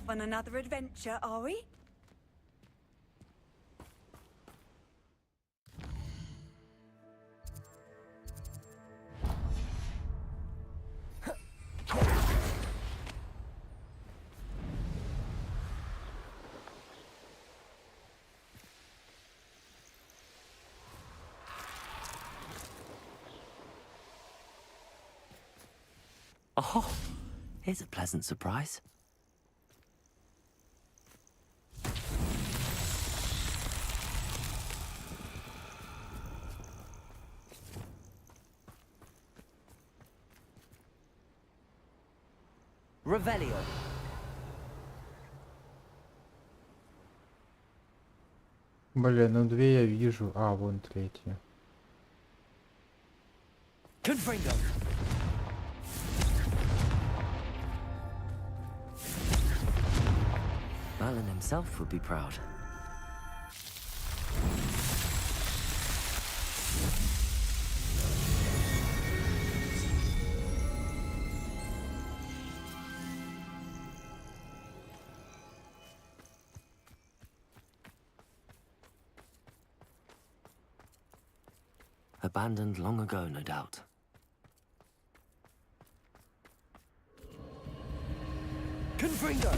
off on another adventure, are we? Oh, here's a pleasant surprise. Revelio. Блин, ну две я вижу. А, вон третья. Confringo. Merlin himself would be proud. Abandoned long ago, no doubt. Confringo.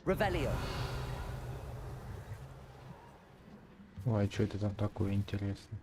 Revelio. Ой, что это там такое интересное?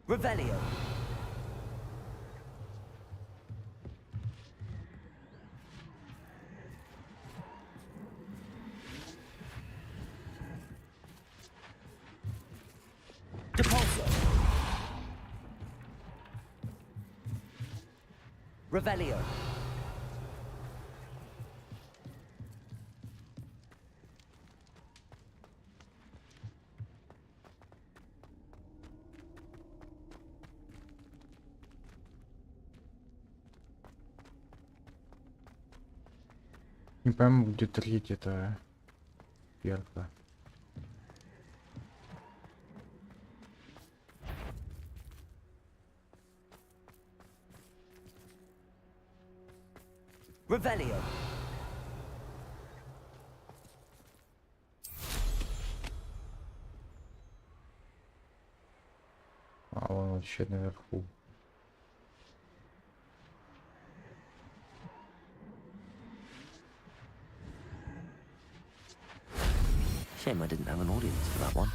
Revelio. Depulso. Revelio. Не пойму, где третья-то перка. Revelio. А вон еще наверху. Shame I didn't have an audience for that one.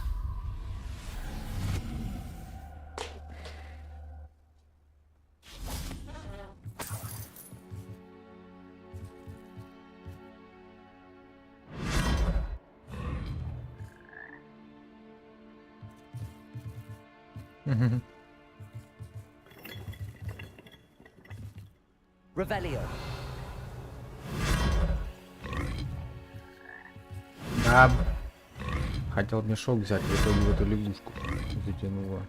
Revelio. Да. Хотел мешок взять, в итоге в эту лягушку затянуло.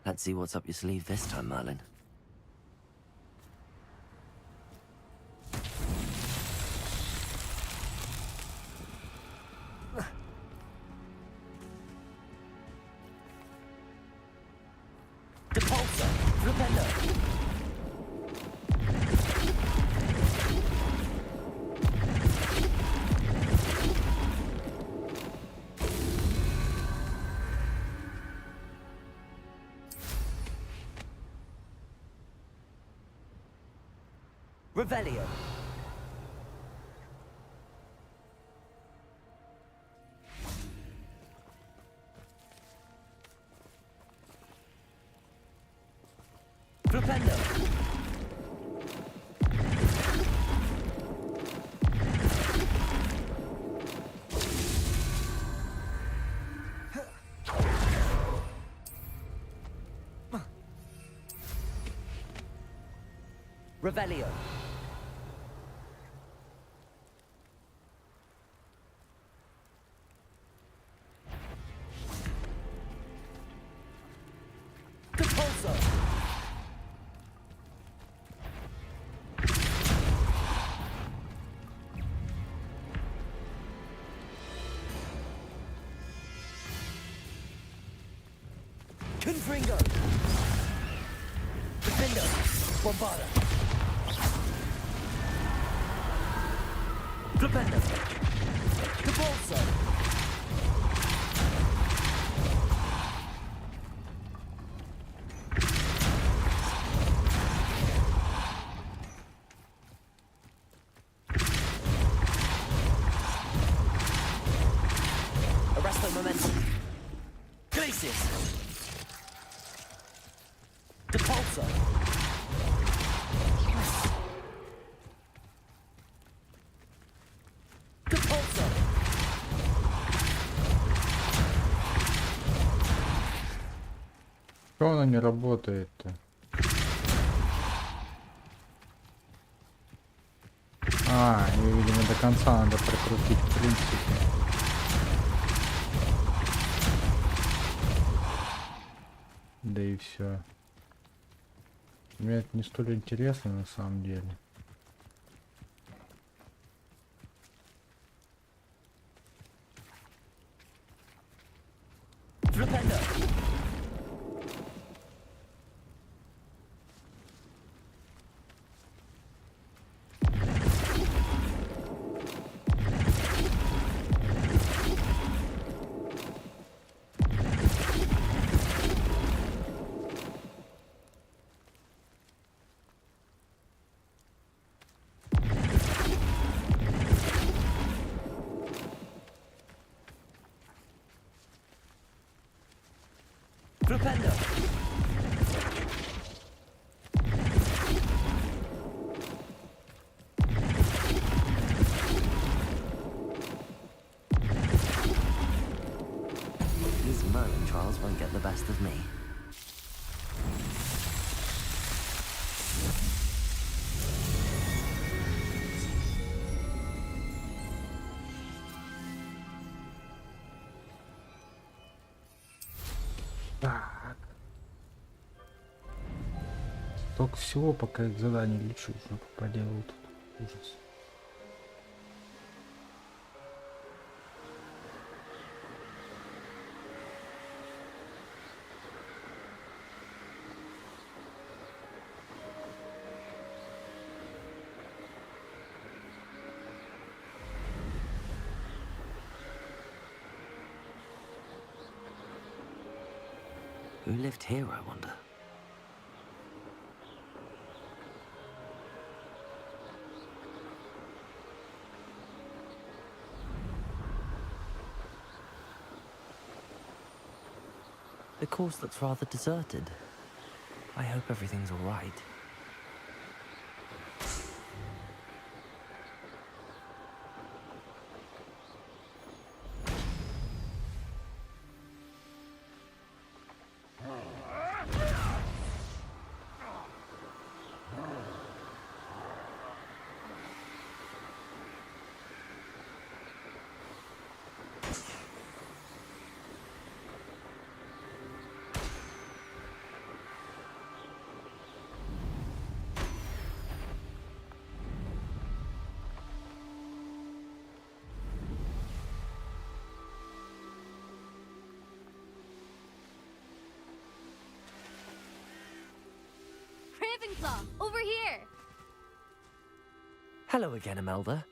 Let's see what's up your sleeve this time, Merlin. Depulsor. Repeller. Revelio. Propendo. Revelio. Depulsor. Confringo. Defender. Bombarda. Propendo. Depulsor. Arresto momentum. Glacius. Depulsor. Depulsor. Что она не работает-то? Ее, видимо, до конца надо прокрутить, в принципе. Да и все. Мне это не столь интересно на самом деле. Propendo. Propendo. These Merlin trials won't get the best of me. Так. Столько всего, пока их задание лечу, что поделал тут. Ужас. Who lived here, I wonder? The course looks rather deserted. I hope everything's all right. Ravenclaw, over here. Hello again, Imelda.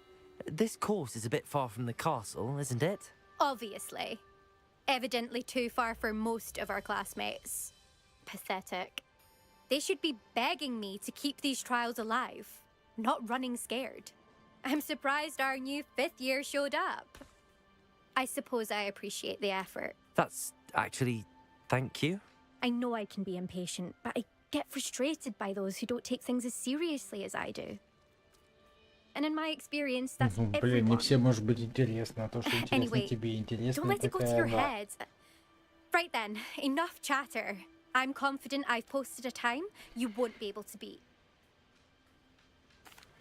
This course is a bit far from the castle, isn't it? Obviously. Evidently too far for most of our classmates. Pathetic. They should be begging me to keep these trials alive, not running scared. I'm surprised our new 5th year showed up. I suppose I appreciate the effort. That's actually... thank you. I know I can be impatient, but I get frustrated by those who don't take things as seriously as I do. And in my experience, that's Блин, не everyone. все может быть интересно, а то, что интересно Anyway, тебе, интересно don't let it go to your такая, да. head. Right then, enough chatter. I'm confident I've posted a time you won't be able to beat.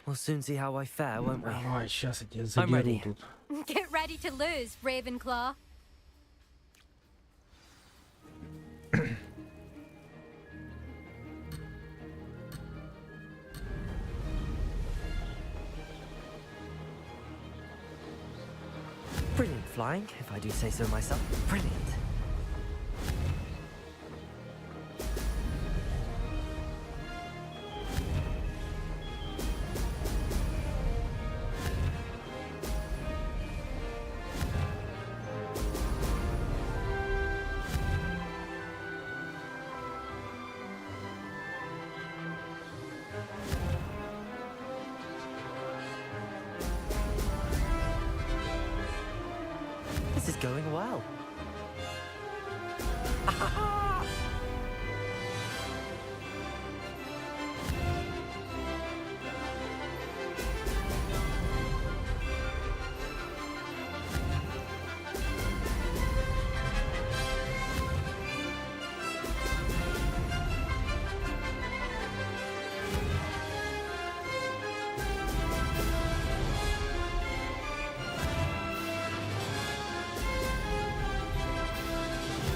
We'll soon see how I fare, won't we? Давай, сейчас я тебя I'm заберу ready. тут. Get ready to lose, Ravenclaw. Brilliant flying, if I do say so myself. Brilliant. This is going well.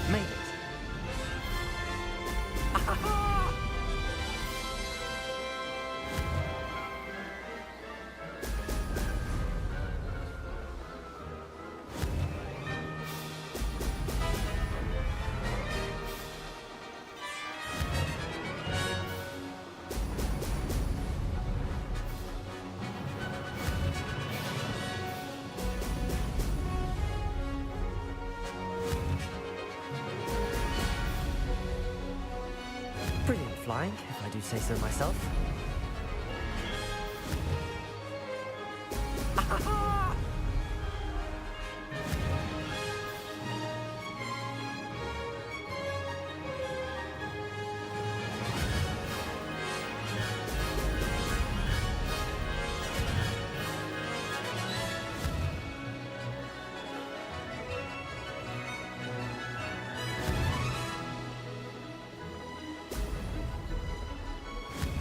Made it. Brilliant flying, if I do say so myself.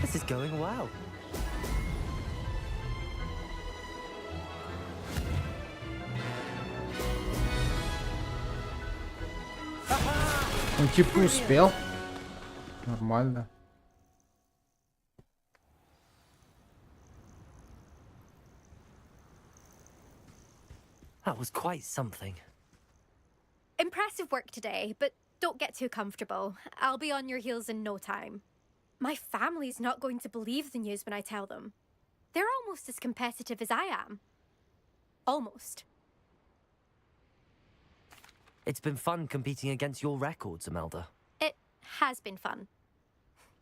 This is going well. Ну, типа успел. Нормально. That was quite something. Impressive work today, but don't get too comfortable. I'll be on your heels in no time. My family's not going to believe the news when I tell them. They're almost as competitive as I am. Almost. It's been fun competing against your records, Imelda. It has been fun.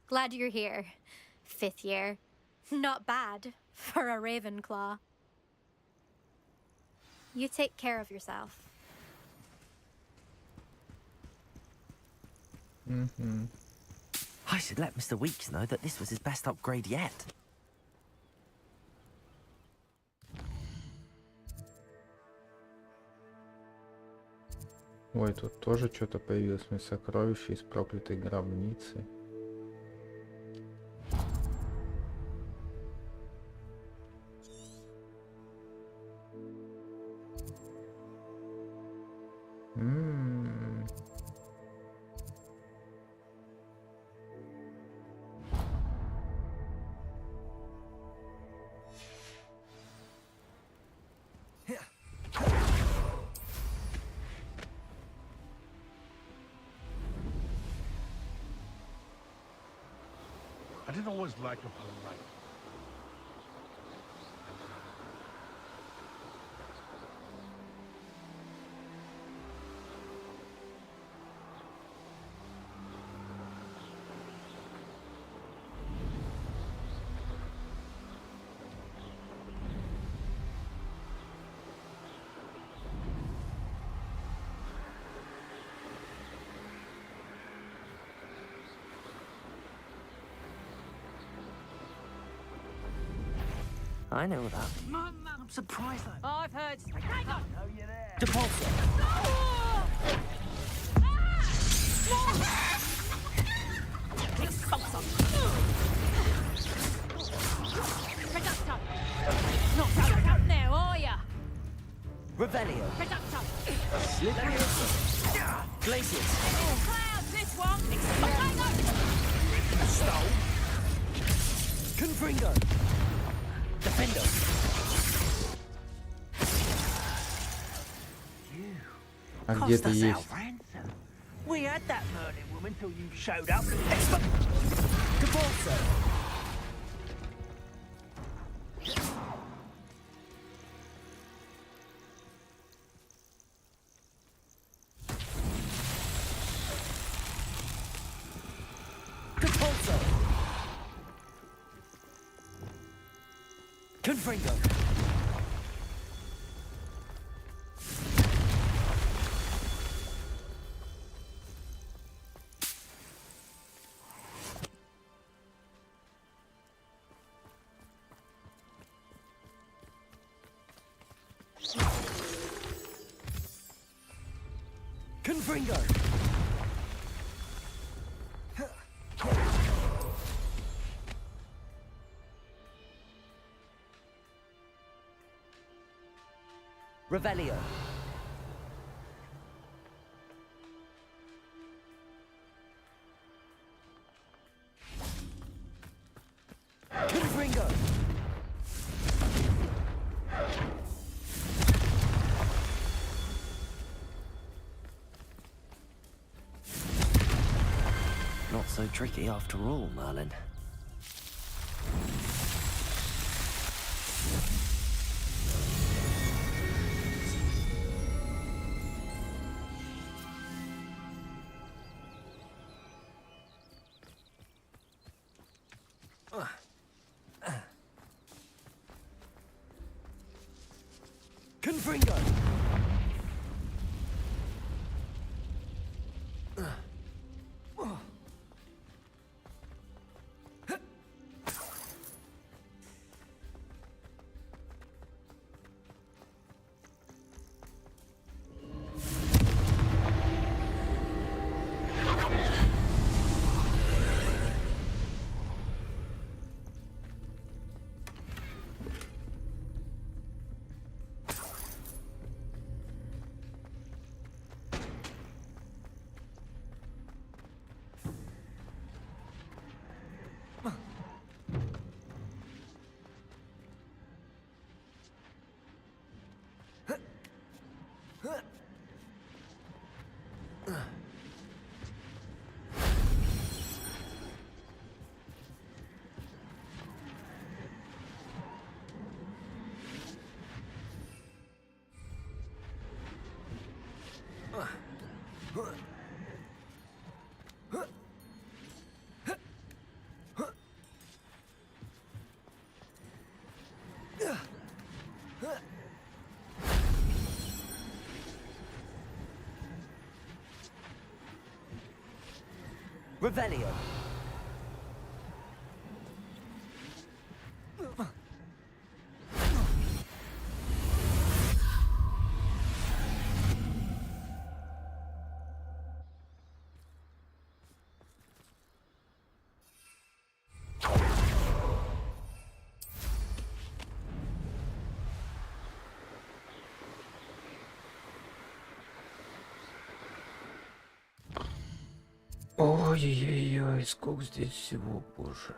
Glad you're here. 5th year. Not bad for a Ravenclaw. You take care of yourself. Mm-hmm. I should let Mr. Weeks know that this was his best upgrade yet. Ой, тут тоже что-то появилось. Сокровище из проклятой гробницы. I didn't always like a polite. I know that. I'm surprised though. I've heard. Hang on. Oh, you're there. Depulso. Expulsor. Reductor. Not out now, are ya? Revelio. Reductor. Slippery. Glacius. Clouds, this one. Expulsor. Stole. Confringo. Defendo. А где ты есть? We had that murdering woman till you showed up. Depulso. Depulso. Confringo. Confringo. Revelio. Confringo. Not so tricky after all, Merlin. Confringo. Revelio. Ой-ой-ой, сколько здесь всего, боже.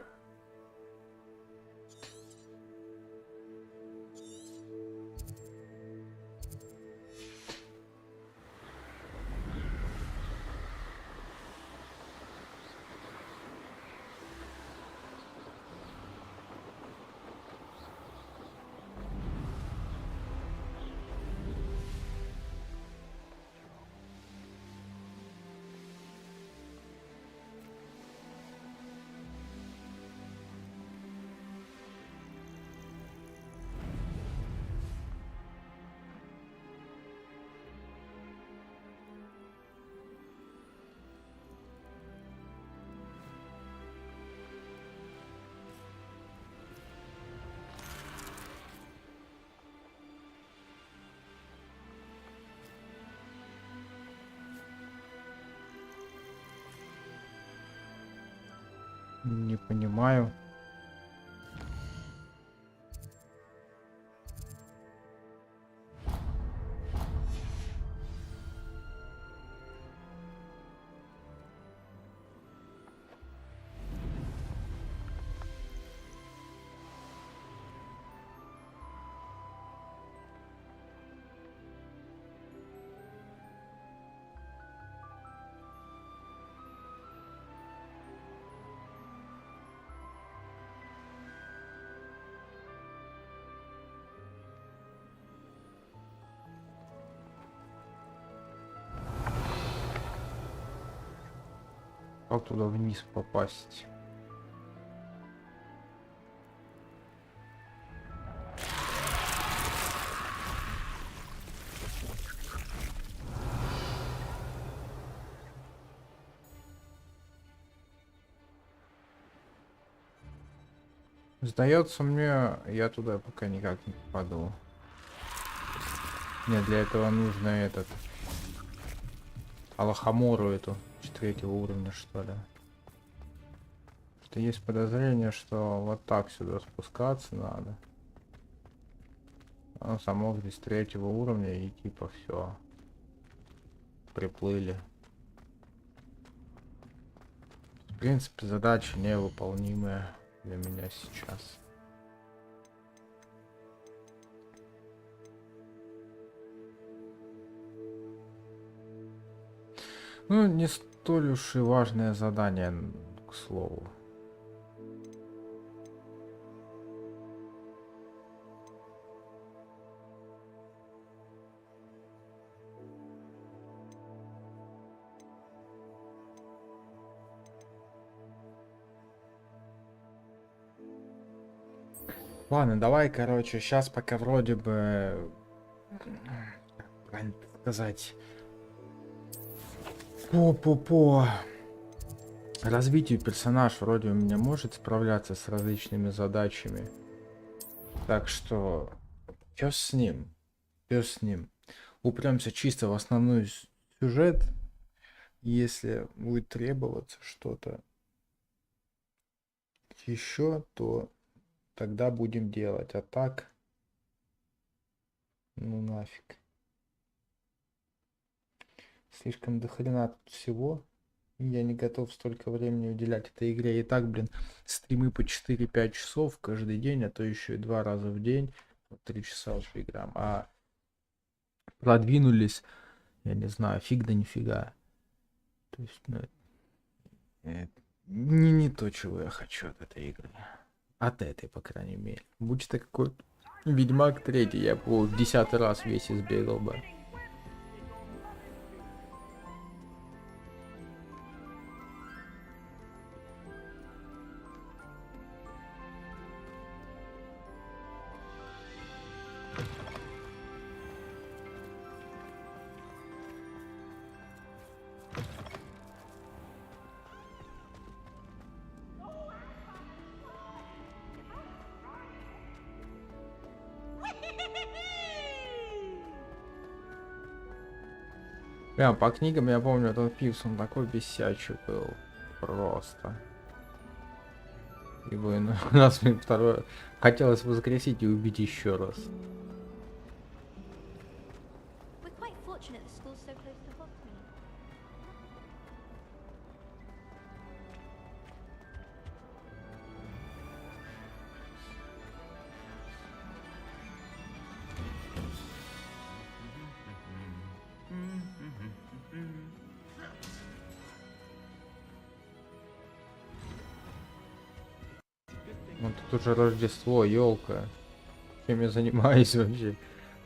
Не понимаю. Как туда вниз попасть? Сдается мне, я туда пока никак не попаду. Мне для этого нужно этот Алахамору эту 3-го уровня, что ли. Что есть подозрение, что вот так сюда спускаться надо. Оно само здесь 3-го уровня и типа все. Приплыли. В принципе, задача невыполнимая для меня сейчас. Ну, не столь уж и важное задание, к слову. Ладно, давай, короче, сейчас пока вроде бы, как правильно сказать, по развитию персонаж вроде у меня может справляться с различными задачами. Так что, чё с ним? Упрёмся чисто в основной сюжет. Если будет требоваться что-то еще, то тогда будем делать. А так, ну нафиг. Слишком дохрена тут всего. Я не готов столько времени уделять этой игре. И так, блин, стримы по 4-5 часов каждый день, а то еще и 2 раза в день. Вот 3 часа уже играем. А продвинулись, я не знаю, фиг да нифига. То есть, ну, это не то, чего я хочу от этой игры. От этой, по крайней мере. Будь это какой-то Ведьмак 3, я бы его в 10-й раз весь избегал бы. Прям по книгам я помню, этот Пивс, он такой бесячий был. Просто. И блин, у нас второе хотелось воскресить и убить еще раз. Вот тут уже Рождество, елка. Чем я занимаюсь вообще?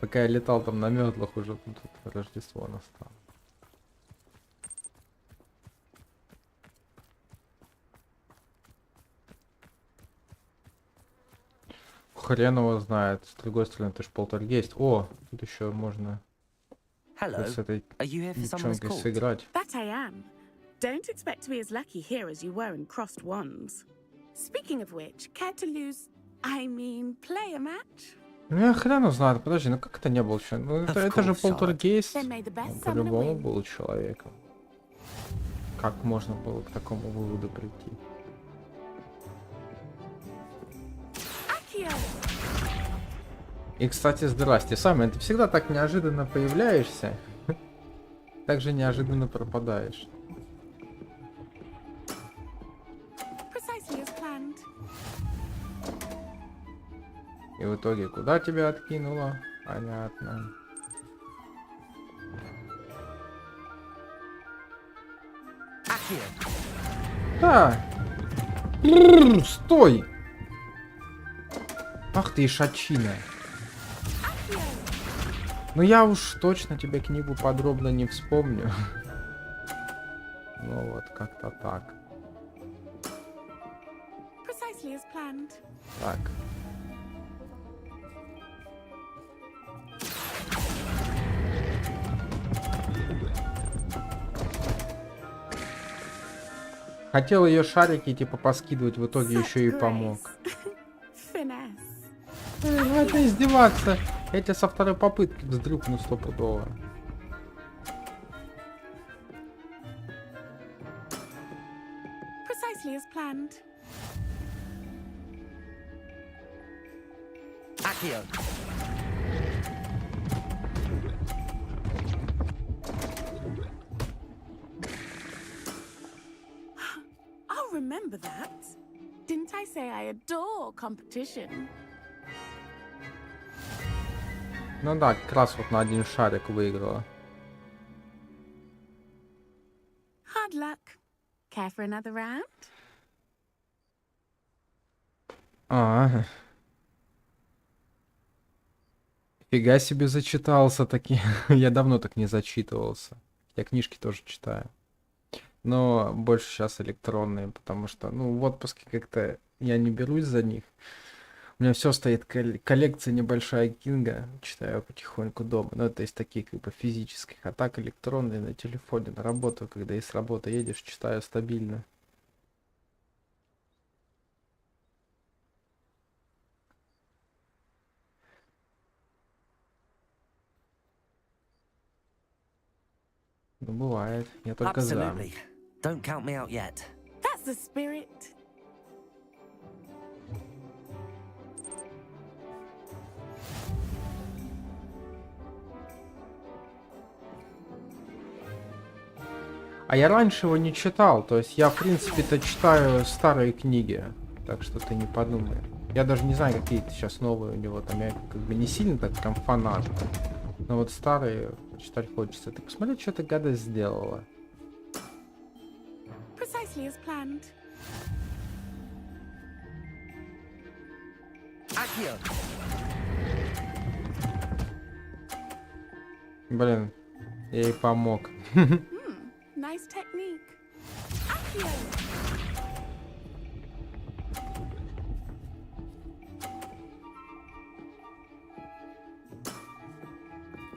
Пока я летал там на метлах, уже тут Рождество настало. Хрен его знает. С другой стороны, это ж полтергейст. О, тут еще можно с этой девчонкой сыграть. That I am. Don't expect to be as lucky here as you were in Crossed Wands. Speaking of which, care to lose, I mean, play a match? Ну я хрен знает, подожди, ну как это не был человек? Ну это же полтергейст. Он по-любому был человеком. Как можно было к такому выводу прийти? И, кстати, здрасте, Саммон, ты всегда так неожиданно появляешься, так же неожиданно пропадаешь. И в итоге куда тебя откинуло? Понятно. Да. Стой! Ах ты, ишачина. Ну я уж точно тебе книгу подробно не вспомню. Ну вот, как-то так. Так. Хотел ее шарики типа поскидывать, в итоге еще и помог. Хватит издеваться. Я тебя со второй попытки вздрюкну стопудово. I'll remember that. Didn't I say I adore competition? Ну да, как раз вот на один шарик выиграла. Hard luck. Care for another round? Фига себе зачитался таки. Я давно так не зачитывался. Я книжки тоже читаю. Но больше сейчас электронные, потому что, ну, в отпуске как-то я не берусь за них. У меня все стоит, коллекция небольшая Кинга, читаю потихоньку дома. Но это из таких как бы физических, а так электронные на телефоне, на работу, когда из работы едешь, читаю стабильно. Ну, бывает. Я только за. Absolutely. Don't count me out yet. That's the spirit. А я раньше его не читал, то есть я в принципе-то читаю старые книги, так что ты не подумай. Я даже не знаю, какие-то сейчас новые у него там, я как бы не сильно так прям фанат. Но вот старые почитать хочется. Ты посмотри, что ты гадость сделала. Precisely as planned. Блин, я ей помог. Nice technique.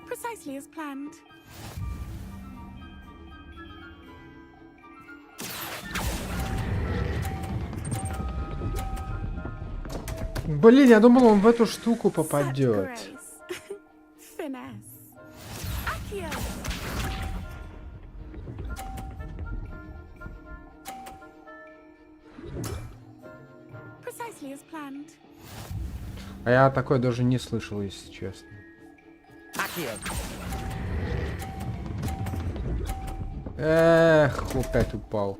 Precisely as planned. Блин, я думал, он в эту штуку попадет. А я такой даже не слышал, если честно. Эх, опять упал.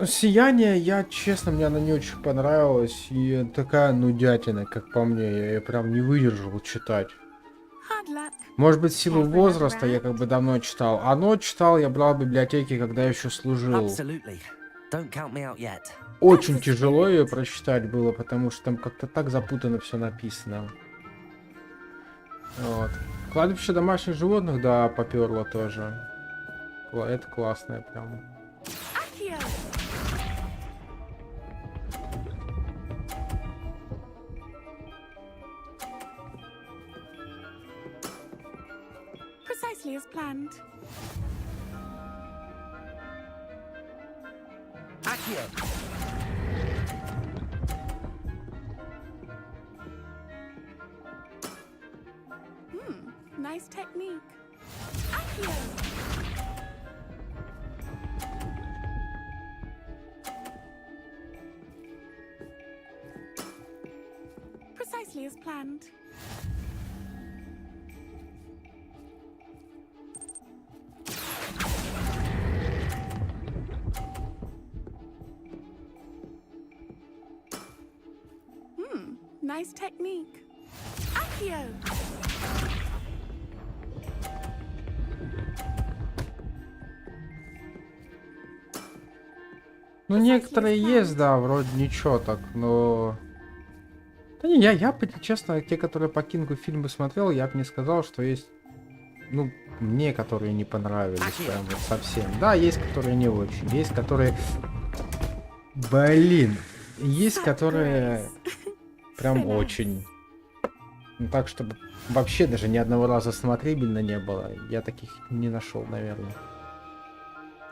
Сияние, я, честно, мне она не очень понравилась. И такая нудятина, как по мне. Я ее прям не выдержал читать. Может быть, в силу возраста я как бы давно читал. Оно читал, я брал в библиотеке, когда еще служил. Очень тяжело ее прочитать было, потому что там как-то так запутанно все написано. Вот. Кладбище домашних животных, да, поперло тоже. Это классное прям. Precisely as planned. Nice technique. Precisely as planned. Nice technique. Accio! Ну, некоторые есть, да, вроде ничего так, но... Да не, я, честно, те, которые по Кингу фильмы смотрел, я бы не сказал, что есть... Ну, мне, которые не понравились, прям вот совсем. Да, есть, которые не очень. Есть, которые... Блин! Есть, которые... Прям очень... Ну, так, чтобы вообще даже ни одного раза смотрибельно не было. Я таких не нашел, наверное.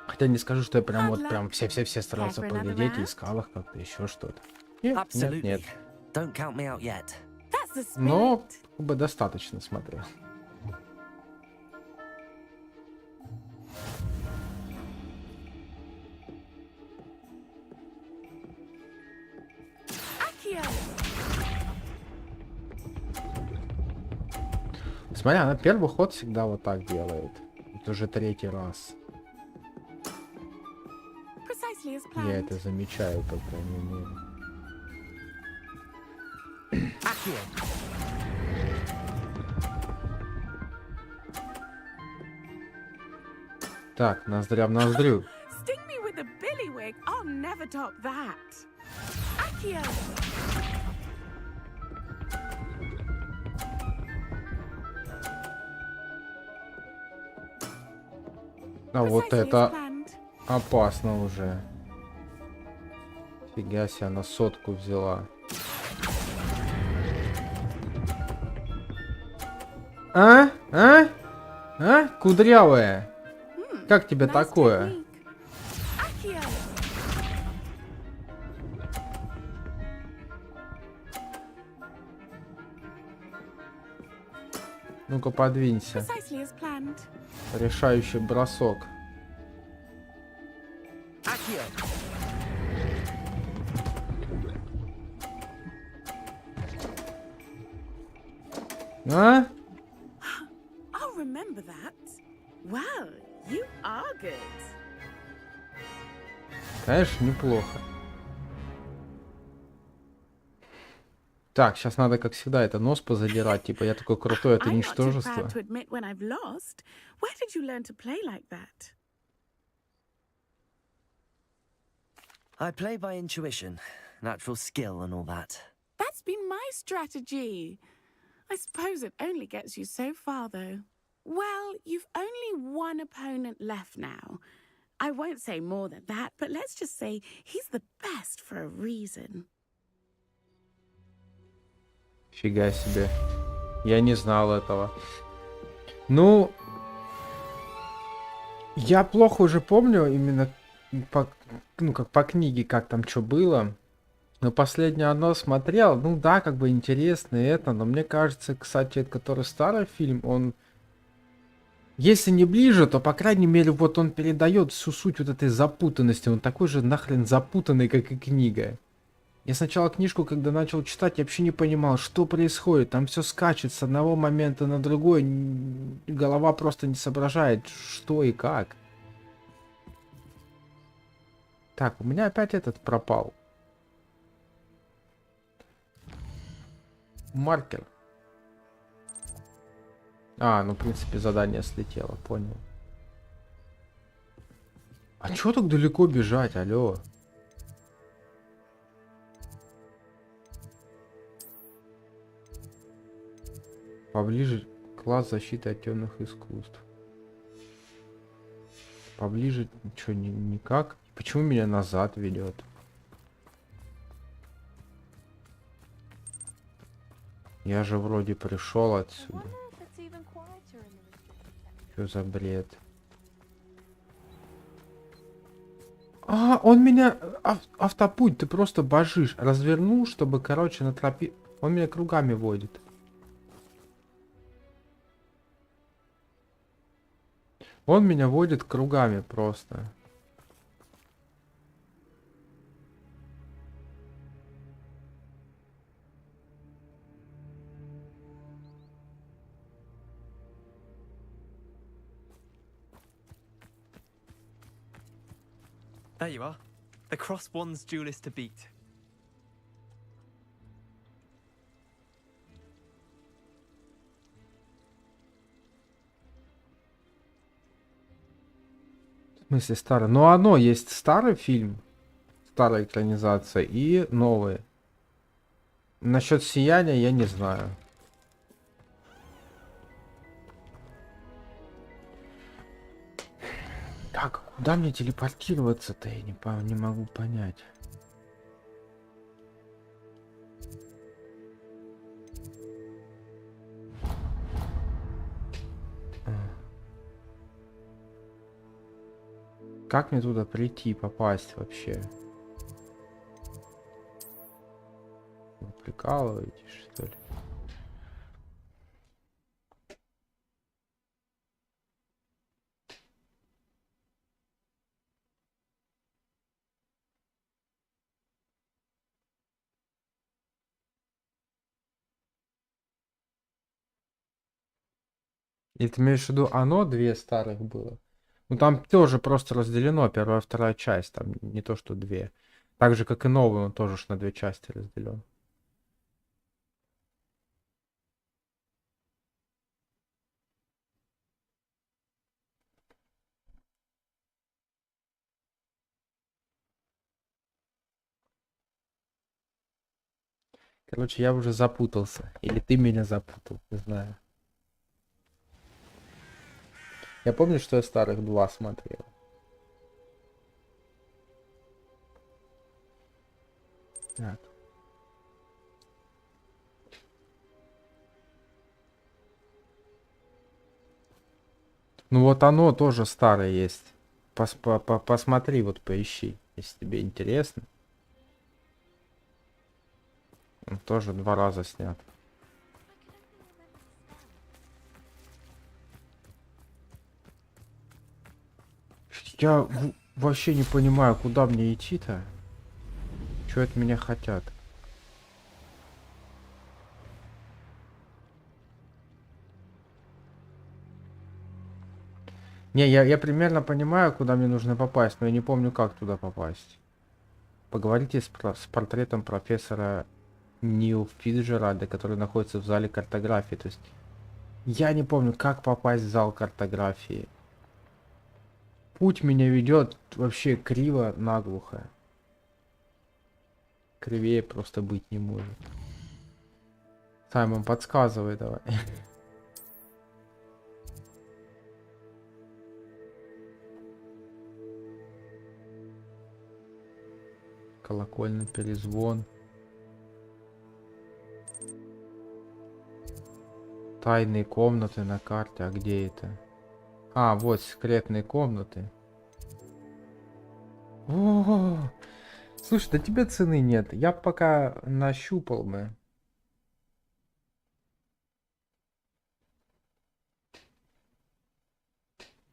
Хотя не скажу, что я прям вот прям все-все-все старался поглядеть и искал их как-то, еще что-то. Нет, нет, нет. Но как бы достаточно смотрел. Смотри, она первый ход всегда вот так делает. Это уже третий раз. Я это замечаю, по крайней мере. Так, ноздря в ноздрю. А вот это опасно уже. Фига себе, она сотку взяла. А? Кудрявая. Как тебе такое? Ну-ка, подвинься. Решающий бросок. А? I'll remember that. Well, you are good. Конечно, неплохо. Так, сейчас надо, как всегда, это нос позадирать. Типа, я такой крутой, это ничтожество. I play by intuition, natural skill and all that. That's been my strategy. I suppose it only gets you so far, though. Well, you've only one opponent left now. I won't say more than that, but let's just say he's the best for a reason. Фига себе. Я не знал этого. Ну... Я плохо уже помню именно по, ну, как по книге, как там что было. Но последнее одно смотрел. Ну да, как бы интересно это. Но мне кажется, кстати, это который старый фильм, он... Если не ближе, то, по крайней мере, вот он передает всю суть вот этой запутанности. Он такой же нахрен запутанный, как и книга. Я сначала книжку, когда начал читать, я вообще не понимал, что происходит. Там все скачет с одного момента на другой. Голова просто не соображает, что и как. Так, у меня опять этот пропал. Маркер. А, ну, в принципе, задание слетело, понял. А чё так далеко бежать, алло? Поближе класс защиты от темных искусств. Поближе ничего никак. Почему меня назад ведет? Я же вроде пришел отсюда. Что за бред? А, он меня... Автопуть, ты просто божишь. Развернул, чтобы, короче, на тропе... Он меня кругами водит. Он меня водит кругами просто. There you are. The cross wands duelist to beat. В смысле старый? Ну, оно есть старый фильм, старая экранизация и новые. Насчет сияния я не знаю. Так, куда мне телепортироваться-то? Я не могу понять. Как мне туда прийти, попасть вообще? Вы прикалываетесь, что ли? И ты имеешь в виду, оно две старых было? Ну там тоже просто разделено, первая, вторая часть, там не то что две. Так же, как и новый, он тоже ж на две части разделен. Короче, я уже запутался. Или ты меня запутал, не знаю. Я помню, что я старых два смотрел. Так. Ну вот оно тоже старое есть. Посмотри, вот поищи, если тебе интересно. Он тоже 2 раза снят. Я вообще не понимаю, куда мне идти-то. Чего от меня хотят? Не, я примерно понимаю, куда мне нужно попасть, но я не помню, как туда попасть. Поговорите с портретом профессора Нил Фиджеральда, который находится в зале картографии. То есть я не помню, как попасть в зал картографии. Путь меня ведет вообще криво наглухо. Кривее просто быть не может. Саймон, подсказывай давай. Колокольный перезвон. Тайные комнаты на карте. А где это? А, вот секретные комнаты. О, слушай, да тебе цены нет. Я пока нащупал бы.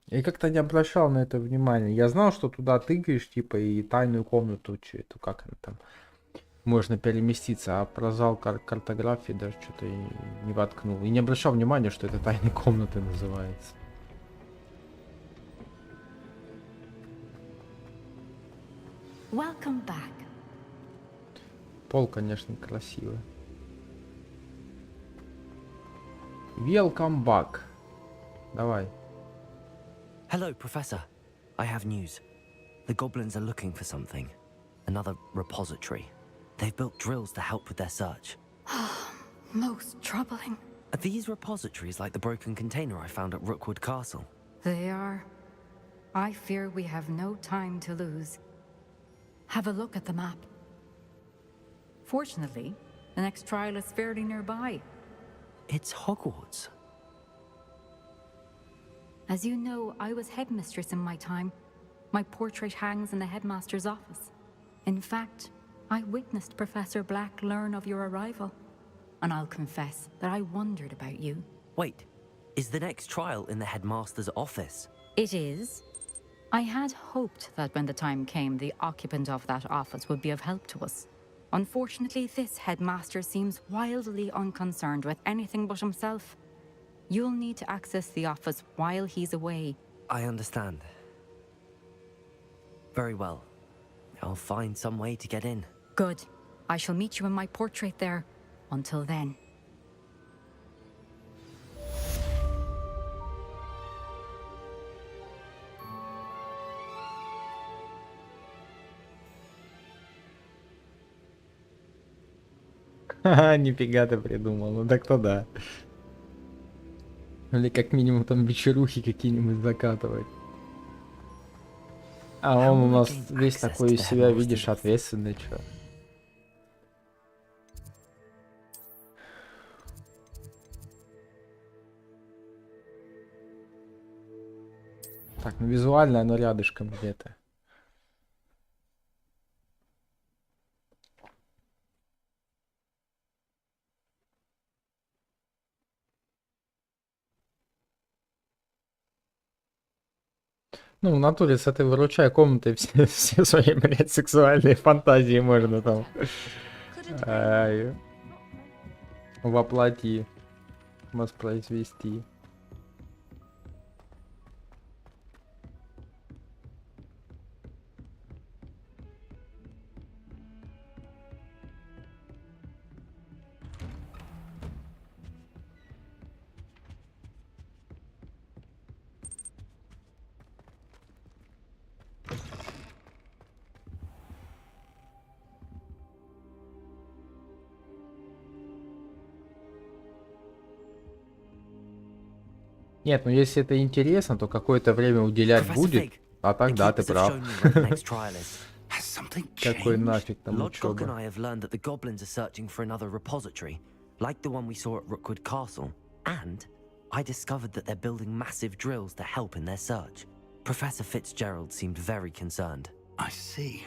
Я как-то не обращал на это внимания. Я знал, что туда тыкаешь, типа, и тайную комнату, эту, как она там, можно переместиться, а про зал картографии даже что-то и не воткнул. И не обращал внимания, что это тайной комнаты называется. Welcome back. Пол, конечно, красивый. Welcome back. Давай. Hello, Professor. I have news. The goblins are looking for something. Another repository. They've built drills to help with their search. Most troubling. Are these repositories like the broken container I found at Rookwood Castle? They are. I fear we have no time to lose. Have a look at the map. Fortunately, the next trial is fairly nearby. It's Hogwarts. As you know, I was headmistress in my time. My portrait hangs in the headmaster's office. In fact, I witnessed Professor Black learn of your arrival. And I'll confess that I wondered about you. Wait, is the next trial in the headmaster's office? It is. I had hoped that when the time came, the occupant of that office would be of help to us. Unfortunately, this headmaster seems wildly unconcerned with anything but himself. You'll need to access the office while he's away. I understand. Very well. I'll find some way to get in. Good. I shall meet you in my portrait there. Until then. Ха-ха, нифига ты придумал, ну так-то да. Или как минимум там вечерухи какие-нибудь закатывать. А он у нас весь такой из себя, видишь, ответственный, чё. Так, ну визуально оно рядышком где-то. Ну, в натуре с этой выручай комнатой все свои, блядь, сексуальные фантазии можно там воплоти, воспроизвести. Нет, ну если это интересно, то какое-то время уделять будет. А так да, ты прав. Какой нафиг там Lodgok and учёба. I have learned that the goblins are searching for another repository, like the one we saw at Rookwood Castle. And I discovered that they're building massive drills to help in their search. Professor Fitzgerald seemed very concerned. I see.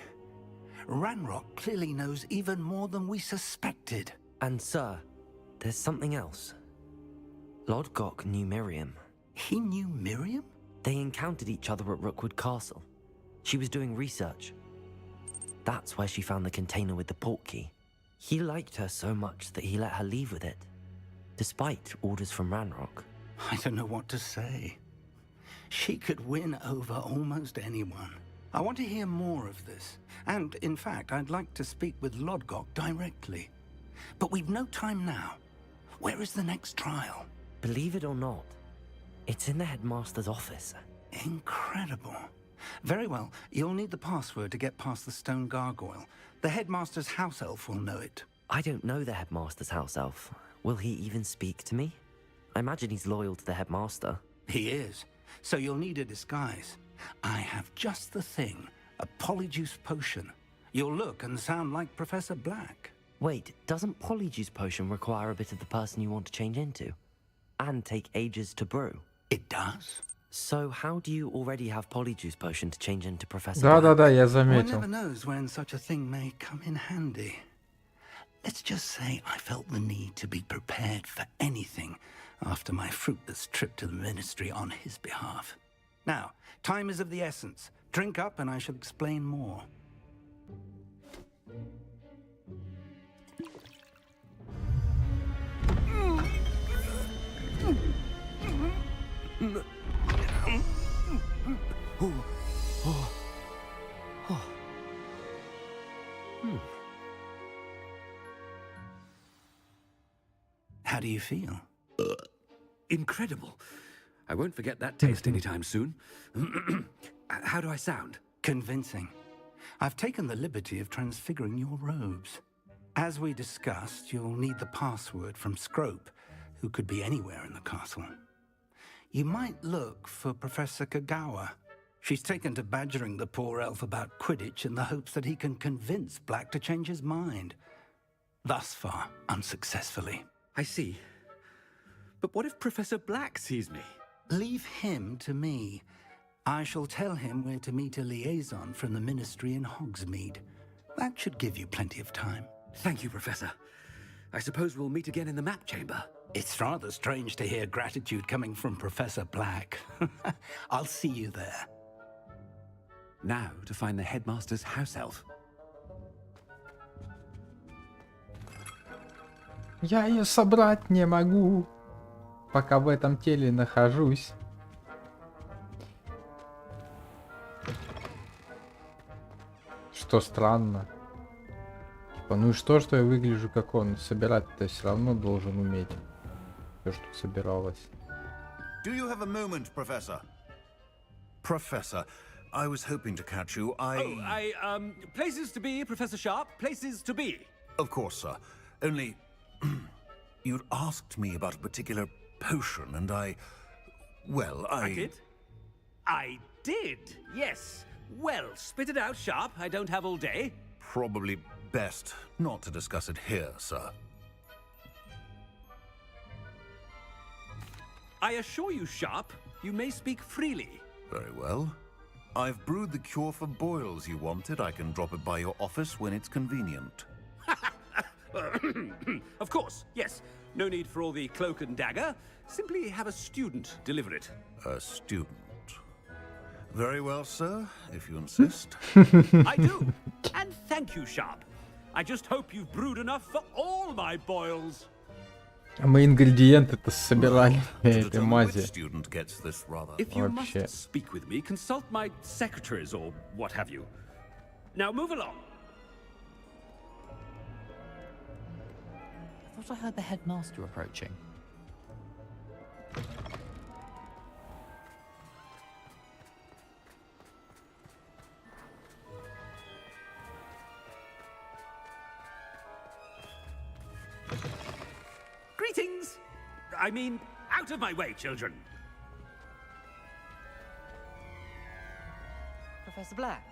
Ranrock clearly knows even more than we suspected. And sir, there's something else. Lodgok knew Miriam. He knew Miriam? They encountered each other at Rookwood Castle. She was doing research. That's where she found the container with the port key. He liked her so much that he let her leave with it, despite orders from Ranrock. I don't know what to say. She could win over almost anyone. I want to hear more of this. And, in fact, I'd like to speak with Lodgok directly. But we've no time now. Where is the next trial? Believe it or not, it's in the Headmaster's office. Incredible. Very well, you'll need the password to get past the stone gargoyle. The Headmaster's house elf will know it. I don't know the Headmaster's house elf. Will he even speak to me? I imagine he's loyal to the Headmaster. He is. So you'll need a disguise. I have just the thing. A polyjuice potion. You'll look and sound like Professor Black. Wait, doesn't Polyjuice Potion require a bit of the person you want to change into? And take ages to brew? It does. So how do you already have Polyjuice Potion to change into Professor Да-да-да, я One заметил. never knows when such a thing may come in handy. Let's just say I felt the need to be prepared for anything after my fruitless trip to the Ministry on his behalf. Now, time is of the essence. Drink up and I shall explain more. How do you feel? Incredible. I won't forget that taste anytime soon. How do I sound? Convincing. I've taken the liberty of transfiguring your robes. As we discussed, you'll need the password from Scrope, who could be anywhere in the castle. You might look for Professor Kagawa. She's taken to badgering the poor elf about Quidditch in the hopes that he can convince Black to change his mind. Thus far, unsuccessfully. I see. But what if Professor Black sees me? Leave him to me. I shall tell him where to meet a liaison from the Ministry in Hogsmeade. That should give you plenty of time. Thank you, Professor. I suppose we'll meet again in the map chamber. It's rather strange to hear gratitude coming from Professor Black. I'll see you there. Now to find the Headmaster's house elf. Я ее собрать не могу, пока в этом теле нахожусь. что странно. Типа, ну и что я выгляжу как он? Собирать-то все равно должен уметь. Все, что собиралось. Do you have a moment, Professor? Professor, I was hoping to catch you. Places to be, Professor Sharp. Places to be. Of course, sir. Only, you'd asked me about a particular potion, and I did? I did, yes. Well, spit it out, Sharp. I don't have all day. Probably best not to discuss it here, sir. I assure you, Sharp, you may speak freely. Very well. I've brewed the cure for boils you wanted. I can drop it by your office when it's convenient. Of course, yes. No need for all the cloak and dagger. Simply have a student deliver it. A student. Very well, sir, if you insist. I do. And thank you, Sharp. I just hope you've brewed enough for all my boils. А мы ингредиенты-то собирали этой мази. If you must speak with me, consult my secretaries or what have you. Now move along. I thought I heard the headmaster approaching. Greetings! I mean, out of my way, children! Professor Black,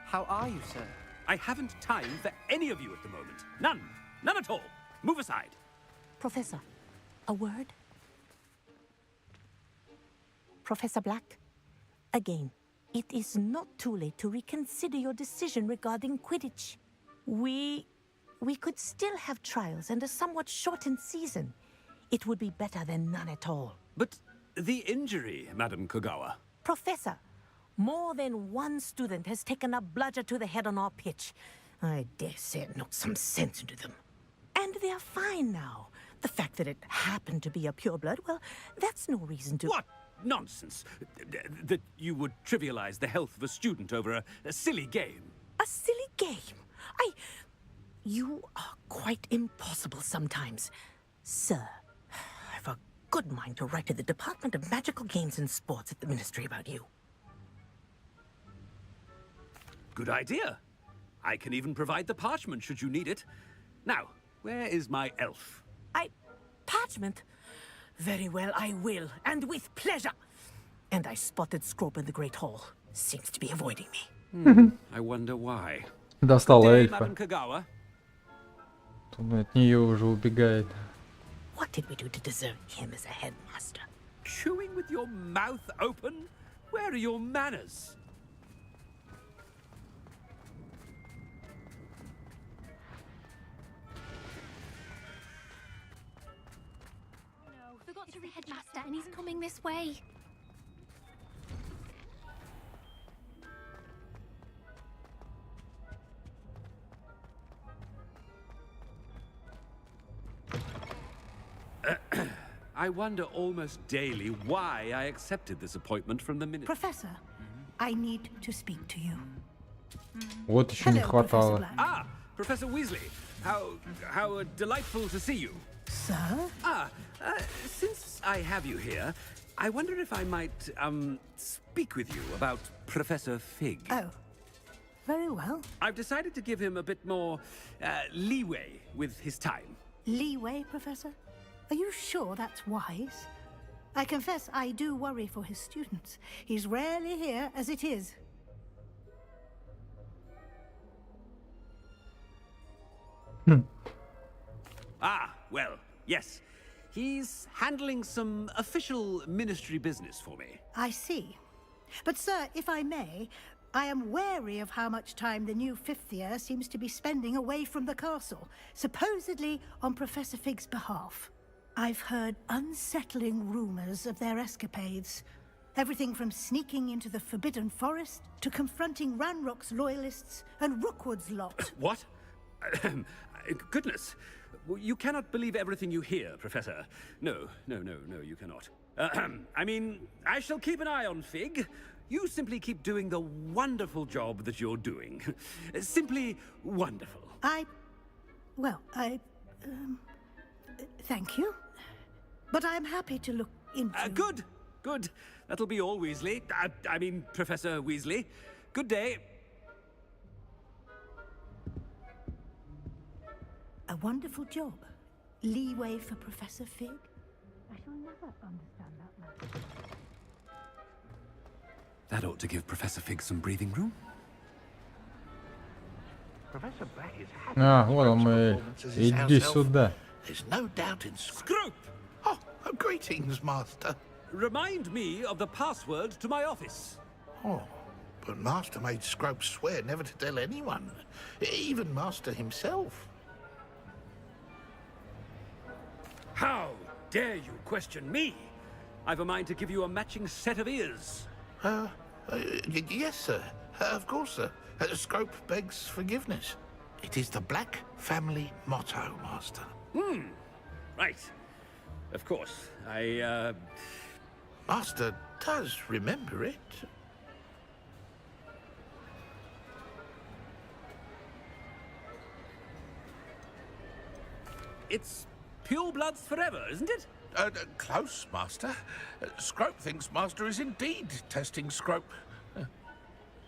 how are you, sir? I haven't time for any of you at the moment. None. None at all. Move aside. Professor, a word? Professor Black, again, it is not too late to reconsider your decision regarding Quidditch. We could still have trials and a somewhat shortened season. It would be better than none at all. But the injury, Madam Kogawa. Professor, more than one student has taken a bludger to the head on our pitch. I dare say it knocked some sense into them. And they're fine now. The fact that it happened to be a pureblood, well, that's no reason to... What nonsense! That you would trivialize the health of a student over a silly game. A silly game? You are quite impossible sometimes. Sir, I've a good mind to write to the Department of Magical Games and Sports at the Ministry about you. Good idea. I can even provide the parchment should you need it. Now, where is my elf? Parchment? Very well, I will, and with pleasure. And I spotted Scrope in the Great Hall. Seems to be avoiding me. I wonder why. Достала Good day, эльфа. Madam Kogawa. Он от нее уже убегает. What did we do to deserve him as a headmaster? Chewing with your mouth open? Where are your manners? Forgot to read Headmaster, and he's coming this way. I wonder almost daily why I accepted this appointment from the minister. Professor, I need to speak to you. Вот еще не хватало. Ah, Professor Weasley. How delightful to see you. Sir? Since I have you here, I wonder if I might, speak with you about Professor Fig. Oh, very well. I've decided to give him a bit more, leeway with his time. Leeway, Professor? Are you sure that's wise? I confess I do worry for his students. He's rarely here as it is. Ah, well, yes. He's handling some official ministry business for me. I see. But, sir, if I may, I am wary of how much time the new fifth year seems to be spending away from the castle, supposedly on Professor Fig's behalf. I've heard unsettling rumors of their escapades. Everything from sneaking into the Forbidden Forest to confronting Ranrock's loyalists and Rookwood's lot. What? Goodness. You cannot believe everything you hear, Professor. No, you cannot. I mean, I shall keep an eye on Fig. you simply keep doing the wonderful job that you're doing. Simply wonderful. Thank you. But I'm happy to look into... Good, good. That'll be all, Weasley. I mean, Professor Weasley. Good day. A wonderful job. Leeway for Professor Fig? I shall never understand that much. That ought to give Professor Fig some breathing room. Professor Black is Вот он мы. Иди сюда. There's no doubt in Scrope! Oh, greetings, Master. Remind me of the password to my office. Oh, but Master made Scrope swear never to tell anyone, even Master himself. How dare you question me? I've a mind to give you a matching set of ears. Yes, sir. Of course, sir. Scrope begs forgiveness. It is the Black family motto, Master. Right. Of course. Master does remember it. It's pure bloods forever, isn't it? Close, Master. Scrope thinks Master is indeed testing Scrope.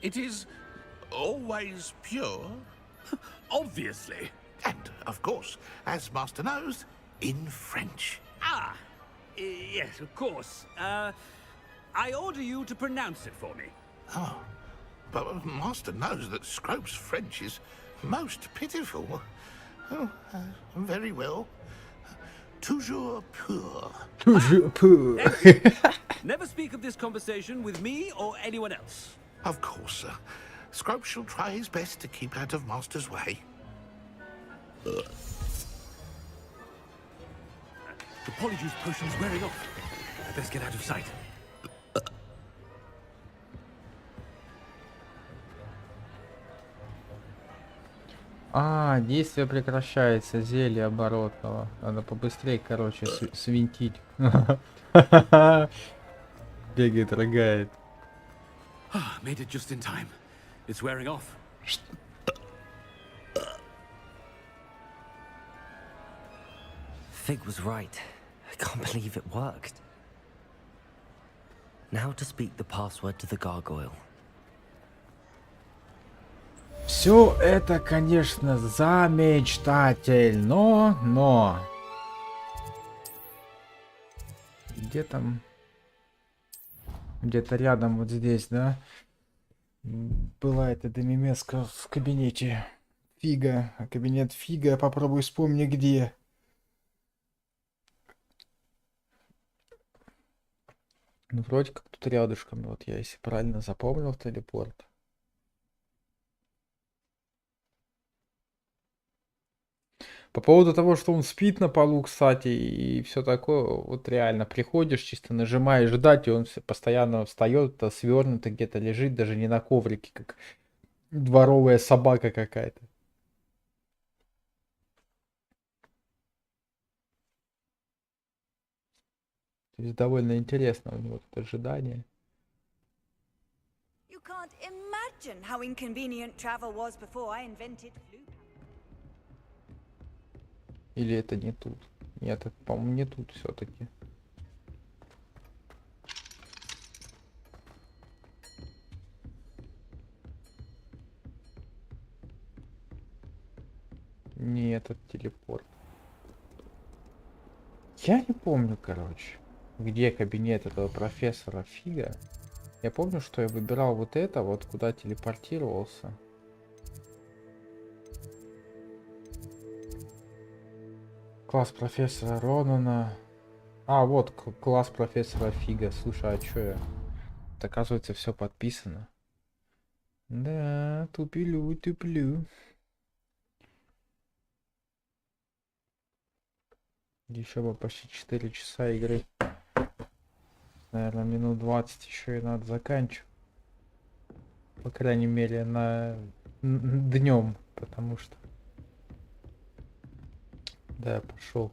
It is always pure. Obviously. And, of course, as Master knows, in French. Yes, of course. I order you to pronounce it for me. Oh, but Master knows that Scrope's French is most pitiful. Oh, very well. Toujours pur. Toujours pur. Never speak of this conversation with me or anyone else. Of course, sir. Scrope shall try his best to keep out of Master's way. The polyjuice potion's wearing off. I best get out of sight. Действие прекращается, зелье оборотного. Надо побыстрее, короче, свинтить. Бегает, рыгает. Made it just in time. It's wearing off. Fig was right. I can't believe it worked. Now to speak the password to the gargoyle. Все это, конечно, замечательно, но... Где там? Где-то рядом, вот здесь, да? Была эта демимеска в кабинете Фига. А кабинет Фига, попробуй вспомни где. Ну, вроде как тут рядышком, вот я, если правильно запомнил, телепорт. По поводу того, что он спит на полу, кстати, и все такое, вот реально приходишь, чисто нажимаешь ждать, и он постоянно встает, свернутый где-то лежит, даже не на коврике, как дворовая собака какая-то. То есть довольно интересно у него тут ожидание. You can't imagine how inconvenient travel was before I invented flu. Или это не тут? Нет, это, по-моему, не тут все-таки. Не этот телепорт. Я не помню, короче, где кабинет этого профессора Фига. Я помню, что я выбирал вот это, вот куда телепортировался. Класс профессора Ронана. Вот класс профессора Фига. Слушай, а чё я? Это, оказывается, все подписано. Да, туплю. Еще бы почти 4 часа игры. Наверное, минут 20 еще и надо заканчивать. По крайней мере, на днем, потому что... Да, пошел.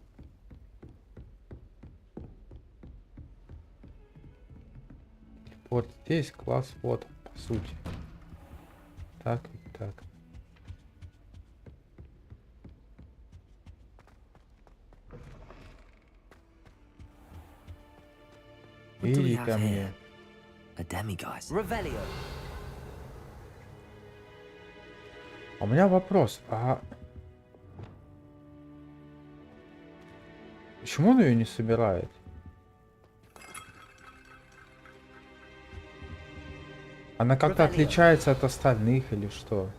Вот здесь класс, вот, по сути. Так и так. What do we Иди have ко here? мне. A demiguise. Revelio. У меня вопрос, а почему он ее не собирает? Она как-то отличается от остальных или что?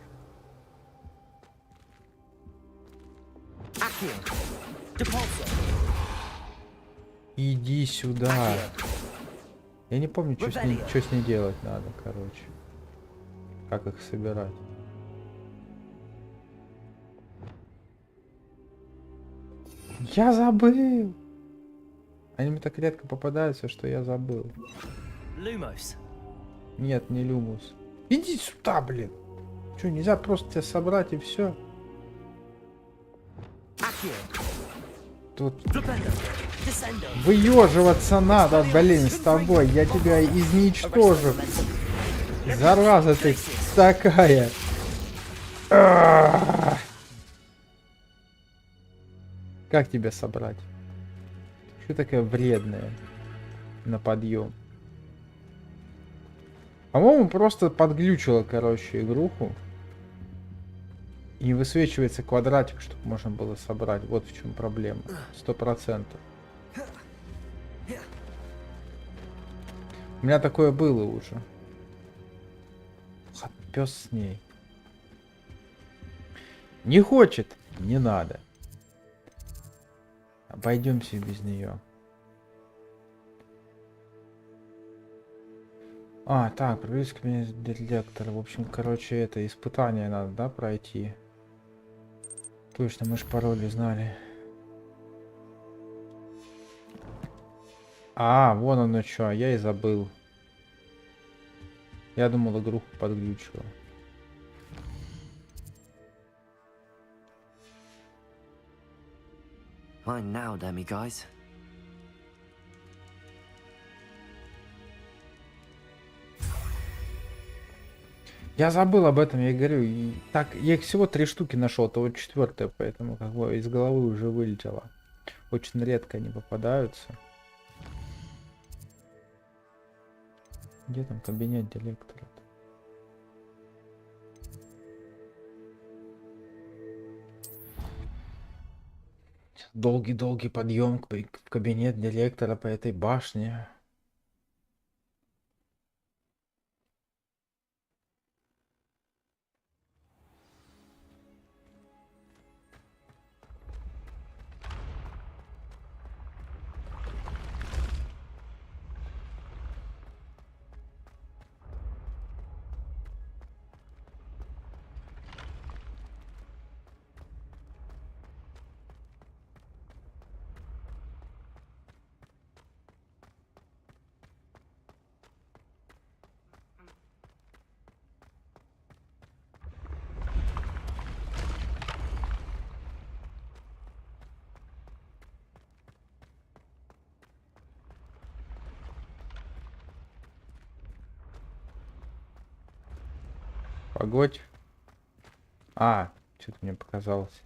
Иди сюда. Я не помню, что с ней делать надо, короче. Как их собирать. Я забыл. Они мне так редко попадаются, что я забыл. Lumos. Нет, не Люмус. Иди сюда, блин. Что, нельзя просто тебя собрать и все? Тут выеживаться надо, блин, с тобой. Я тебя изничтожу. Зараза ты такая. Как тебя собрать? Что такая вредная на подъем? По-моему, просто подглючила, короче, игруху. И не высвечивается квадратик, чтобы можно было собрать. Вот в чем проблема. 100%. У меня такое было уже. Пес с ней. Не хочет? Не надо. Обойдемся без нее. А, так, проверить кабинет директора. В общем, короче, это испытание надо, да, пройти? Точно, мы же пароли знали. А, вон оно что, я и забыл. Я думал, игруху подглючила. Mine now, demiguise. Я забыл об этом, я говорю. И так, я их всего 3 штуки нашел, то вот 4-я, поэтому как бы из головы уже вылетело. Очень редко они попадаются. Где там кабинет директора? Долгий-долгий подъем в кабинет директора по этой башне. Погодь. А, что-то мне показалось.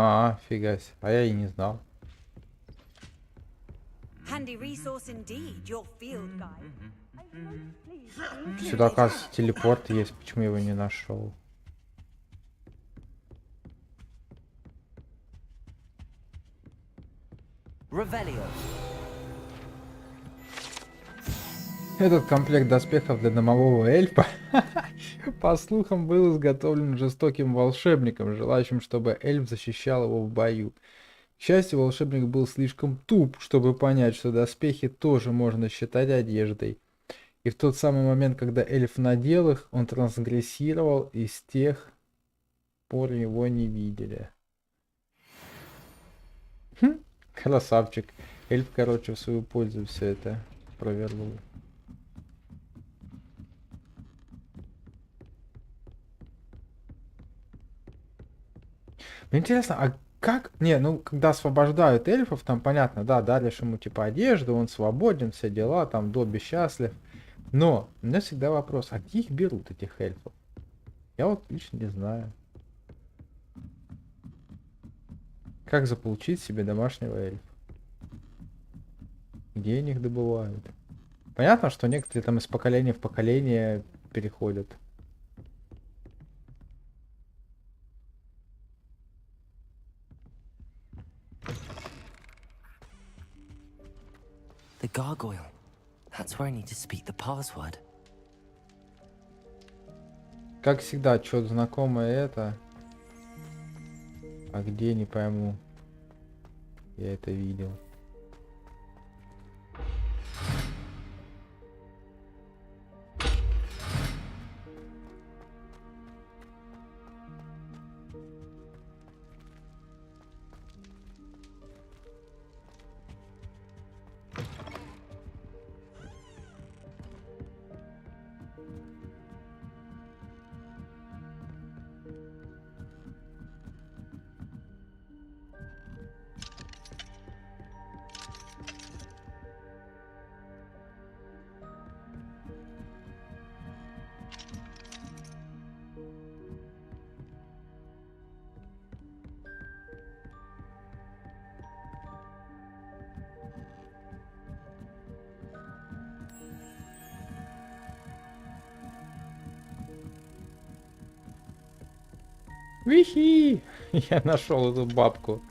А, фига себе. А я и не знал. Handy resource indeed, your field guide. Сюда, оказывается, телепорт есть. Почему я его не нашел? Revelio. Этот комплект доспехов для домового эльфа, по слухам, был изготовлен жестоким волшебником, желающим, чтобы эльф защищал его в бою. К счастью, волшебник был слишком туп, чтобы понять, что доспехи тоже можно считать одеждой. И в тот самый момент, когда эльф надел их, он трансгрессировал, и с тех пор его не видели. Красавчик. Эльф, короче, в свою пользу все это провернул. Мне интересно, а как... Не, ну, когда освобождают эльфов, там понятно, да, даришь ему типа одежду, он свободен, все дела, там, Добби счастлив. Но у меня всегда вопрос, а где их берут, этих эльфов? Я вот лично не знаю. Как заполучить себе домашнего эльфа? Где они их добывают? Понятно, что некоторые там из поколения в поколение переходят. The gargoyle. That's where I need to speak the password. Как всегда, что-то знакомое это. А где, не пойму. Я это видел. Вихи! Я нашел эту бабку.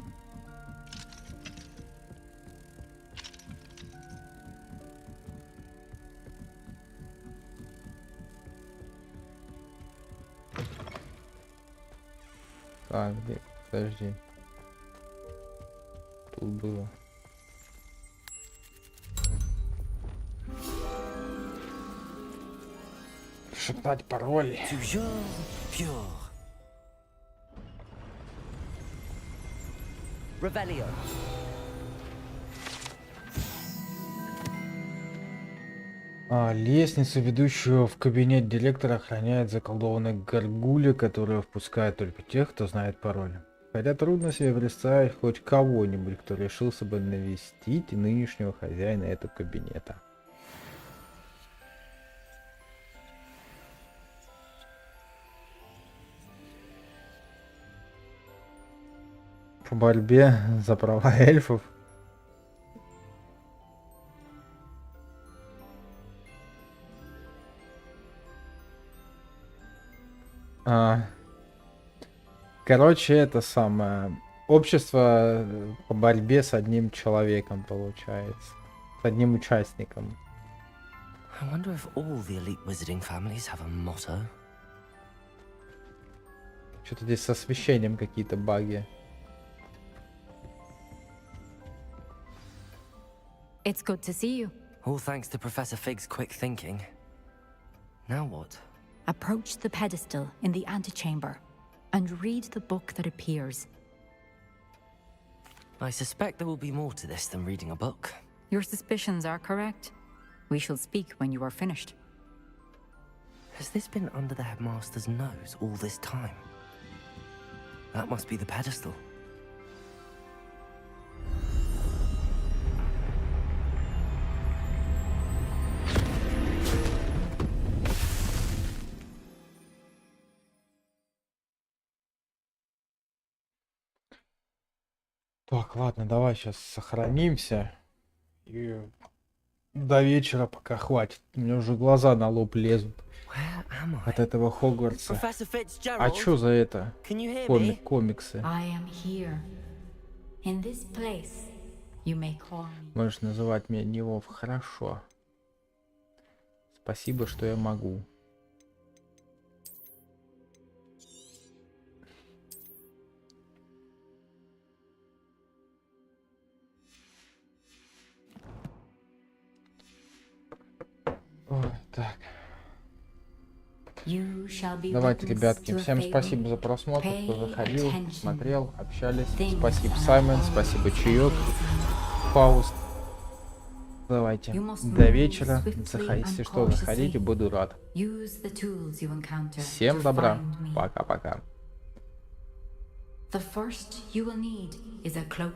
Так, где? Подожди. Тут было. Шептать пароль. Revelio. Лестницу, ведущую в кабинет директора, охраняет заколдованная горгулья, которая впускает только тех, кто знает пароль. Хотя трудно себе представить хоть кого-нибудь, кто решился бы навестить нынешнего хозяина этого кабинета. По борьбе за права эльфов. Короче, это самое общество по борьбе с одним человеком получается, с одним участником. I wonder if all the elite wizarding families have a motto. Что-то здесь с освещением какие-то баги. It's good to see you. All thanks to Professor Fig's quick thinking. Now what? Approach the pedestal in the antechamber and read the book that appears. I suspect there will be more to this than reading a book. Your suspicions are correct. We shall speak when you are finished. Has this been under the Headmaster's nose all this time? That must be the pedestal. Так, ладно, давай сейчас сохранимся. И до вечера пока хватит. У меня уже глаза на лоб лезут. От этого Хогвартса. А чё за это? Комиксы. Можешь называть меня Невов. Хорошо. Спасибо, что я могу. Давайте, ребятки, всем спасибо за просмотр, кто заходил, смотрел, общались. Спасибо, Саймон, спасибо, Чаёк, Фауст. Давайте, до вечера. Если что, заходите, буду рад. Всем добра. Пока-пока. The first you will need is a cloak